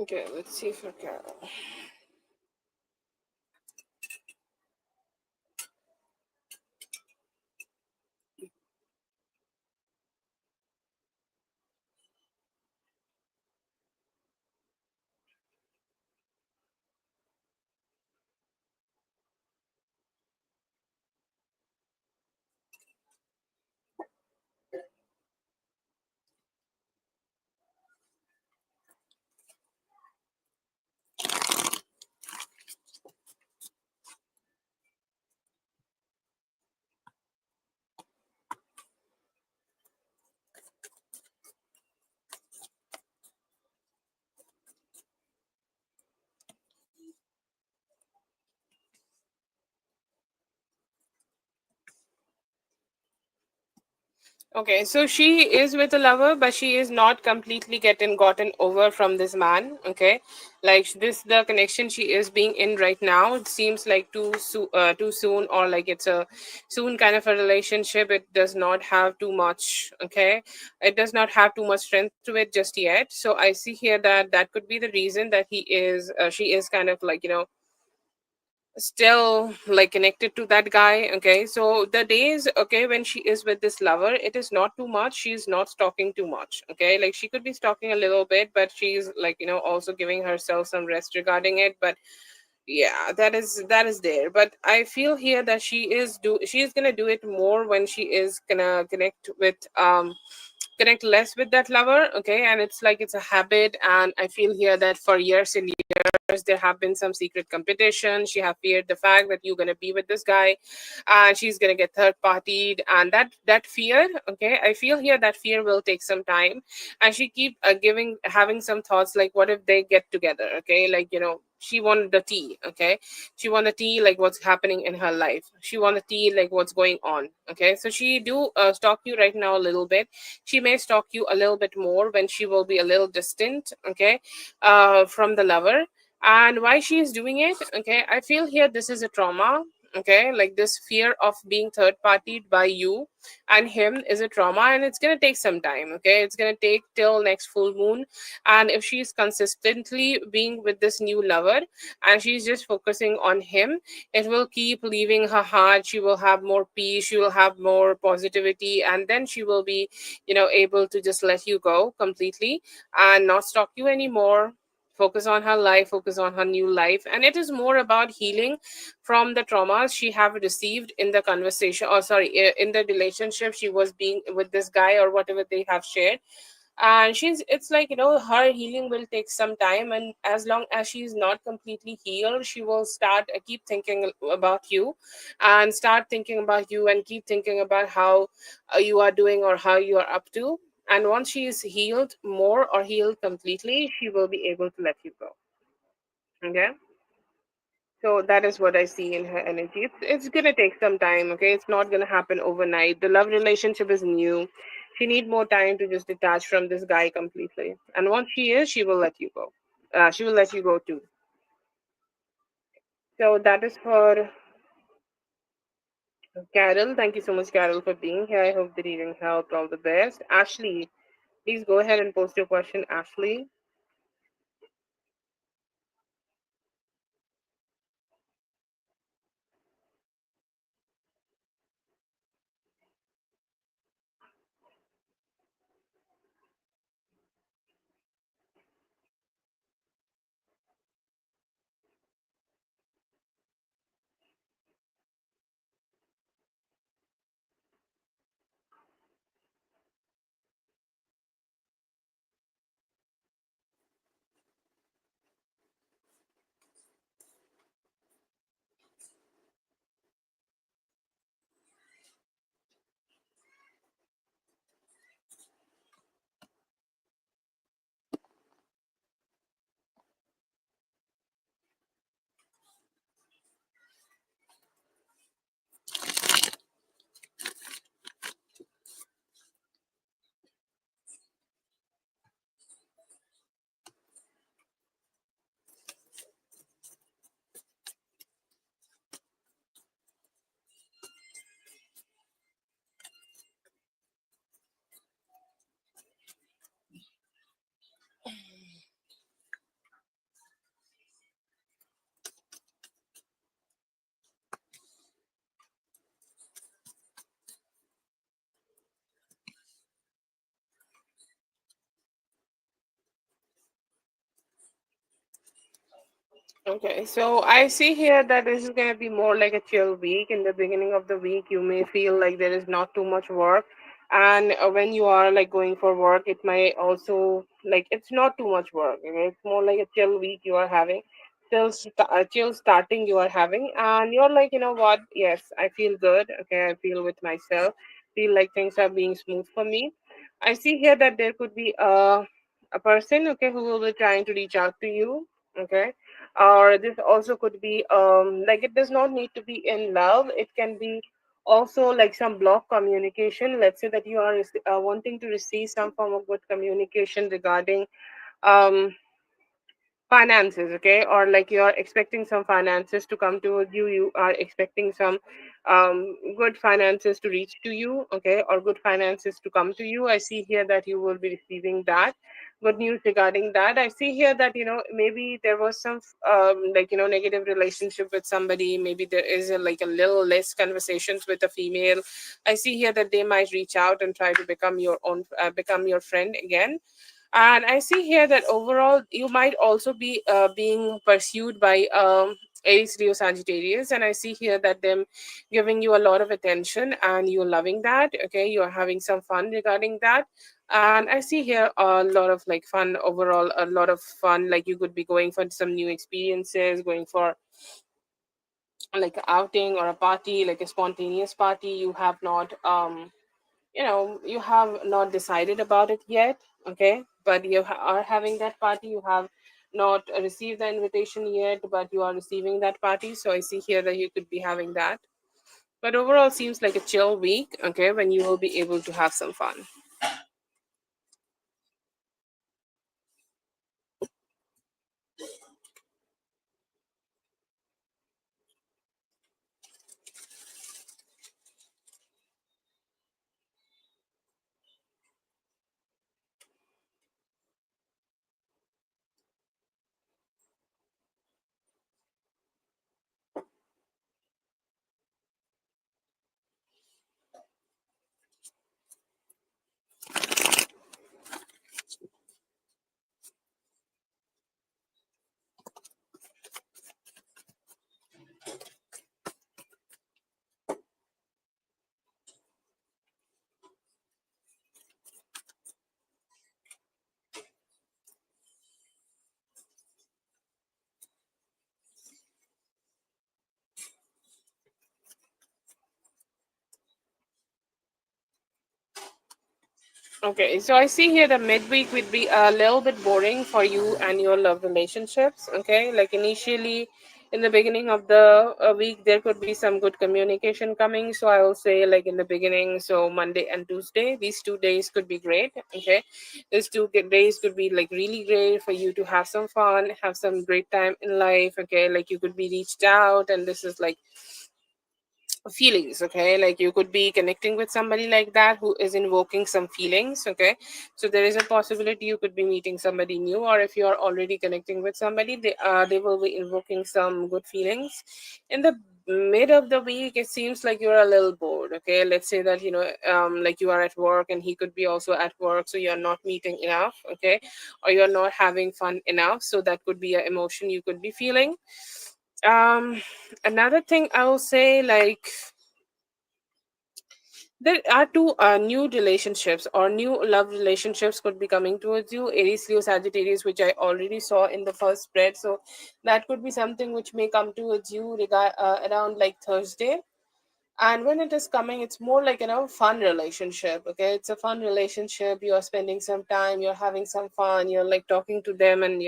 [SPEAKER 1] Okay, let's see for Carol. Okay, so she is with a lover, but she is not completely getting gotten over from this man. Okay, like this, the connection she is being in right now. It seems like too soon, or like it's a soon kind of a relationship. It does not have too much. Okay, it does not have too much strength to it just yet. So I see here that that could be the reason that she is kind of like still like connected to that guy. Okay, so the days, okay, when she is with this lover, it is not too much, she's not stalking too much. Okay, like she could be stalking a little bit, but she's like also giving herself some rest regarding it. But yeah, that is there. But I feel here that she is gonna do it more when she is gonna connect less with that lover. Okay, and it's like it's a habit. And I feel here that for years and years there have been some secret competition. She have feared the fact that you're going to be with this guy and she's going to get third partied, and that fear, okay, I feel here that fear will take some time. And she keep giving having some thoughts like what if they get together. Okay, like she wanted the tea. Okay, she wanted the tea like what's happening in her life, she wanted the tea like what's going on. Okay, so she do stalk you right now a little bit. She may stalk you a little bit more when she will be a little distant, okay, from the lover. And why she is doing it, okay, I feel here this is a trauma. Okay, like this fear of being third partied by you and him is a trauma, and it's going to take some time. Okay, it's going to take till next full moon. And if she's consistently being with this new lover and she's just focusing on him, it will keep leaving her heart. She will have more peace, she will have more positivity, and then she will be, able to just let you go completely and not stalk you anymore. Focus on her life, focus on her new life. And it is more about healing from the traumas she have received in the conversation, or sorry, in the relationship she was being with this guy or whatever they have shared. And she's it's like, her healing will take some time, and as long as she's not completely healed, she will start keep thinking about you, and start thinking about you, and keep thinking about how you are doing or how you are up to. And once she is healed more or healed completely, she will be able to let you go. Okay, so that is what I see in her energy. It's gonna take some time. Okay, it's not gonna happen overnight. The love relationship is new. She need more time to just detach from this guy completely. And once she is, she will let you go. She will let you go too. So that is for Carol. Thank you so much, Carol, for being here. I hope the reading helped. All the best. Ashley, please go ahead and post your question, Ashley. Okay, so I see here that this is going to be more like a chill week. In the beginning of the week, you may feel like there is not too much work. And when you are like going for work, it might also like it's not too much work. Okay? It's more like a chill week you are having, chill starting you are having. And you're like, you know what? Yes, I feel good. Okay, I feel with myself, feel like things are being smooth for me. I see here that there could be a person, okay, who will be trying to reach out to you. Okay, or this also could be like it does not need to be in love, it can be also like some block communication. Let's say that you are wanting to receive some form of good communication regarding um finances, okay, or like you are expecting some finances to come to you, you are expecting some good finances to reach to you, okay, or good finances to come to you. I see here that you will be receiving that good news regarding that. I see here that maybe there was some like negative relationship with somebody. Maybe there is like a little less conversations with a female. I see here that they might reach out and try to become your own become your friend again. And I see here that overall, you might also be being pursued by Aries, Leo, Sagittarius. And I see here that them giving you a lot of attention and you're loving that. Okay, you're having some fun regarding that. And I see here a lot of like fun overall, a lot of fun. Like you could be going for some new experiences, going for like an outing or a party, like a spontaneous party. You have not you have not decided about it yet, okay, but you are having that party. You have not received the invitation yet, but you are receiving that party. So I see here that you could be having that. But overall seems like a chill week, okay, when you will be able to have some fun. Okay, so I see here that midweek would be a little bit boring for you and your love relationships. Okay, like initially in the beginning of the week, there could be some good communication coming. So I will say, like in the beginning, so Monday and Tuesday, these 2 days could be great. Okay, these days could be like really great for you to have some fun, have some great time in life. Okay, like you could be reached out, and this is like feelings. Okay, like you could be connecting with somebody like that who is invoking some feelings. Okay, so there is a possibility you could be meeting somebody new, or if you are already connecting with somebody, they will be invoking some good feelings. In the mid of the week, it seems like you're a little bored. Okay, let's say that like you are at work and he could be also at work, so you're not meeting enough. Okay, or you're not having fun enough, so that could be an emotion you could be feeling. um Another thing I will say, like there are two new relationships or new love relationships could be coming towards you, Aries, Leo, Sagittarius, which I already saw in the first spread. So that could be something which may come towards you around like Thursday. And when it is coming, it's more like fun relationship. Okay, it's a fun relationship. You are spending some time, you're having some fun, you're like talking to them, and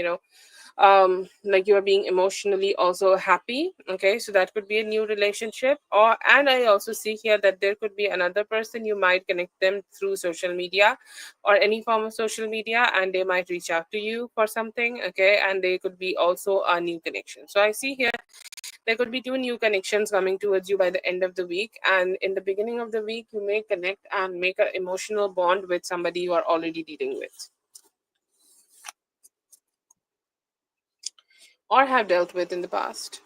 [SPEAKER 1] like you are being emotionally also happy. Okay, so that could be a new relationship. Or and I also see here that there could be another person, you might connect them through social media or any form of social media, and they might reach out to you for something. Okay, and they could be also a new connection. So I see here there could be two new connections coming towards you by the end of the week, and in the beginning of the week you may connect and make an emotional bond with somebody you are already dealing with or have dealt with in the past.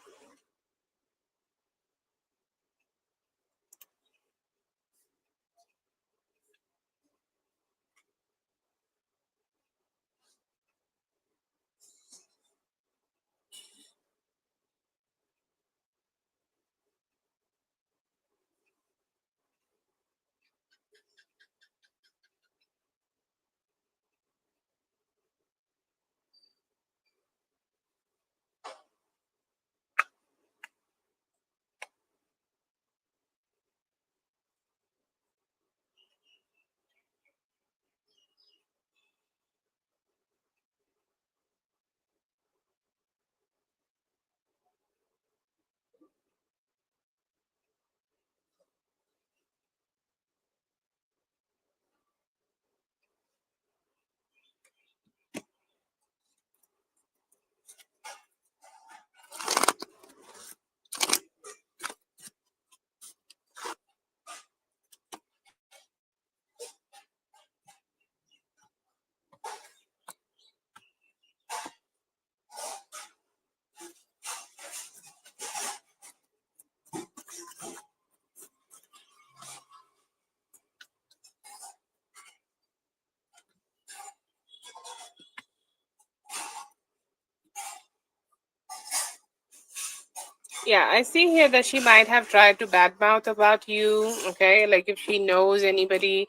[SPEAKER 1] Yeah, I see here that she might have tried to badmouth about you. Okay, like if she knows anybody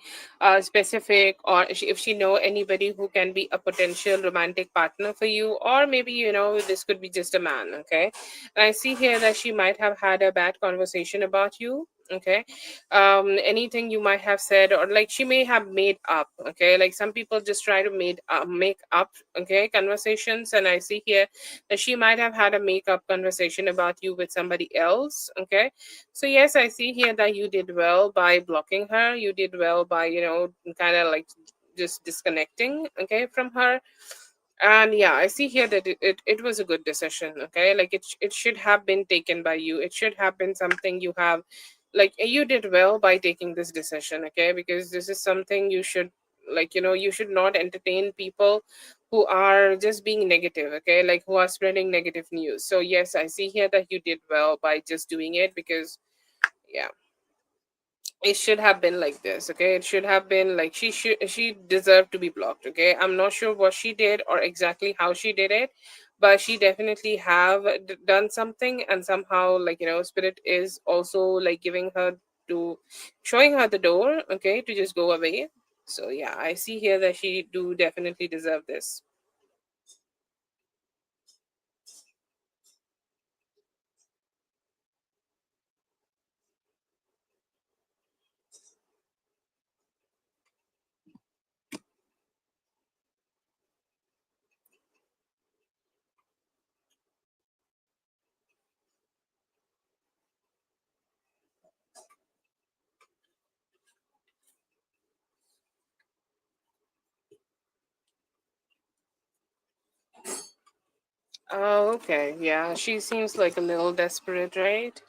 [SPEAKER 1] specific, or if she know anybody who can be a potential romantic partner for you, or maybe this could be just a man. Okay, and I see here that she might have had a bad conversation about you. Okay, anything you might have said, or like she may have made up. Okay, like some people just try to make up. Okay, conversations, and I see here that she might have had a make-up conversation about you with somebody else. Okay, so yes, I see here that you did well by blocking her. You did well by kind of like just disconnecting, okay, from her. And yeah, I see here that it was a good decision. Okay, like it should have been taken by you. It should have been something you have, like you did well by taking this decision. Okay, because this is something you should, like you should not entertain people who are just being negative. Okay, like who are spreading negative news. So yes, I see here that you did well by just doing it, because yeah, it should have been like this. Okay, it should have been like she deserved to be blocked. Okay, I'm not sure what she did or exactly how she did it, but she definitely have done something, and somehow, like spirit is also like giving her to showing her the door, okay, to just go away. So yeah, I see here that she do definitely deserve this. Oh, okay. Yeah, she seems like a little desperate, right?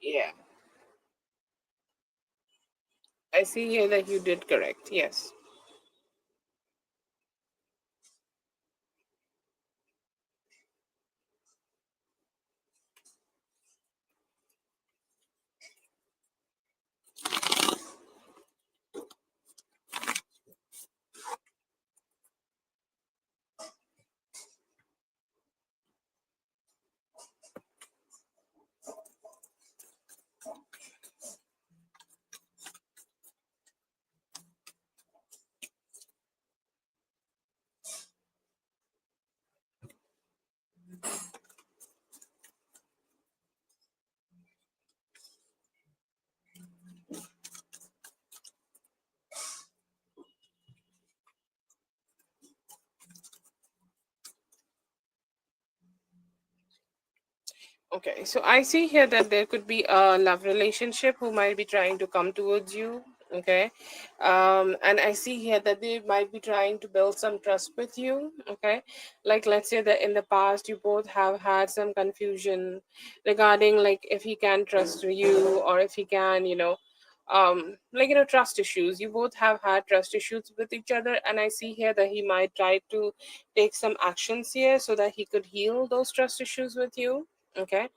[SPEAKER 1] Yeah. I see here that you did correct. Yes. Okay, so I see here that there could be a love relationship who might be trying to come towards you. Okay, and I see here that they might be trying to build some trust with you. Okay, like let's say that in the past you both have had some confusion regarding like if he can trust you or if he can, like trust issues. You both have had trust issues with each other, and I see here that he might try to take some actions here so that he could heal those trust issues with you. Okay.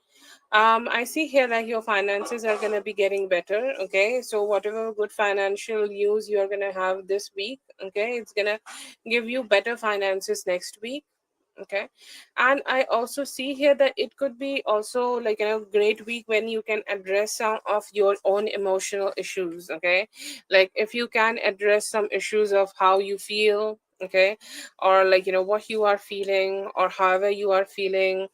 [SPEAKER 1] I see here that your finances are going to be getting better. Okay. So, whatever good financial news you're going to have this week, okay, it's going to give you better finances next week. Okay. And I also see here that it could be also like great week when you can address some of your own emotional issues. Okay. Like if you can address some issues of how you feel, okay, or like what you are feeling or however you are feeling,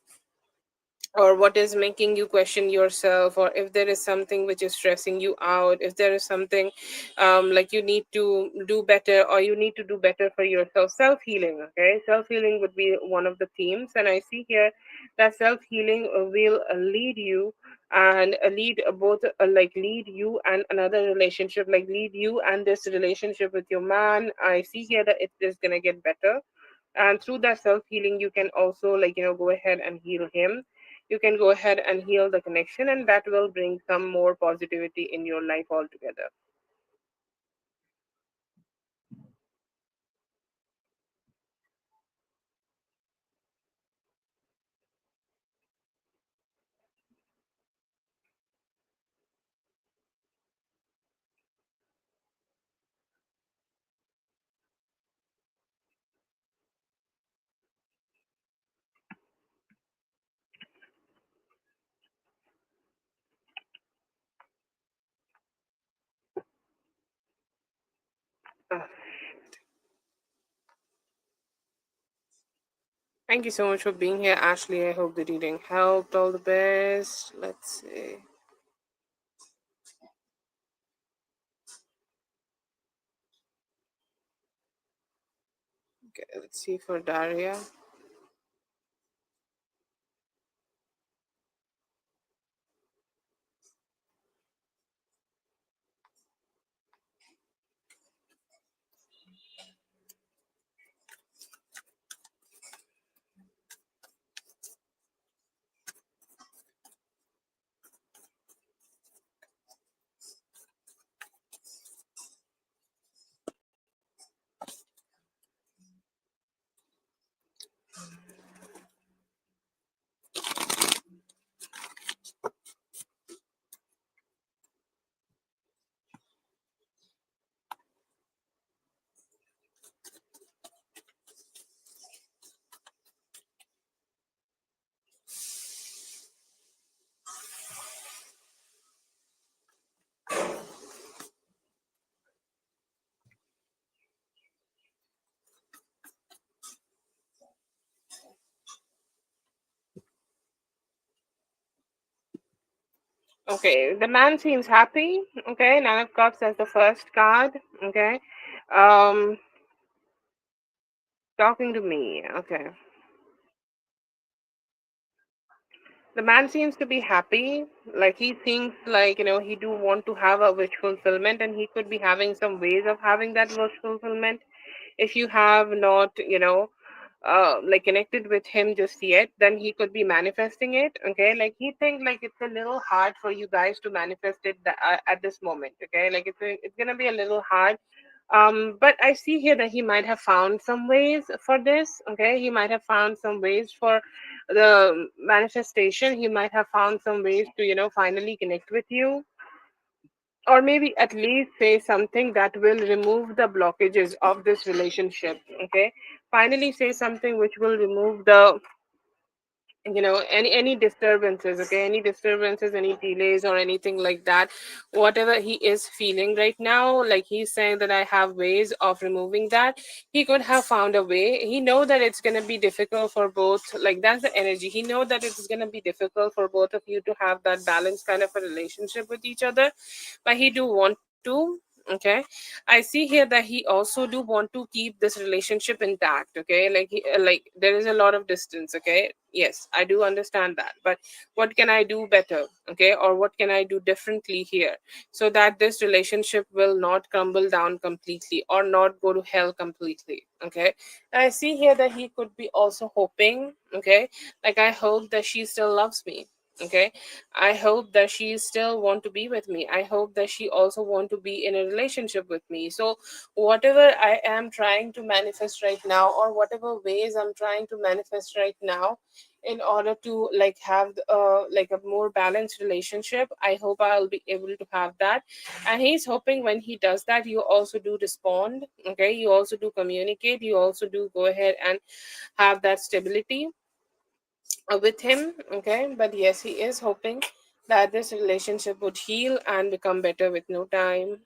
[SPEAKER 1] or what is making you question yourself, or if there is something which is stressing you out, if there is something like you need to do better or you need to do better for yourself. Self healing, okay, self healing would be one of the themes, and I see here that self healing will lead you and lead both like lead you and another relationship, like lead you and this relationship with your man. I see here that it is going to get better, and through that self healing you can also like go ahead and heal him. You can go ahead and heal the connection, and that will bring some more positivity in your life altogether. Uh, Thank you so much for being here, Ashley. I hope the reading helped. All the best. Let's see. Okay, let's see for Daria. Okay, the man seems happy. Okay, Nine of Cups as the first card. Okay, um, talking to me. Okay, the man seems to be happy. Like he thinks, like he do want to have a wish fulfillment, and he could be having some ways of having that wish fulfillment. If you have not, like connected with him just yet, then he could be manifesting it. Okay, like he think like it's a little hard for you guys to manifest it at this moment. Okay, like it's gonna be a little hard. But I see here that he might have found some ways for this. Okay, he might have found some ways for the manifestation. He might have found some ways to finally connect with you, or maybe at least say something that will remove the blockages of this relationship. Okay, finally say something which will remove the any disturbances. Okay, any disturbances, any delays or anything like that, whatever he is feeling right now. Like he's saying that I have ways of removing that. He could have found a way. He know that it's going to be difficult for both. Like that's the energy. He know that it's going to be difficult for both of you to have that balanced kind of a relationship with each other, but he do want to. Okay, I see here that he also do want to keep this relationship intact. Okay, like there is a lot of distance. Okay, yes, I do understand that, but what can I do better? Okay, or what can I do differently here so that this relationship will not crumble down completely or not go to hell completely? Okay, and I see here that he could be also hoping. Okay, like I hope that she still loves me. Okay, I hope that she still want to be with me. I hope that she also want to be in a relationship with me. So whatever I am trying to manifest right now, or whatever ways I'm trying to manifest right now, in order to like have like a more balanced relationship, I hope I'll be able to have that. And he's hoping when he does that, you also do respond. Okay, you also do communicate, you also do go ahead and have that stability with him. Okay, but yes, he is hoping that this relationship would heal and become better with no time.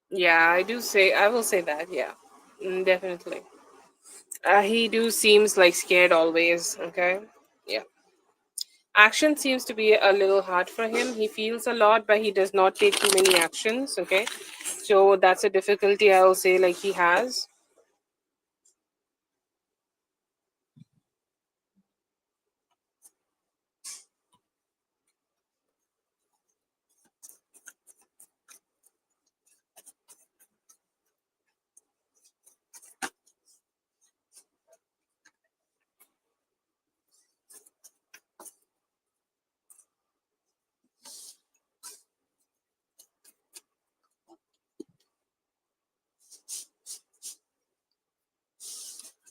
[SPEAKER 1] Yeah, I will say that. Yeah. Definitely. He do seems like scared always. Okay, yeah, action seems to be a little hard for him. He feels a lot, but he does not take too many actions. Okay, so that's a difficulty I will say like he has.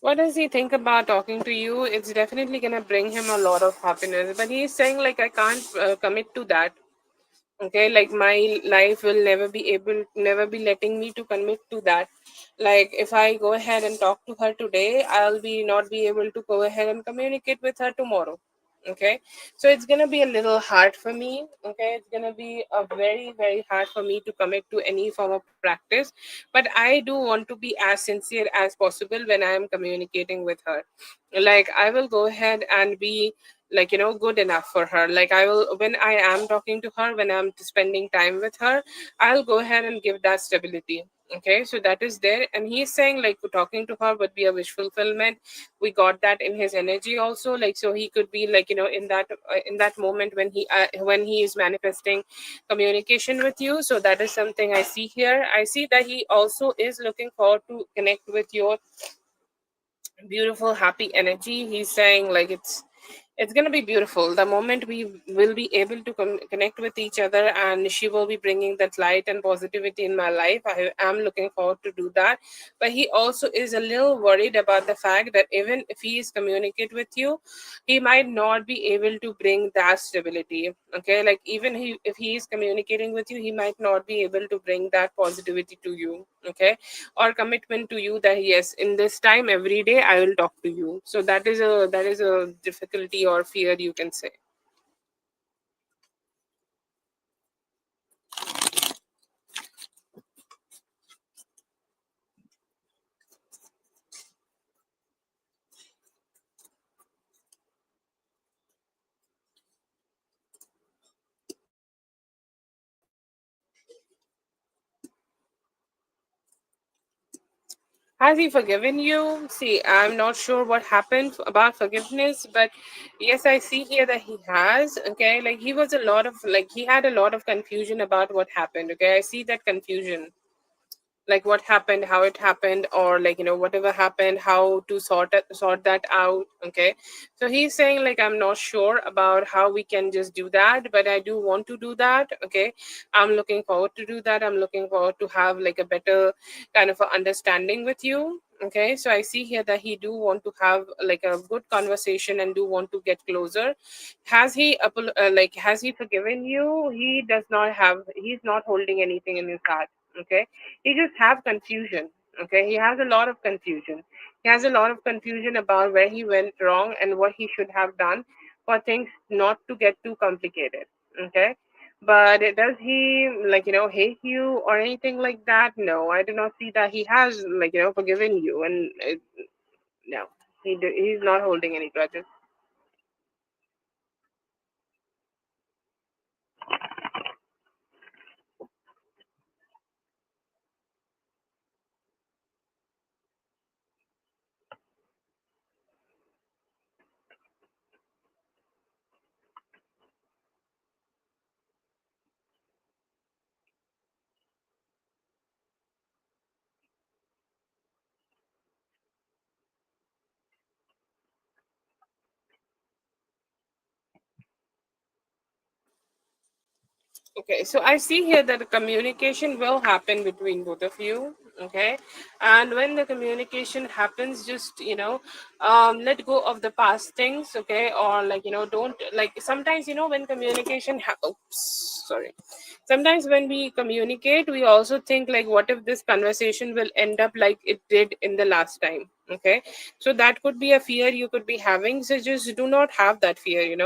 [SPEAKER 1] What does he think about talking to you? It's definitely gonna bring him a lot of happiness, but he's saying like I can't commit to that. Okay, like my life will never be letting me to commit to that. Like if I go ahead and talk to her today, I'll be not be able to go ahead and communicate with her tomorrow. Okay, so it's gonna be a little hard for me. Okay, it's gonna be a very hard for me to commit to any form of practice, but I do want to be as sincere as possible when I am communicating with her. Like I will go ahead and be like good enough for her. Like I will, when I am talking to her, when I'm spending time with her, I'll go ahead and give that stability. Okay, so that is there, and he's saying like talking to her would be a wish fulfillment. We got that in his energy also. Like so he could be like in that moment when he is manifesting communication with you. So that is something I see here. I see that he also is looking forward to connect with your beautiful happy energy. He's saying like It's going to be beautiful the moment we will be able to connect with each other, and she will be bringing that light and positivity in my life. I am looking forward to do that. But he also is a little worried about the fact that even if he is communicate with you, he might not be able to bring that stability. Okay, like even if he is communicating with you, he might not be able to bring that positivity to you. Okay, or commitment to you that yes, in this time every day I will talk to you. So that is a difficulty or fear, you can say. Has he forgiven you? See, I'm not sure what happened about forgiveness, but yes, I see here that he has. Okay, like he was a lot of like he had a lot of confusion about what happened. Okay, I see that confusion, like what happened, how it happened, or like whatever happened, how to sort that out. Okay, so he's saying like I'm not sure about how we can just do that, but I do want to do that. Okay, I'm looking forward to do that. I'm looking forward to have like a better kind of a understanding with you. Okay, so I see here that he do want to have like a good conversation and do want to get closer. Has he forgiven you? He does not have, he's not holding anything in his heart. Okay, he just have confusion. Okay, he has a lot of confusion. He has a lot of confusion about where he went wrong and what he should have done for things not to get too complicated. Okay, but does he hate you or anything like that? No, I do not see that he has forgiven you. And no, he's not holding any grudges. Okay, so I see here that the communication will happen between both of you. Okay, and when the communication happens, just let go of the past things. Okay, or don't like sometimes when communication oops, sorry. Sometimes when we communicate, we also think like, what if this conversation will end up like it did in the last time? Okay, so that could be a fear you could be having. So just do not have that fear.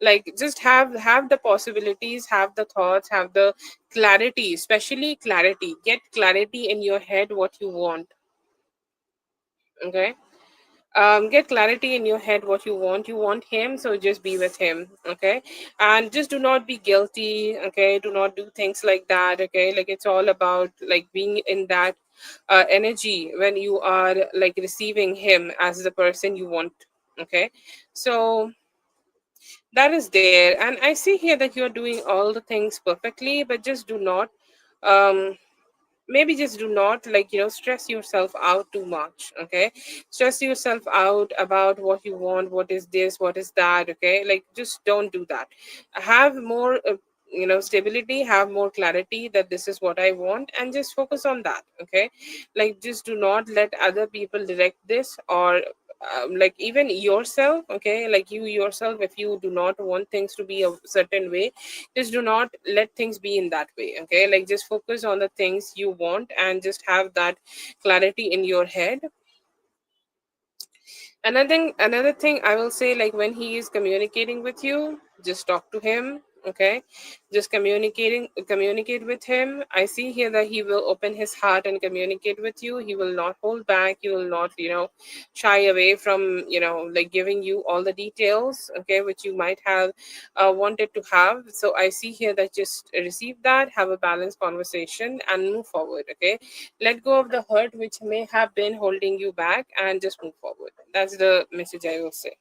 [SPEAKER 1] Like just have the possibilities, have the thoughts, have the clarity, especially clarity. Get clarity in your head what you want. Okay, get clarity in your head what you want him, so just be with him. Okay, and just do not be guilty. Okay, do not do things like that. Okay, like it's all about like being in that energy when you are like receiving him as the person you want. Okay, so that is there, and I see here that you're doing all the things perfectly, but just do not um maybe just do not stress yourself out too much. Okay, stress yourself out about what you want, what is this, what is that. Okay, like just don't do that. Have more stability, have more clarity that this is what I want, and just focus on that. Okay, like just do not let other people direct this, or like even yourself. Okay, like you yourself, if you do not want things to be a certain way, just do not let things be in that way. Okay, like just focus on the things you want and just have that clarity in your head. Another thing I will say, like when he is communicating with you, just talk to him. Okay, just communicate with him. I see here that he will open his heart and communicate with you. He will not hold back. He will not shy away from like giving you all the details, okay, which you might have wanted to have. So I see here that just receive that, have a balanced conversation, and move forward. Okay, let go of the hurt which may have been holding you back, and just move forward. That's the message I will say.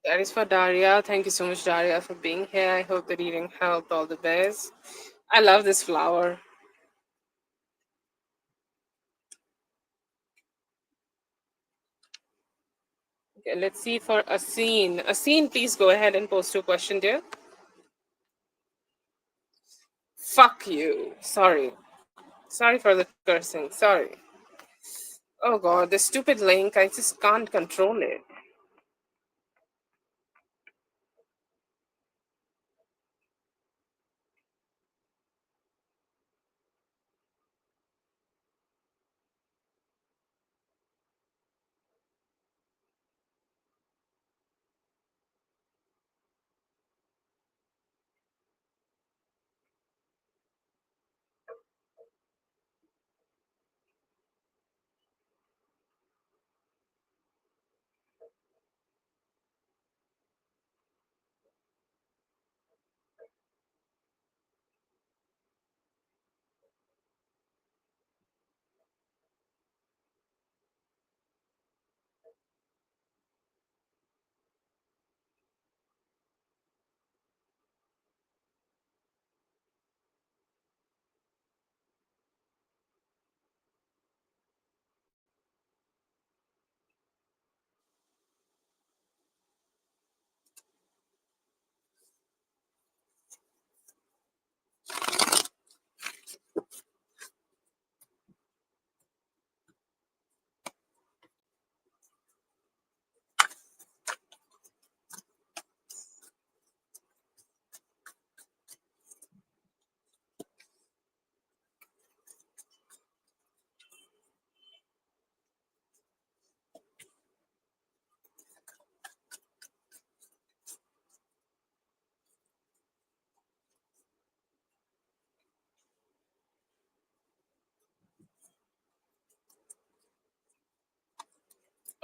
[SPEAKER 1] That is for Daria. Thank you so much, Daria, for being here. I hope the reading helped. All the best. I love this flower. Okay, let's see for a scene. A scene, please go ahead and post your question, dear. Fuck you. Sorry. Sorry for the cursing. Sorry. Oh god, this stupid link. I just can't control it.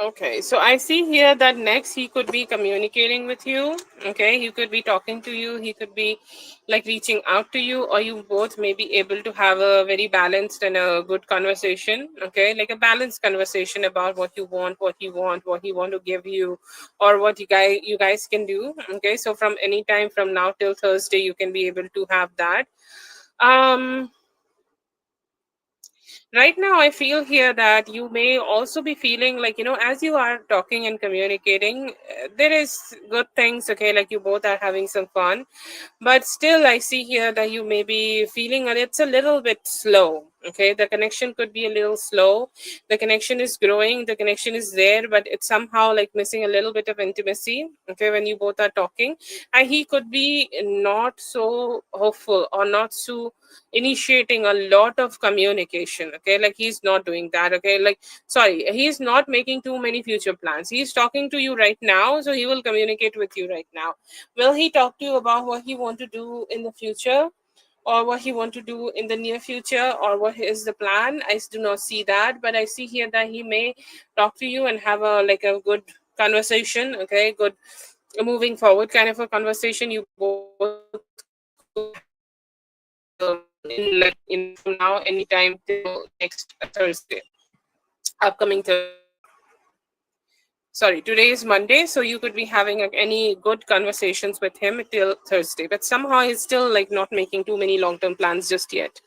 [SPEAKER 1] Okay, so I see here that next he could be communicating with you. Okay, he could be talking to you, he could be like reaching out to you, or you both may be able to have a very balanced and a good conversation. Okay, like a balanced conversation about what you want, what he want to give you, or what you guys can do. Okay, so from any time from now till Thursday, you can be able to have that. Um, right now I feel here that you may also be feeling like, as you are talking and communicating, there is good things, okay, like you both are having some fun, but still I see here that you may be feeling that it's a little bit slow. Okay, the connection could be a little slow. The connection is growing, the connection is there, but it's somehow like missing a little bit of intimacy, okay, when you both are talking. And he could be not so hopeful or not so initiating a lot of communication. Okay, like he's not doing that. Okay, like, sorry, he's not making too many future plans. He's talking to you right now, so he will communicate with you right now. Will he talk to you about what he want to do in the future, or what he want to do in the near future, or what is the plan? I do not see that, but I see here that he may talk to you and have a like a good conversation. Okay, good moving forward kind of a conversation. You both in like from now anytime till next Thursday, upcoming sorry, today is Monday, so you could be having any good conversations with him till Thursday, but somehow he's still like not making too many long term plans just yet.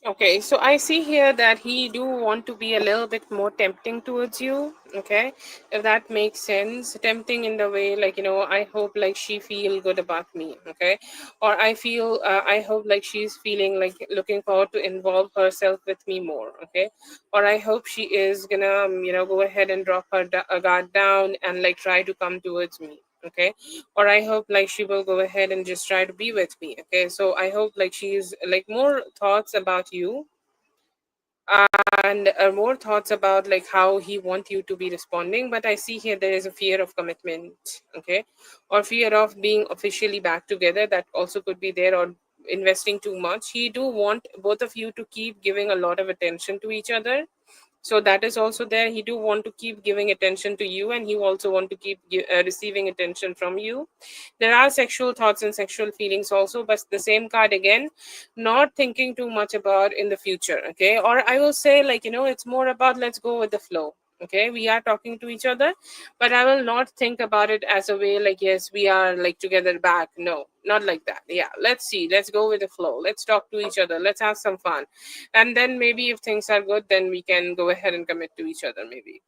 [SPEAKER 1] Okay, so I see here that he do want to be a little bit more tempting towards you. Okay, if that makes sense, tempting in the way like, I hope like she feel good about me. Okay, or I hope like she's feeling like looking forward to involve herself with me more. Okay, or I hope she is gonna go ahead and drop her guard down and like try to come towards me. Okay, or I hope like she will go ahead and just try to be with me. Okay, so I hope like she's like more thoughts about you, and more thoughts about like how he want you to be responding. But I see here there is a fear of commitment. Okay, or fear of being officially back together, that also could be there, or investing too much. He do want both of you to keep giving a lot of attention to each other, so that is also there. He do want to keep giving attention to you, and he also want to keep receiving attention from you. There are sexual thoughts and sexual feelings also, but the same card again, not thinking too much about in the future. Okay, or I will say like, it's more about let's go with the flow. Okay, we are talking to each other, but I will not think about it as a way like, yes, we are like together back. No, not like that. Yeah, let's see, let's go with the flow, let's talk to each other, let's have some fun, and then maybe if things are good, then we can go ahead and commit to each other maybe.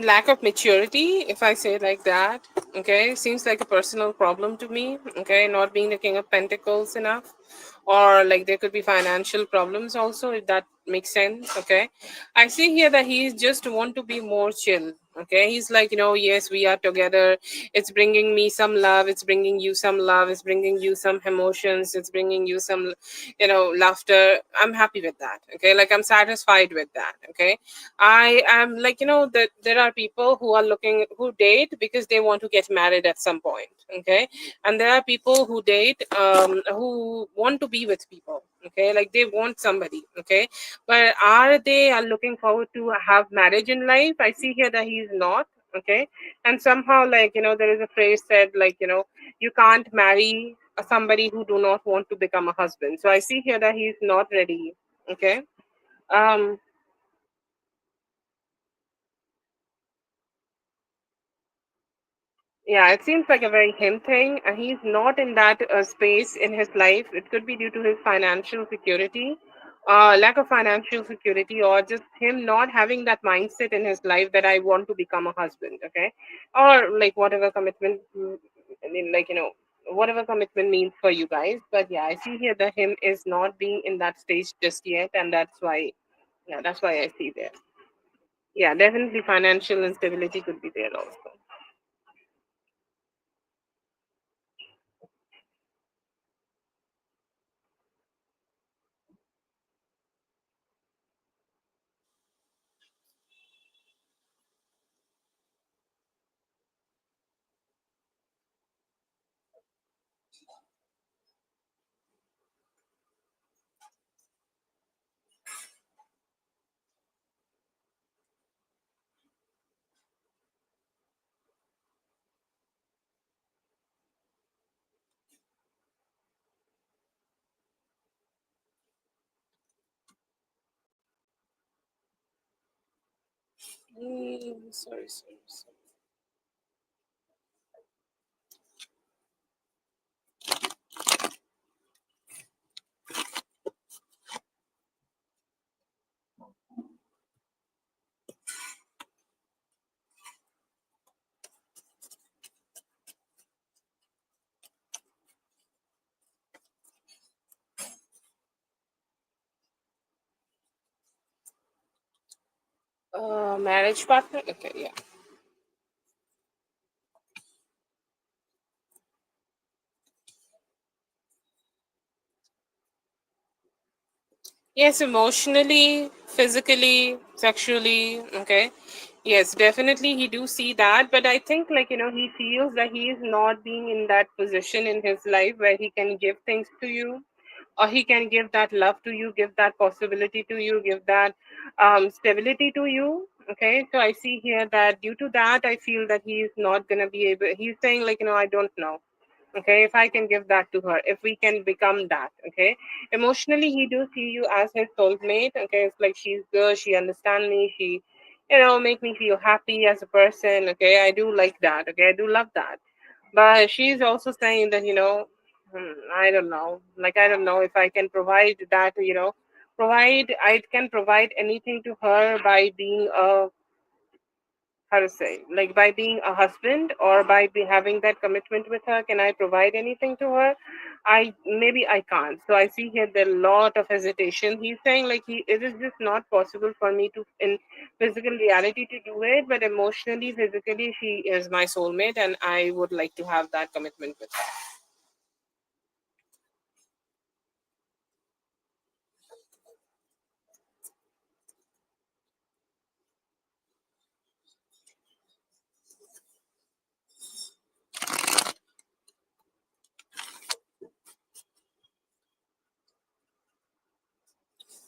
[SPEAKER 1] Lack of maturity, if I say it like that. Okay, seems like a personal problem to me. Okay, not being the king of pentacles enough, or like there could be financial problems also, if that makes sense. Okay, I see here that he just want to be more chill. Okay, he's like, yes, we are together, it's bringing me some love, it's bringing you some love, it's bringing you some emotions, it's bringing you some laughter. I'm happy with that. Okay, like I'm satisfied with that. Okay, I am like, that there are people who are looking, who date because they want to get married at some point. Okay, and there are people who date who want to be with people. Okay, like they want somebody. Okay, but are looking forward to have marriage in life? I see here that he's not. Okay, and somehow like, there is a phrase said like, you can't marry somebody who do not want to become a husband. So I see here that he's not ready. Okay, um yeah, it seems like a very him thing, and he's not in that space in his life. It could be due to his financial security, lack of financial security, or just him not having that mindset in his life that I want to become a husband. Okay, or like whatever commitment, I mean, like, whatever commitment means for you guys. But yeah, I see here that him is not being in that stage just yet, and that's why, yeah, that's why I see there. Yeah, definitely financial instability could be there also. Sorry, sorry, sorry. Marriage partner. Okay, yeah. Yes, emotionally, physically, sexually. Okay. Yes, definitely he do see that, but I think, like, he feels that he is not being in that position in his life where he can give things to you, or he can give that love to you, give that possibility to you, give that stability to you. Okay, so I see here that due to that, I feel that he is not gonna be able. He's saying, like, I don't know. Okay, if I can give that to her, if we can become that. Okay, emotionally he do see you as his soulmate. Okay, it's like she's good, she understand me, she make me feel happy as a person. Okay, I do like that. Okay, I do love that. But she's also saying that, I don't know, like, I don't know if I can provide that. I can provide anything to her by being a, how to say, like, by being a husband, or by having that commitment with her. Can I provide anything to her? Maybe I can't. So I see here there a lot of hesitation. He's saying, like, it is just not possible for me to, in physical reality, to do it, but emotionally, physically, she is my soulmate, and I would like to have that commitment with her.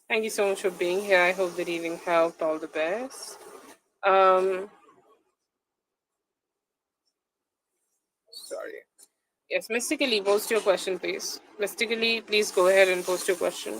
[SPEAKER 1] Thank you so much for being here. I hope the reading helped. All the best. um Sorry. Yes, mystically, post your question, please. Mystically, please go ahead and post your question.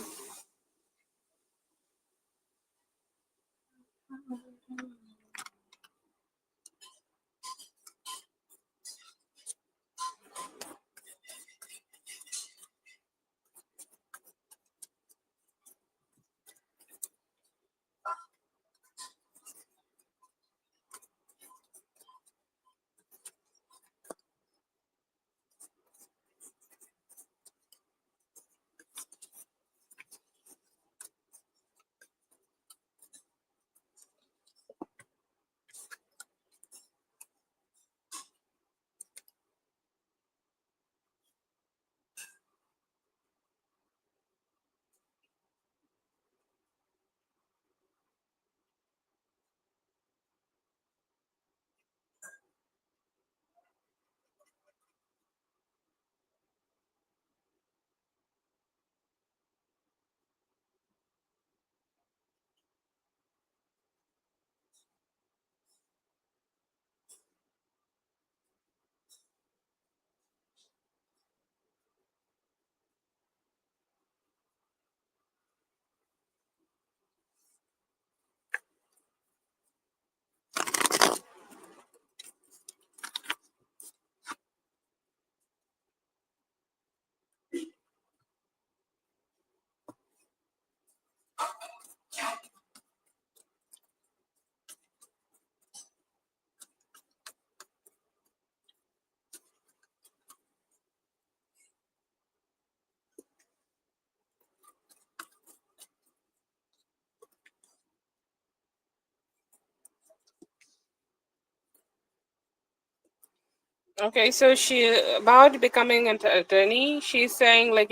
[SPEAKER 1] Okay, so she, about becoming an attorney, she's saying, like,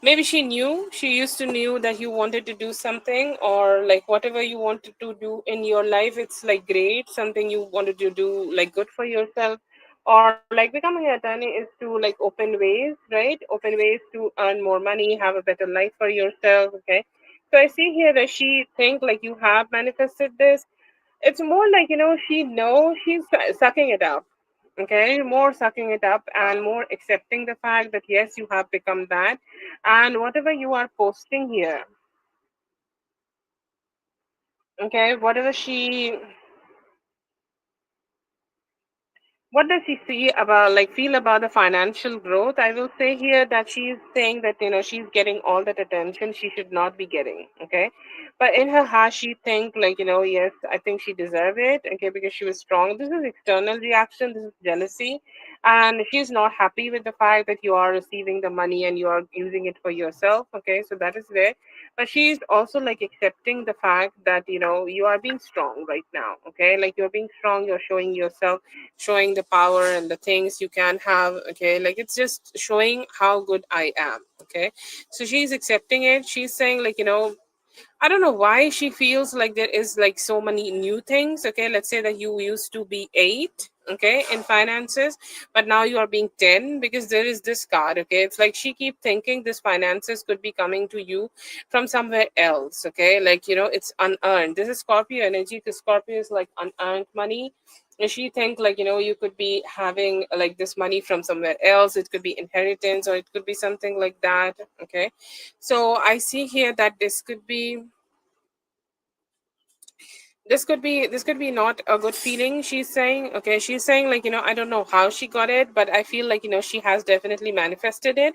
[SPEAKER 1] maybe she used to knew that you wanted to do something, or like whatever you wanted to do in your life, it's like great, something you wanted to do, like good for yourself, or like becoming an attorney is to like open ways, right? Open ways to earn more money, have a better life for yourself. Okay, so I see here that she think like you have manifested this. It's more like, she knows she's sucking it up. Okay, more sucking it up and more accepting the fact that yes, you have become that. And whatever you are posting here, okay, whatever she, what does she see about, like, feel about the financial growth? I will say here that she's saying that, she's getting all that attention she should not be getting. Okay, but in her heart she think, like, yes, I think she deserve it. Okay, because she was strong. This is external reaction, this is jealousy, and she's not happy with the fact that you are receiving the money and you are using it for yourself. Okay, so that is there. but she's also like accepting the fact that you are being strong right now. Okay, like you're being strong, you're showing yourself, showing the power and the things you can have. Okay, like it's just showing how good I am. Okay, so she's accepting it. She's saying like I don't know why she feels like there is like so many new things. Okay, let's say that you used to be 8, okay, in finances, but now you are being 10 because there is this card. Okay, it's like she keep thinking this finances could be coming to you from somewhere else. Okay, like it's unearned. This is Scorpio energy because Scorpio is like unearned money. And she think like you could be having like this money from somewhere else. It could be inheritance or it could be something like that. Okay, so I see here that this could be not a good feeling. She's saying, okay, she's saying like I don't know how she got it, but I feel like she has definitely manifested it.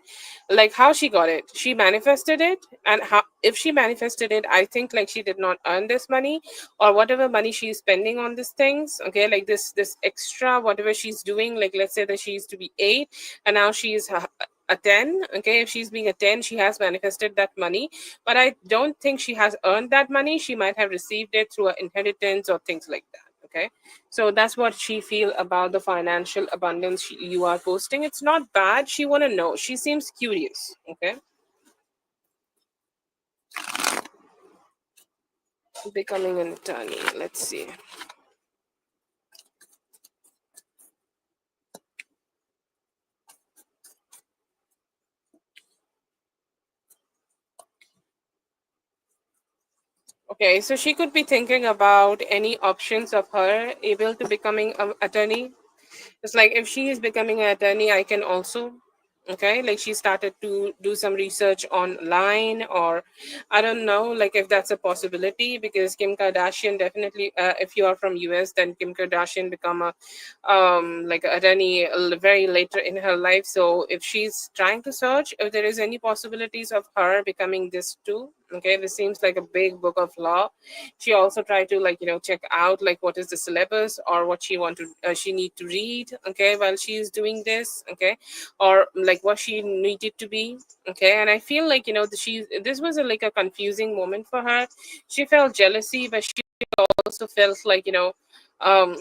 [SPEAKER 1] Like how she got it, she manifested it. And how, if she manifested it, I think like she did not earn this money, or whatever money she's spending on these things. Okay, like this extra whatever she's doing, like let's say that she used to be 8 and now she's a 10. Okay, if she's being a 10, she has manifested that money, but I don't think she has earned that money. She might have received it through an inheritance or things like that. Okay, so that's what she feel about the financial abundance you are posting. It's not bad. She want to know. She seems curious. Okay, becoming an attorney. Let's see. Okay, so she could be thinking about any options of her able to becoming an attorney. It's like if she is becoming an attorney, I can also. Okay, like she started to do some research online, or I don't know, like if that's a possibility, because Kim Kardashian definitely, if you are from US, then Kim Kardashian become a like a attorney very later in her life. So if she's trying to search if there is any possibilities of her becoming this too. Okay, this seems like a big book of law. She also tried to like check out like what is the syllabus or what she need to read. Okay, while she is doing this. Okay, or like what she needed to be. Okay, and I feel like this was like a confusing moment for her. She felt jealousy, but she also felt like um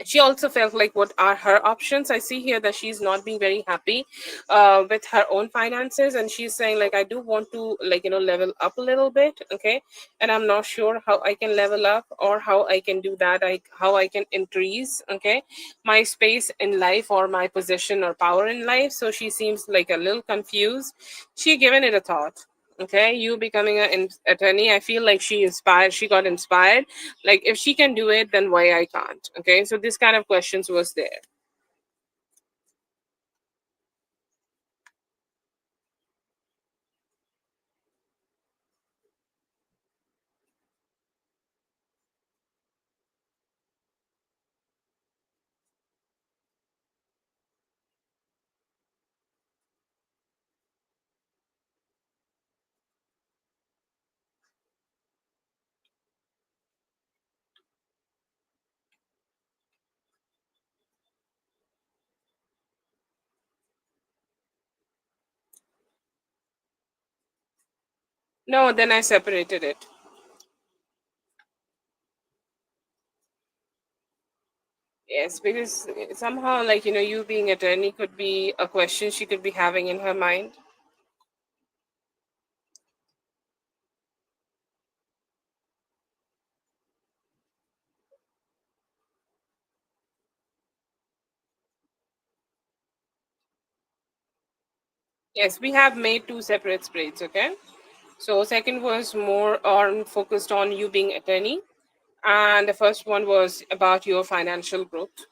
[SPEAKER 1] she also felt like what are her options. I see here that she's not being very happy with her own finances, and she's saying like I do want to like level up a little bit. Okay, and I'm not sure how I can level up or how I can do that, how I can increase, okay, my space in life or my position or power in life. So she seems like a little confused. She given it a thought. Okay, you becoming an attorney, I feel like she got inspired. Like if she can do it, then why I can't? Okay, so this kind of questions was there. No, then I separated it. Yes, because somehow like you being attorney could be a question she could be having in her mind. Yes, we have made two separate spreads. Okay, so second was more on focused on you being attorney, and the first one was about your financial growth.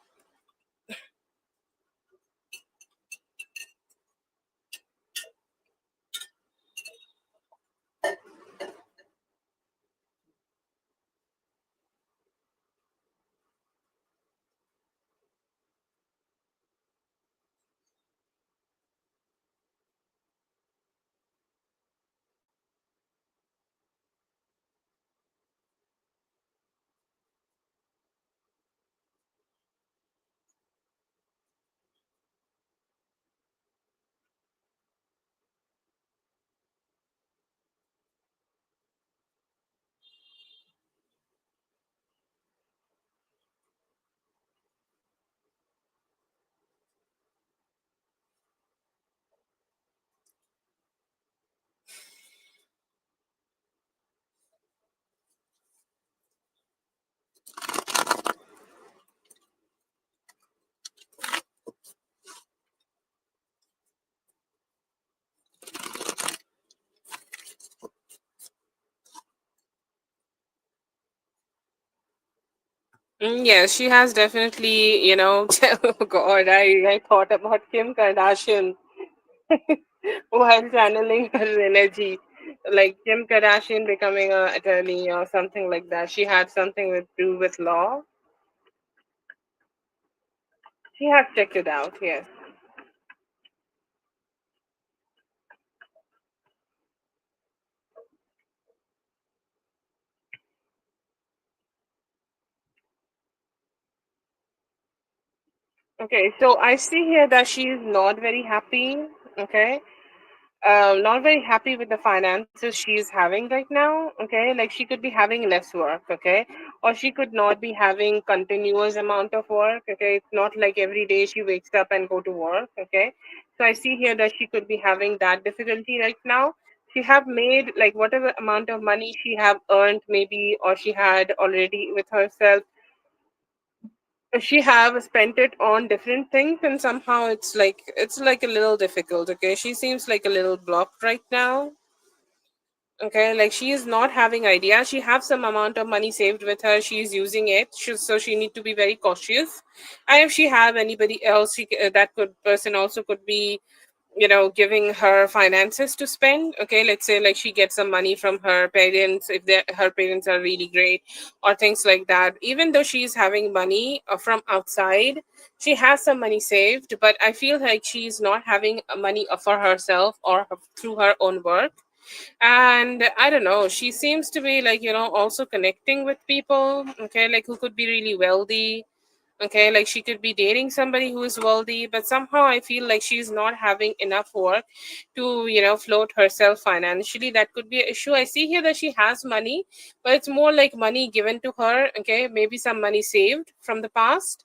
[SPEAKER 1] Yes, she has definitely, oh God, I thought about Kim Kardashian while channeling her energy. Like Kim Kardashian becoming a attorney or something like that. She had something with do with law. She has checked it out, yes. Okay, so I see here that she is not very happy. Okay, not very happy with the finances she is having right now. Okay, like she could be having less work. Okay, or she could not be having continuous amount of work. Okay, it's not like every day she wakes up and go to work. Okay, so I see here that she could be having that difficulty right now. She have made like whatever amount of money she have earned maybe, or she had already with herself, she have spent it on different things, and somehow it's like a little difficult. Okay, she seems like a little blocked right now. Okay, like she is not having idea. She have some amount of money saved with her, she is using it. So she need to be very cautious. And if she have anybody else, that could person also could be, giving her finances to spend. Okay, let's say like she gets some money from her parents, if her parents are really great, or things like that. Even though she's having money from outside, she has some money saved, but I feel like she's not having money for herself or through her own work. And I don't know, she seems to be like, also connecting with people, okay, like who could be really wealthy. Okay, like she could be dating somebody who is wealthy, but somehow I feel like she's not having enough work to, float herself financially. That could be an issue. I see here that she has money, but it's more like money given to her. Okay, maybe some money saved from the past,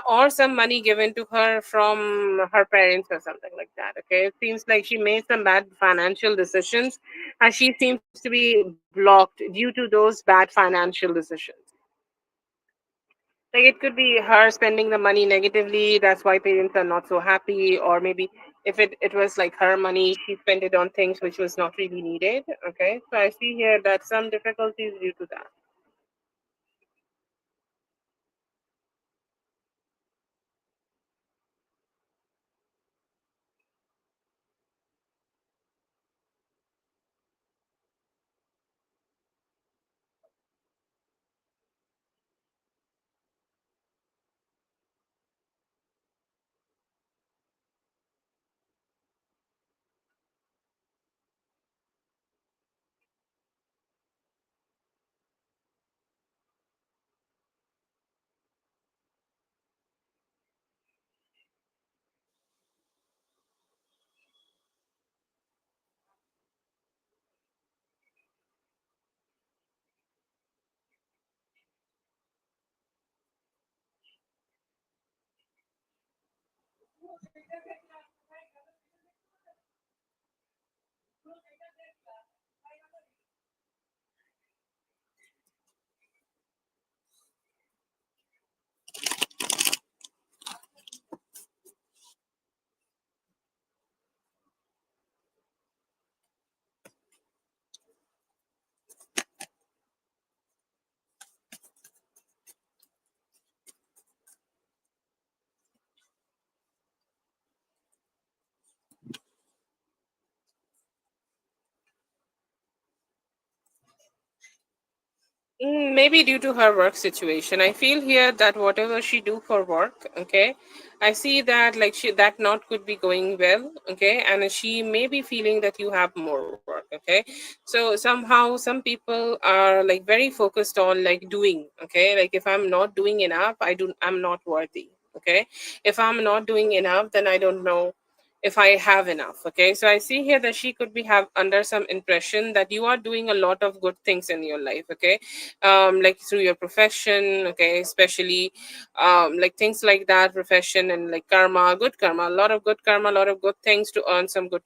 [SPEAKER 1] or some money given to her from her parents or something like that. Okay, it seems like she made some bad financial decisions, and she seems to be blocked due to those bad financial decisions. Like it could be her spending the money negatively, that's why parents are not so happy. Or maybe if it was like her money, she spent it on things which was not really needed. Okay, so I see here that some difficulties due to that. Maybe due to her work situation. I feel here that whatever she do for work, okay, I see that like she that not could be going well, okay, and she may be feeling that you have more work, okay. So somehow some people are like very focused on like doing, okay, like if I'm not doing enough, I'm not worthy, okay. If I'm not doing enough, then I don't know if I have enough. Okay, so I see here that she could be have under some impression that you are doing a lot of good things in your life. Okay, like through your profession. Okay, especially like things like that, profession and like karma, good karma, a lot of good karma, a lot of good things to earn some good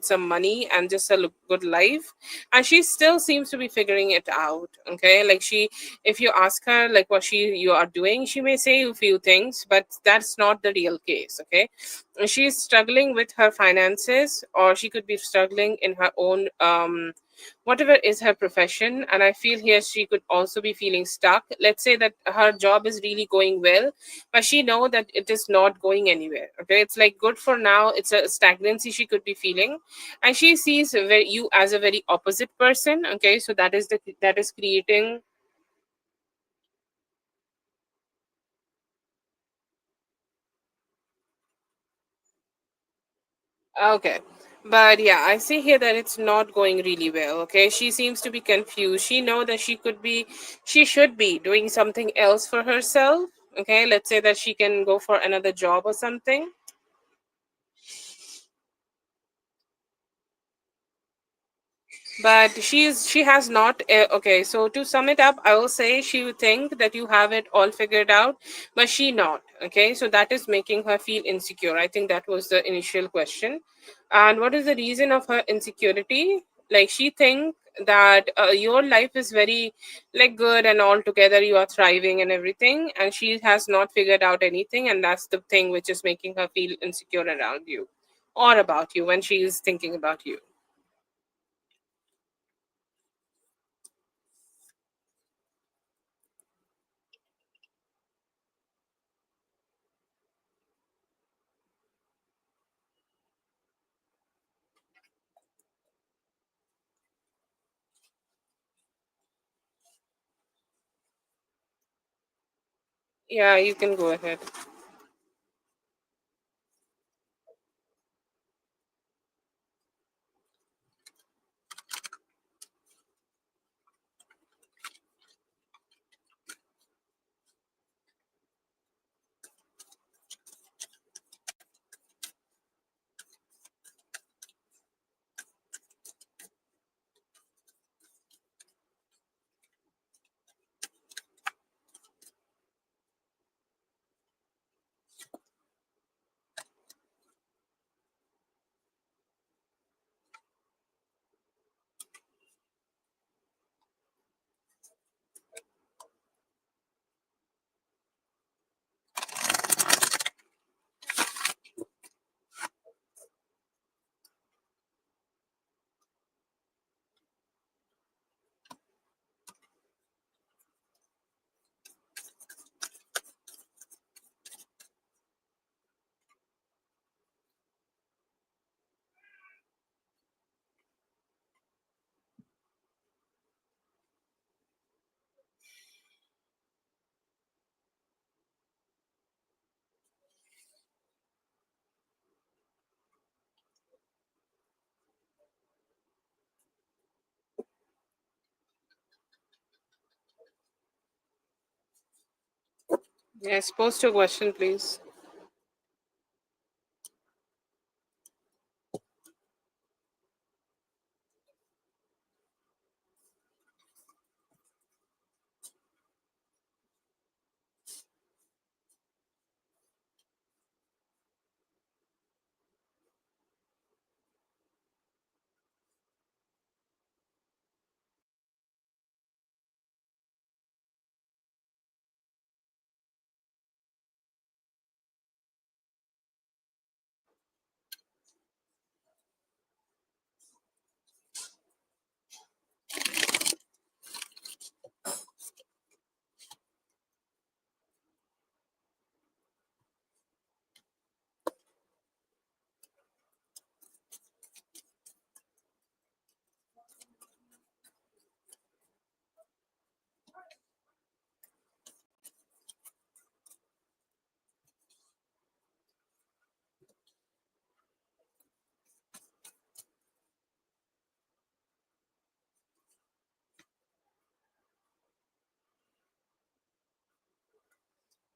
[SPEAKER 1] some money and just a good life. And she still seems to be figuring it out. Okay, like she, if you ask her like what you are doing, she may say a few things, but that's not the real case. Okay, she's struggling with her finances, or she could be struggling in her own whatever is her profession. And I feel here she could also be feeling stuck. Let's say that her job is really going well, but she know that it is not going anywhere. Okay, it's like good for now, it's a stagnancy she could be feeling. And she sees you as a very opposite person. Okay, so that is creating. Okay. But yeah, I see here that it's not going really well. Okay. She seems to be confused. She know that she should be doing something else for herself. Okay. Let's say that she can go for another job or something. But she has not. Okay, so to sum it up, I will say she would think that you have it all figured out, but she not. Okay, so that is making her feel insecure. I think that was the initial question. And what is the reason of her insecurity? Like she think that your life is very like good and all together, you are thriving and everything, and she has not figured out anything, and that's the thing which is making her feel insecure around you or about you when she is thinking about you. Yeah, you can go ahead. Yes, post your question, please.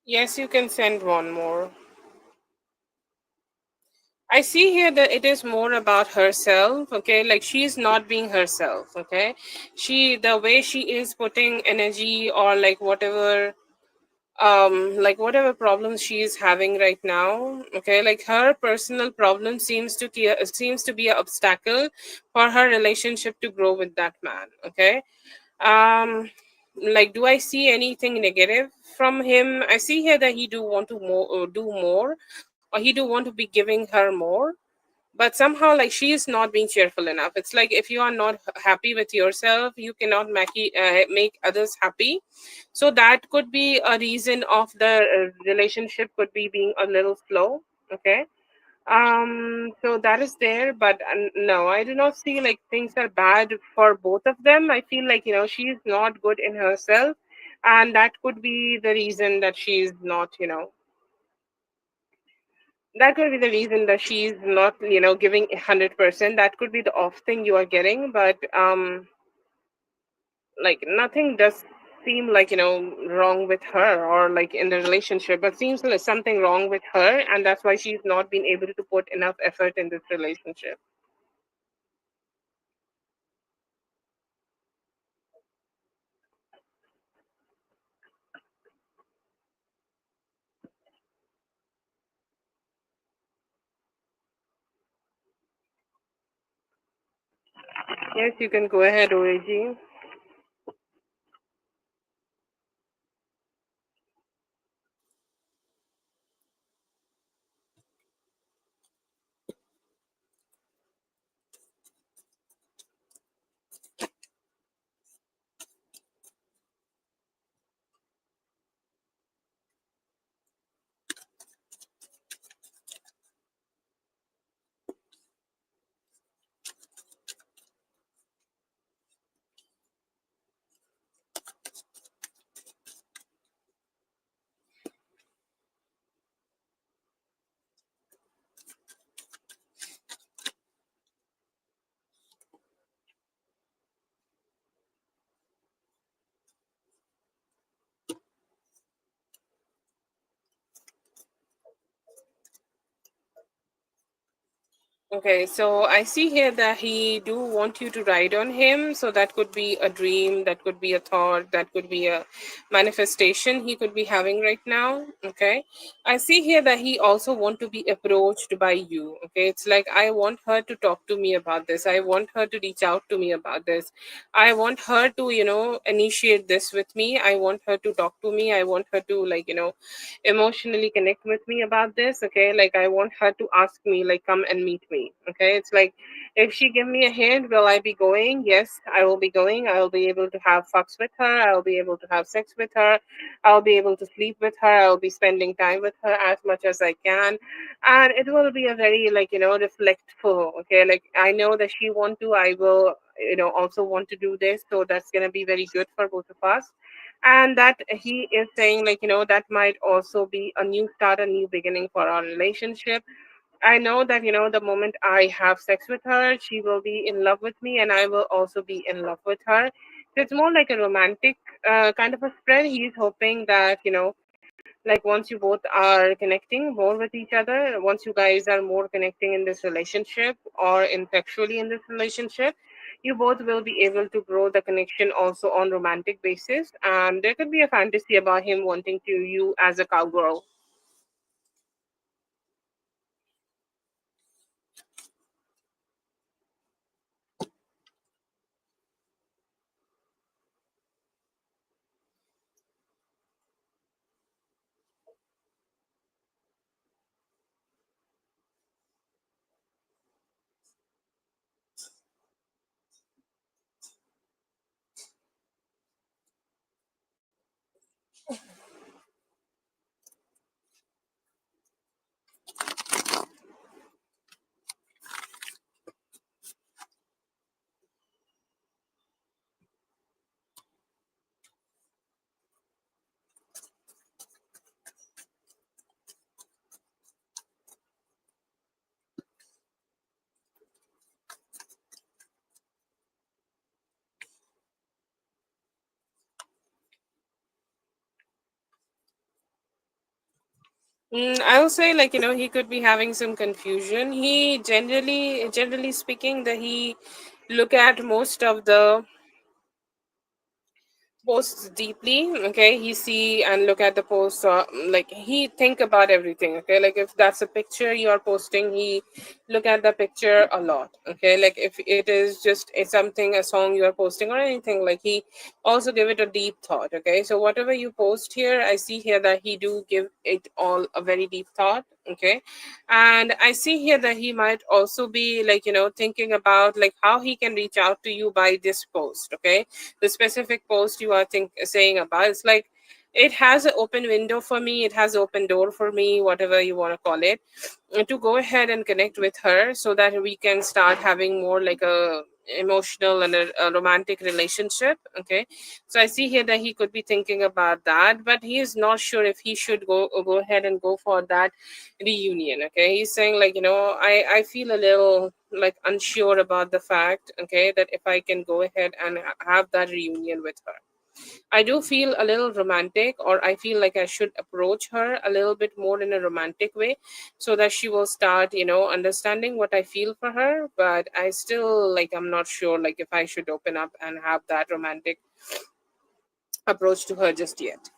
[SPEAKER 1] Yes, you can send one more. I see here that it is more about herself, okay? Like she's not being herself, okay? The way she is putting energy or like whatever problems she is having right now, okay? Like her personal problem seems to be an obstacle for her relationship to grow with that man, okay? um like do I see anything negative from him? I see here that he do want to do more, or he do want to be giving her more. but somehow like she is not being cheerful enough. It's like if you are not happy with yourself, you cannot make others happy. So that could be a reason of the relationship could be being a little slow. Okay. So that is there, but no, I do not see like things are bad for both of them. I feel like, she's not good in herself, and that could be the reason that she's not, that could be the reason that she's not, giving 100%. That could be the off thing you are getting, but like nothing does seem like, wrong with her or like in the relationship, but seems like something wrong with her, and that's why she's not been able to put enough effort in this relationship. Yes, you can go ahead, OAG. Okay, so I see here that he do want you to ride on him. So that could be a dream, that could be a thought, that could be a manifestation he could be having right now. Okay, I see here that he also want to be approached by you. Okay, it's like I want her to talk to me about this. I want her to reach out to me about this. I want her to, initiate this with me. I want her to talk to me. I want her to like, emotionally connect with me about this. Okay, like I want her to ask me like come and meet me. Okay, it's like if she give me a hint, will I be going? Yes, I will be going. I will be able to have fucks with her. I will be able to have sex with her. I'll be able to sleep with her. I'll be spending time with her as much as I can, and it will be a very like, reflectful. Okay, like I know that she want to, I will, also want to do this, so that's gonna be very good for both of us. And that he is saying like, that might also be a new start, a new beginning for our relationship. I know that, the moment I have sex with her, she will be in love with me, and I will also be in love with her. So it's more like a romantic kind of a spread. He's hoping that, like once you both are connecting more with each other, once you guys are more connecting in this relationship or intellectually in this relationship, you both will be able to grow the connection also on romantic basis, and there could be a fantasy about him wanting to you as a cowgirl. I would say like, he could be having some confusion. He generally speaking, that he look at most of the posts deeply. Okay, he see and look at the posts, like he think about everything. Okay, like if that's a picture you are posting, he look at the picture a lot. Okay, like if it is just something, a song you are posting or anything, like he also give it a deep thought. Okay, so whatever you post here, I see here that he do give it all a very deep thought. Okay. And I see here that he might also be like, thinking about like how he can reach out to you by this post. Okay. The specific post you are saying about, it's like it has an open window for me, it has open door for me, whatever you want to call it, to go ahead and connect with her so that we can start having more like a emotional and a romantic relationship. Okay. So I see here that he could be thinking about that, but he is not sure if he should go ahead and go for that reunion. Okay. He's saying like, I feel a little like unsure about the fact, okay, that if I can go ahead and have that reunion with her. I do feel a little romantic, or I feel like I should approach her a little bit more in a romantic way so that she will start, understanding what I feel for her. But I still, like, I'm not sure, like, if I should open up and have that romantic approach to her just yet.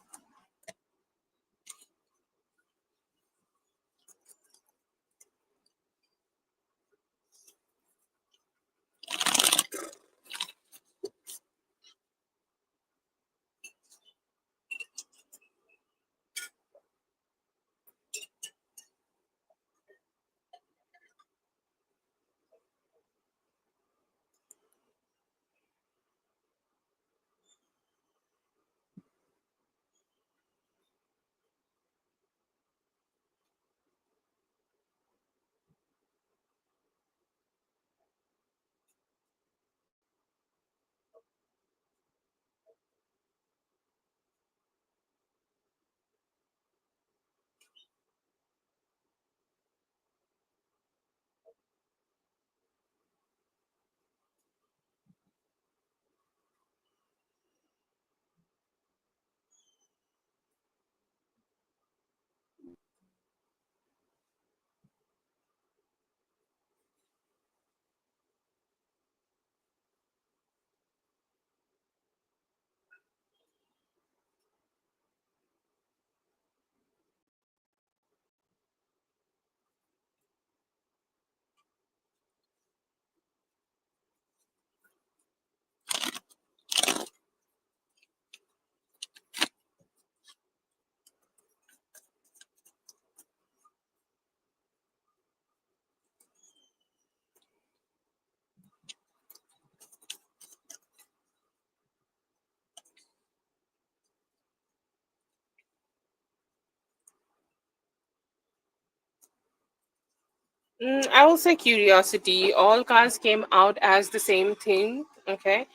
[SPEAKER 1] I will say curiosity. All cards came out as the same thing. Okay.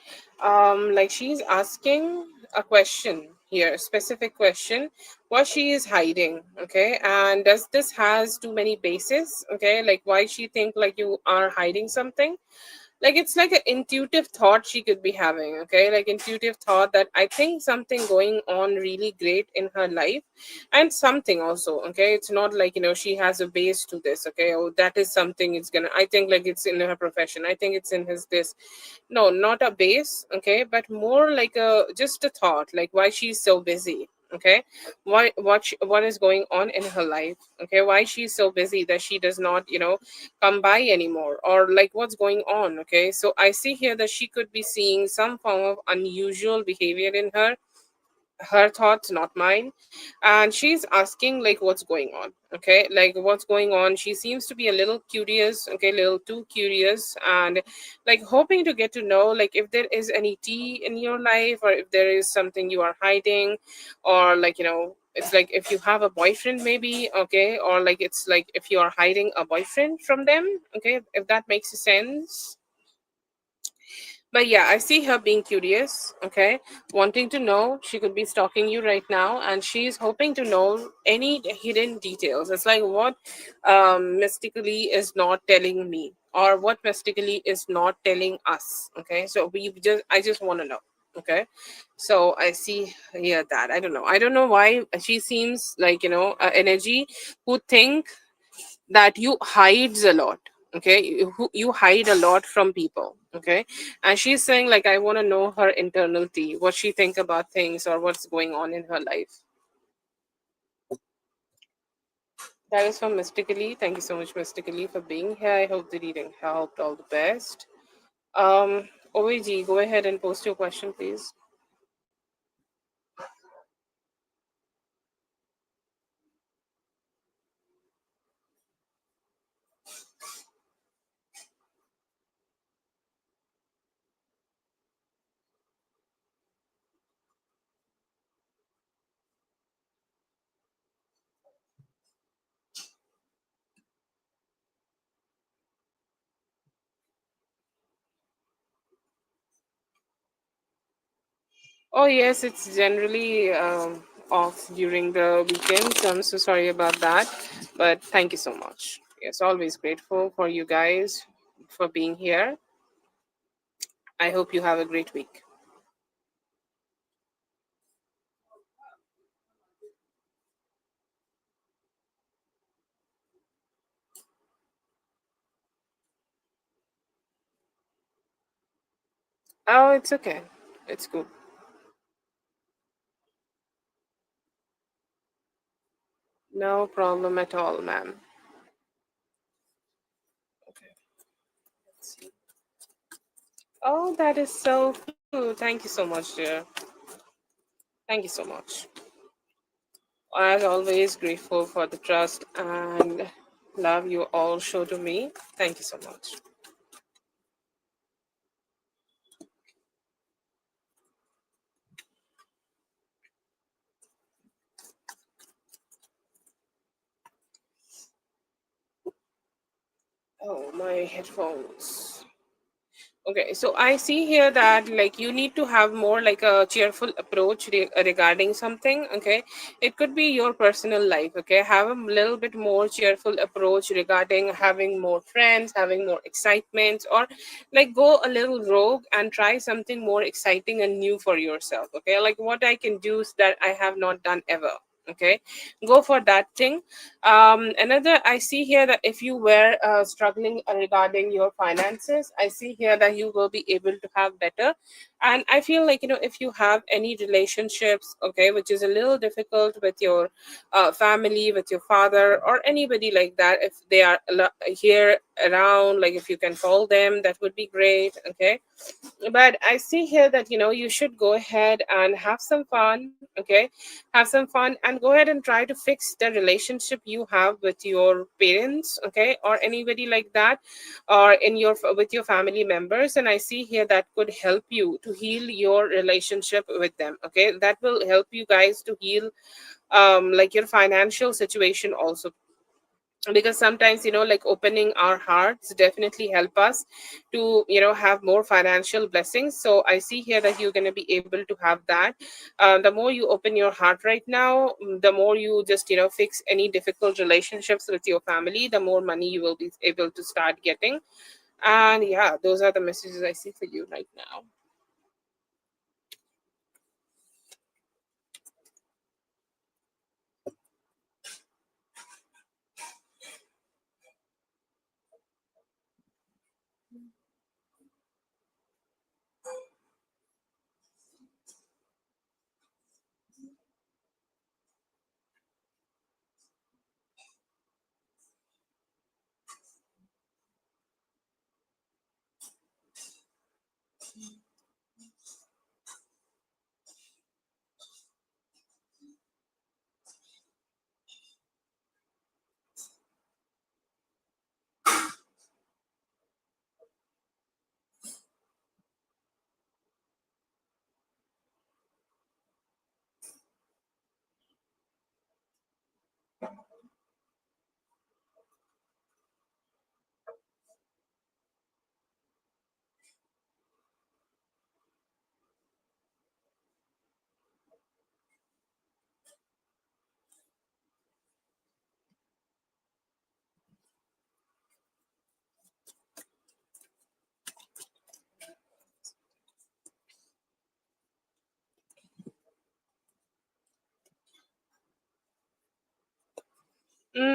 [SPEAKER 1] Like she's asking a question here, a specific question, what she is hiding. Okay. And does this has too many bases? Okay. Like why she think like you are hiding something? Like it's like an intuitive thought she could be having. Okay, like intuitive thought that I think something going on really great in her life, and something also. Okay, it's not like she has a base to this. Okay, oh, that is something, it's gonna, I think like it's in her profession, I think it's in his this. No, not a base. Okay, but more like a just a thought, like why she's so busy. Okay, what is going on in her life. Okay, why she's so busy that she does not come by anymore, or like what's going on. Okay, so I see here that she could be seeing some form of unusual behavior in her thoughts, not mine. And she's asking like what's going on. Okay, like what's going on, she seems to be a little curious. Okay, a little too curious, and like hoping to get to know like if there is any tea in your life, or if there is something you are hiding, or like it's like if you have a boyfriend maybe. Okay, or like it's like if you are hiding a boyfriend from them. Okay, if that makes sense. But yeah, I see her being curious, okay, wanting to know. She could be stalking you right now, and she's hoping to know any hidden details. It's like what mystically is not telling me, or what mystically is not telling us. Okay, so I just want to know. Okay, so I see here that I don't know why she seems like energy who think that you hides a lot. Okay, you hide a lot from people. Okay, and she's saying like I want to know her internality, what she think about things, or what's going on in her life. That is from Mystically. Thank you so much, Mystically, for being here. I hope the reading helped. All the best. OAG, go ahead and post your question, please. Oh, yes, it's generally off during the weekend, so I'm so sorry about that. But thank you so much. Yes, always grateful for you guys for being here. I hope you have a great week. Oh, it's okay. It's good. No problem at all, ma'am. Okay, let's see. Oh, that is so cute. Thank you so much, dear. Thank you so much. As always, grateful for the trust and love you all show to me. Thank you so much. Oh, my headphones. Okay, so I see here that like you need to have more like a cheerful approach regarding something. Okay, it could be your personal life. Okay, have a little bit more cheerful approach regarding having more friends, having more excitement, or like go a little rogue and try something more exciting and new for yourself. Okay, like what I can do is that I have not done ever. Okay, go for that thing. Another, I see here that if you were struggling regarding your finances, I see here that you will be able to have better. And I feel like, if you have any relationships, okay, which is a little difficult with your family, with your father, or anybody like that, if they are here around, like if you can call them, that would be great. Okay, but I see here that you should go ahead and have some fun. Okay, have some fun and go ahead and try to fix the relationship you have with your parents, okay, or anybody like that, or in your with your family members. And I see here that could help you to heal your relationship with them. Okay, that will help you guys to heal like your financial situation also, because sometimes like opening our hearts definitely help us to have more financial blessings. So I see here that you're going to be able to have that. The more you open your heart right now, the more you just fix any difficult relationships with your family, the more money you will be able to start getting. And yeah, those are the messages I see for you right now.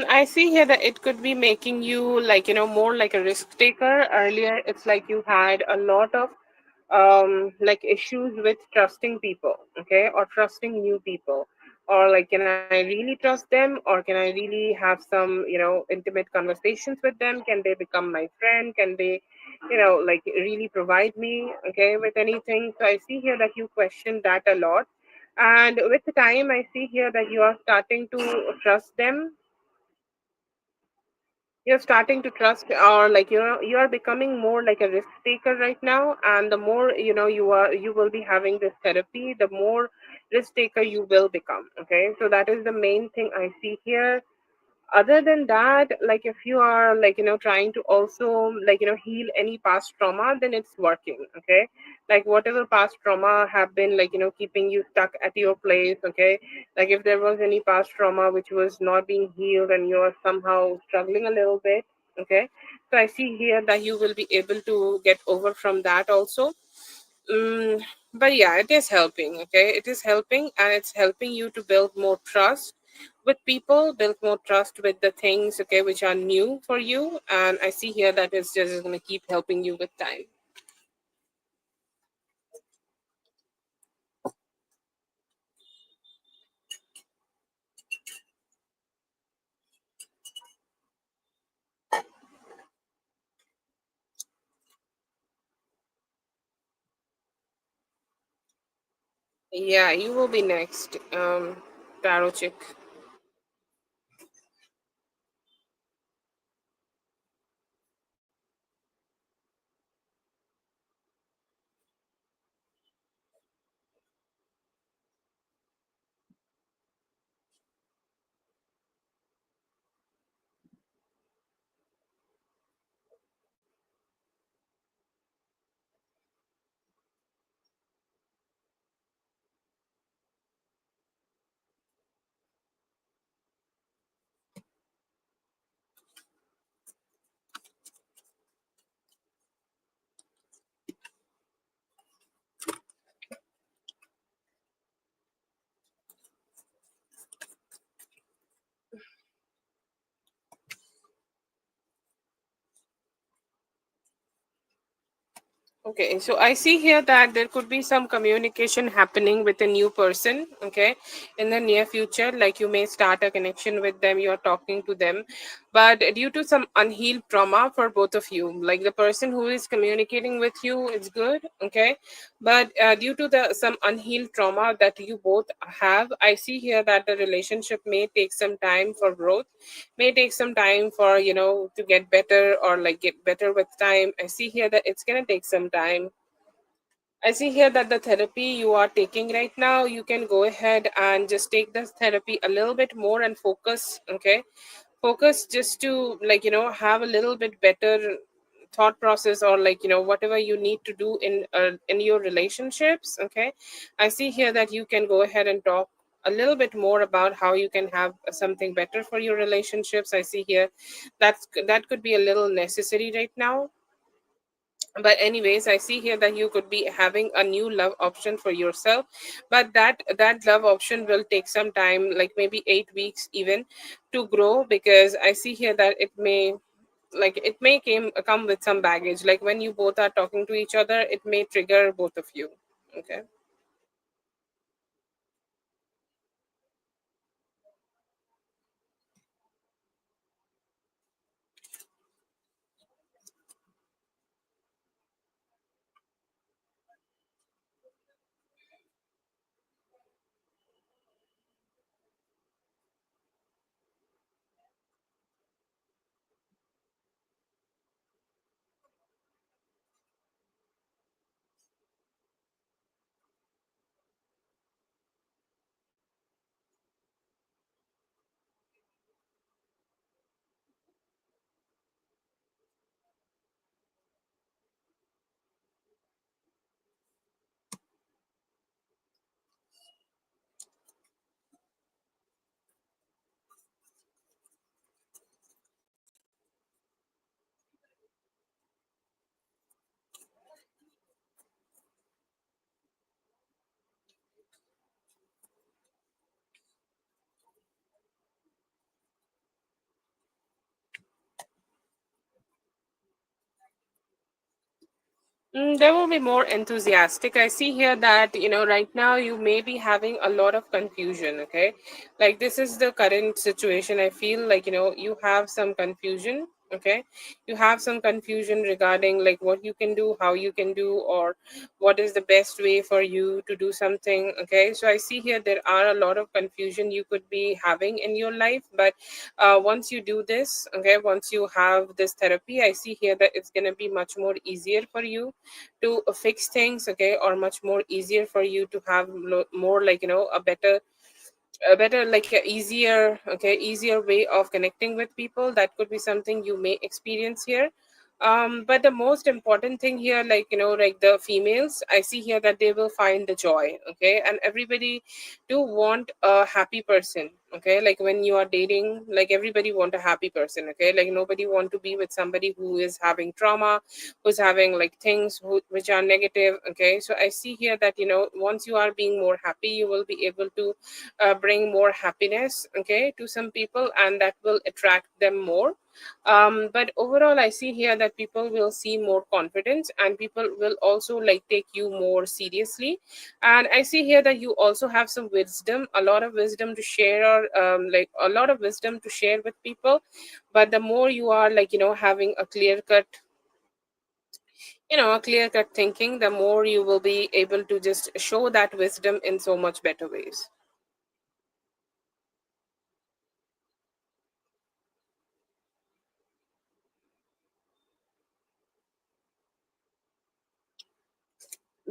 [SPEAKER 1] I see here that it could be making you like, more like a risk taker. Earlier, it's like you had a lot of like issues with trusting people, okay, or trusting new people, or like, can I really trust them, or can I really have some, intimate conversations with them? Can they become my friend? Can they, like really provide me, okay, with anything? So I see here that you question that a lot. And with the time, I see here that you are starting to trust them. You're starting to trust, or like you are becoming more like a risk taker right now. And the more you will be having this therapy, the more risk taker you will become. Okay, so that is the main thing I see here. Other than that, like if you are like trying to also like heal any past trauma, then it's working. Okay, like whatever past trauma have been like keeping you stuck at your place. Okay, like if there was any past trauma which was not being healed and you're somehow struggling a little bit. Okay, so I see here that you will be able to get over from that also. Mm, but yeah, it is helping. Okay, it is helping, and it's helping you to build more trust with people, build more trust with the things, okay, which are new for you. And I see here that it's just going to keep helping you with time. Yeah, you will be next, Tarot Chick. Okay, so I see here that there could be some communication happening with a new person, okay, in the near future. Like you may start a connection with them, you're talking to them, but due to some unhealed trauma for both of you, like the person who is communicating with you is good, okay, but due to the some unhealed trauma that you both have, I see here that the relationship may take some time for growth, may take some time for to get better or like get better with time. I see here that it's going to take some time. I see here that the therapy you are taking right now, you can go ahead and just take this therapy a little bit more and focus, okay, focus just to like have a little bit better thought process, or like whatever you need to do in your relationships. Okay, I see here that you can go ahead and talk a little bit more about how you can have something better for your relationships. I see here that could be a little necessary right now. But anyways, I see here that you could be having a new love option for yourself, but that love option will take some time, like maybe 8 weeks even, to grow, because I see here that it may come with some baggage. Like when you both are talking to each other, it may trigger both of you. Okay. There will be more enthusiastic. I see here that, right now you may be having a lot of confusion. Okay. Like this is the current situation. I feel like, you have some confusion. Okay. You have some confusion regarding like what you can do, how you can do, or what is the best way for you to do something. Okay. So I see here there are a lot of confusion you could be having in your life. But once you do this, okay, once you have this therapy, I see here that it's going to be much more easier for you to fix things. Okay, or much more easier for you to have more like a better a better, like a easier, okay, easier way of connecting with people. That could be something you may experience here. But the most important thing here, like, like the females, I see here that they will find the joy, okay, and everybody do want a happy person, okay, like when you are dating, like everybody want a happy person, okay, like nobody want to be with somebody who is having trauma, who's having like things which are negative, okay. So I see here that, once you are being more happy, you will be able to bring more happiness, okay, to some people, and that will attract them more. But overall, I see here that people will see more confidence, and people will also like take you more seriously. And I see here that you also have some wisdom, a lot of wisdom to share, or like a lot of wisdom to share with people. But the more you are like, having a clear cut, a clear cut thinking, the more you will be able to just show that wisdom in so much better ways.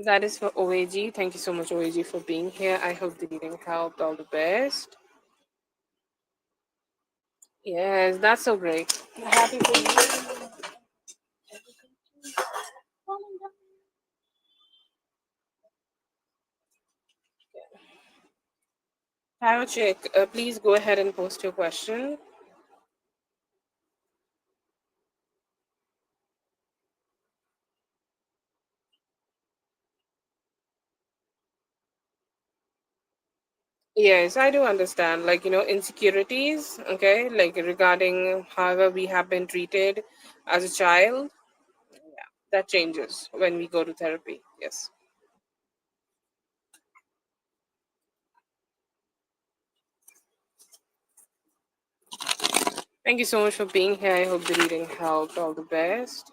[SPEAKER 1] That is for OAG. Thank you so much, OAG, for being here. I hope the reading helped. All the best. Yes, that's so great. Happy for you. Tarot check. Please go ahead and post your question. Yes, I do understand. Like, insecurities, okay, like regarding however we have been treated as a child, that changes when we go to therapy. Yes. Thank you so much for being here. I hope the reading helped. All the best.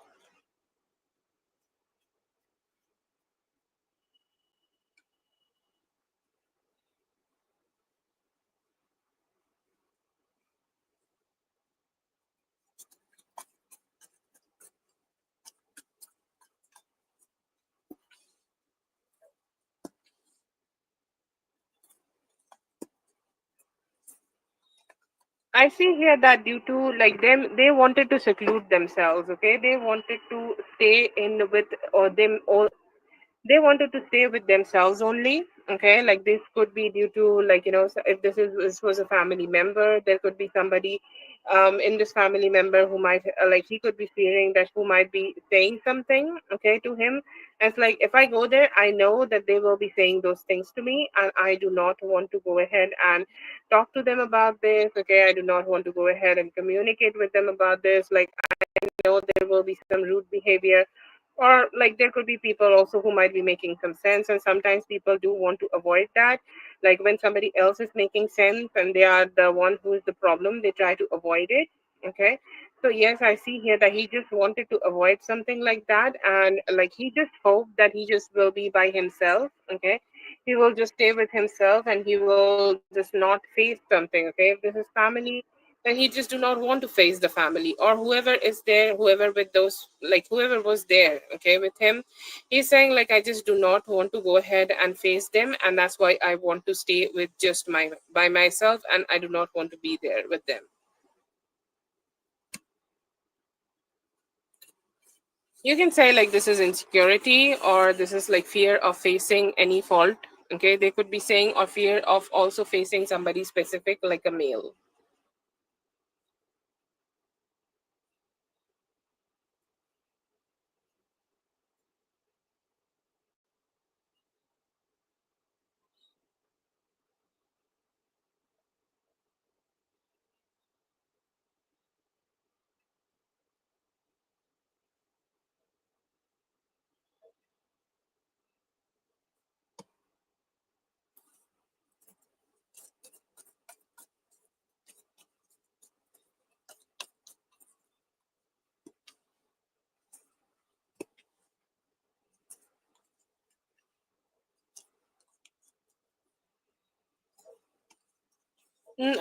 [SPEAKER 1] I see here that due to like them, they wanted to seclude themselves. Okay, they wanted to stay in with or them or they wanted to stay with themselves only, okay, like this could be due to like, if this was a family member, there could be somebody in this family member who might like he could be fearing that who might be saying something, okay, to him. And it's like, if I go there, I know that they will be saying those things to me, and I do not want to go ahead and talk to them about this, okay. I do not want to go ahead and communicate with them about this. Like, know there will be some rude behavior, or like there could be people also who might be making some sense, and sometimes people do want to avoid that. Like when somebody else is making sense and they are the one who is the problem, they try to avoid it, okay. So yes, I see here that he just wanted to avoid something like that, and like he just hoped that he just will be by himself, okay. He will just stay with himself and he will just not face something, okay. If this is family, then he just do not want to face the family or whoever is there, whoever with those, like whoever was there, okay, with him. He's saying like, I just do not want to go ahead and face them, and that's why I want to stay with just my by myself, and I do not want to be there with them. You can say like this is insecurity, or this is like fear of facing any fault, okay. They could be saying, or fear of also facing somebody specific, like a male.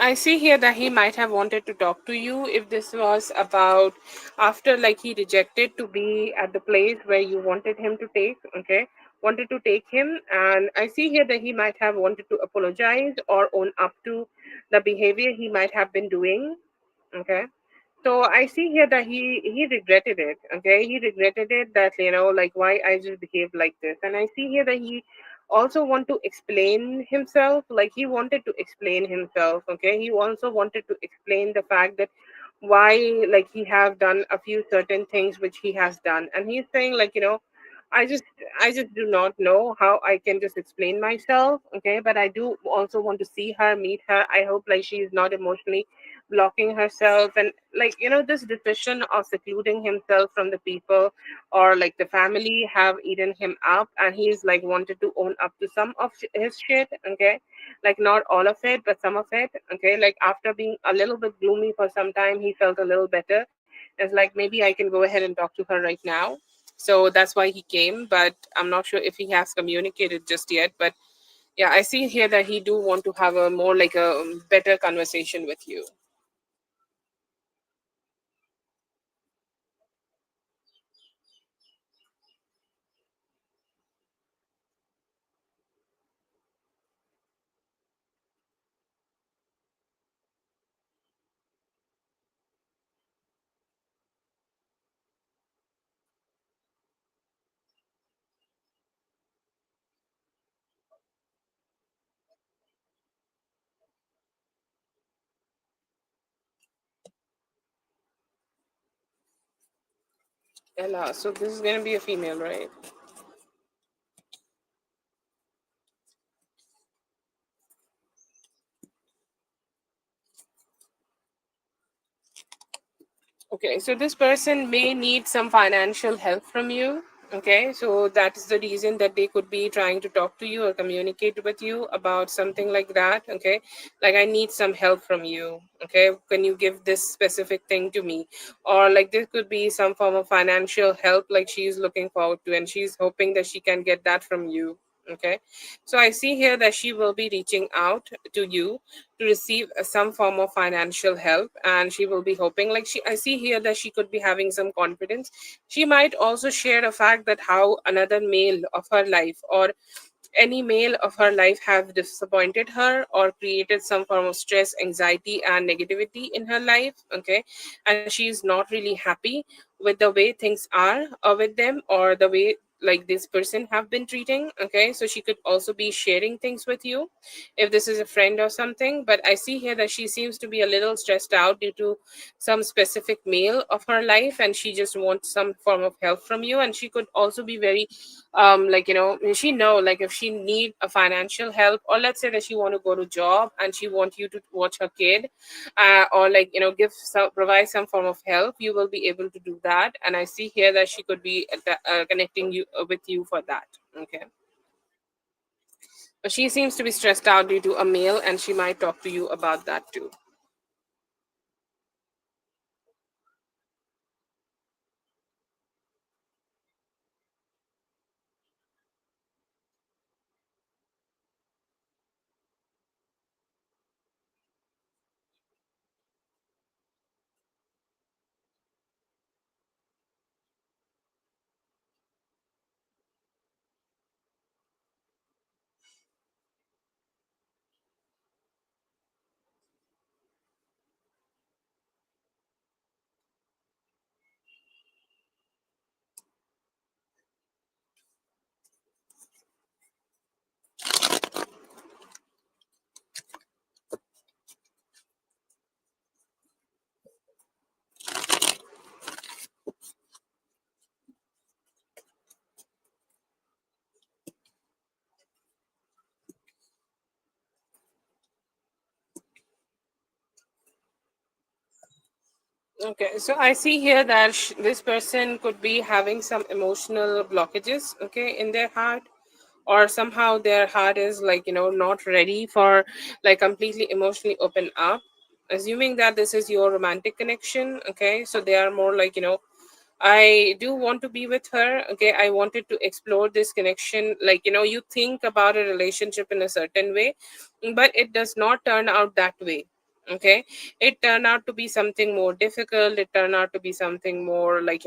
[SPEAKER 1] I see here that he might have wanted to talk to you if this was about after like he rejected to be at the place where you wanted him to take, okay? wanted to take him, and I see here that he might have wanted to apologize or own up to the behavior he might have been doing. Okay, so I see here that he regretted it. Okay, he regretted it, that like why I just behaved like this. And I see here that he also want to explain himself, like he wanted to explain himself. Okay, he also wanted to explain the fact that why like he have done a few certain things which he has done. And he's saying like, I just I just do not know how I can just explain myself. Okay, but I do also want to see her, meet her. I hope like she is not emotionally blocking herself. And like, this decision of secluding himself from the people or like the family have eaten him up, and he's like wanted to own up to some of his shit. Okay, like not all of it but some of it. Okay, like after being a little bit gloomy for some time, he felt a little better. It's like maybe I can go ahead and talk to her right now. So that's why he came, but I'm not sure if he has communicated just yet. But yeah, I see here that he do want to have a more like a better conversation with you. Ella, so this is gonna be a female, right? Okay, so this person may need some financial help from you. Okay, so that is the reason that they could be trying to talk to you or communicate with you about something like that. Okay, like I need some help from you. Okay, can you give this specific thing to me? Or like this could be some form of financial help, like she's looking forward to, and she's hoping that she can get that from you. Okay, so I see here that she will be reaching out to you to receive some form of financial help, and she will be hoping like I see here that she could be having some confidence. She might also share a fact that how another male of her life or any male of her life have disappointed her or created some form of stress, anxiety and negativity in her life. Okay, and she is not really happy with the way things are with them, or the way like this person have been treating. Okay, so she could also be sharing things with you if this is a friend or something. But I see here that she seems to be a little stressed out due to some specific male of her life, and she just wants some form of help from you. And she could also be very like she know like if she need a financial help, or let's say that she want to go to job and she want you to watch her kid, or like give some, provide some form of help, you will be able to do that. And I see here that she could be connecting you with you for that. Okay, but she seems to be stressed out due to a male, and she might talk to you about that too. Okay, so I see here that this person could be having some emotional blockages, okay, in their heart, or somehow their heart is like, not ready for like completely emotionally open up. Assuming that this is your romantic connection, okay, so they are more like, I do want to be with her. Okay, I wanted to explore this connection. Like, you think about a relationship in a certain way, but it does not turn out that way. Okay, it turned out to be something more difficult. It turned out to be something more like,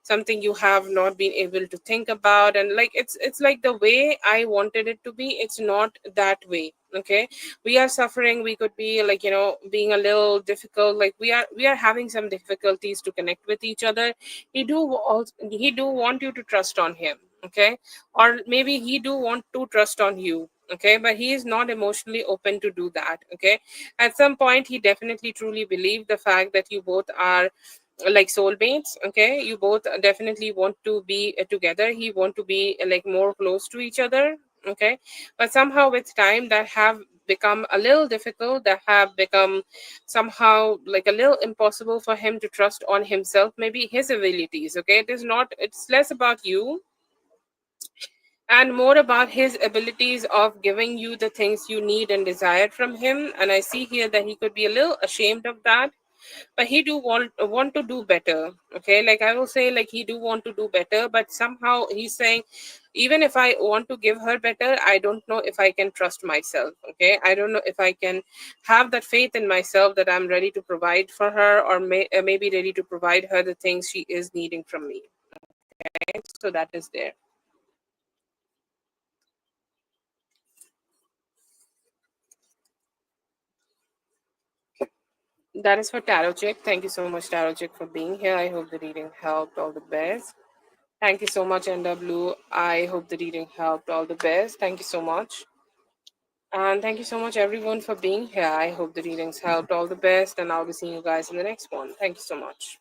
[SPEAKER 1] something you have not been able to think about, and like it's like the way I wanted it to be, it's not that way. Okay, we are suffering. We could be like, being a little difficult, like we are having some difficulties to connect with each other. He do want you to trust on him. Okay, or maybe he do want to trust on you. Okay, but he is not emotionally open to do that. Okay, at some point he definitely truly believed the fact that you both are like soulmates. Okay, you both definitely want to be together. He want to be like more close to each other. Okay, but somehow with time that have become a little difficult, that have become somehow like a little impossible for him to trust on himself, maybe his abilities. Okay, it's less about you and more about his abilities of giving you the things you need and desire from him. And I see here that he could be a little ashamed of that, but he do want to do better. Okay, like I will say, like he do want to do better, but somehow he's saying, even if I want to give her better, I don't know if I can trust myself. Okay, I don't know if I can have that faith in myself that I'm ready to provide for her, or maybe ready to provide her the things she is needing from me. Okay, so that is there. That is for Tarot Chick. Thank you so much, Tarot Chick, for being here. I hope the reading helped. All the best. Thank you so much, NW. I hope the reading helped. All the best. Thank you so much. And thank you so much, everyone, for being here. I hope the readings helped. All the best. And I'll be seeing you guys in the next one. Thank you so much.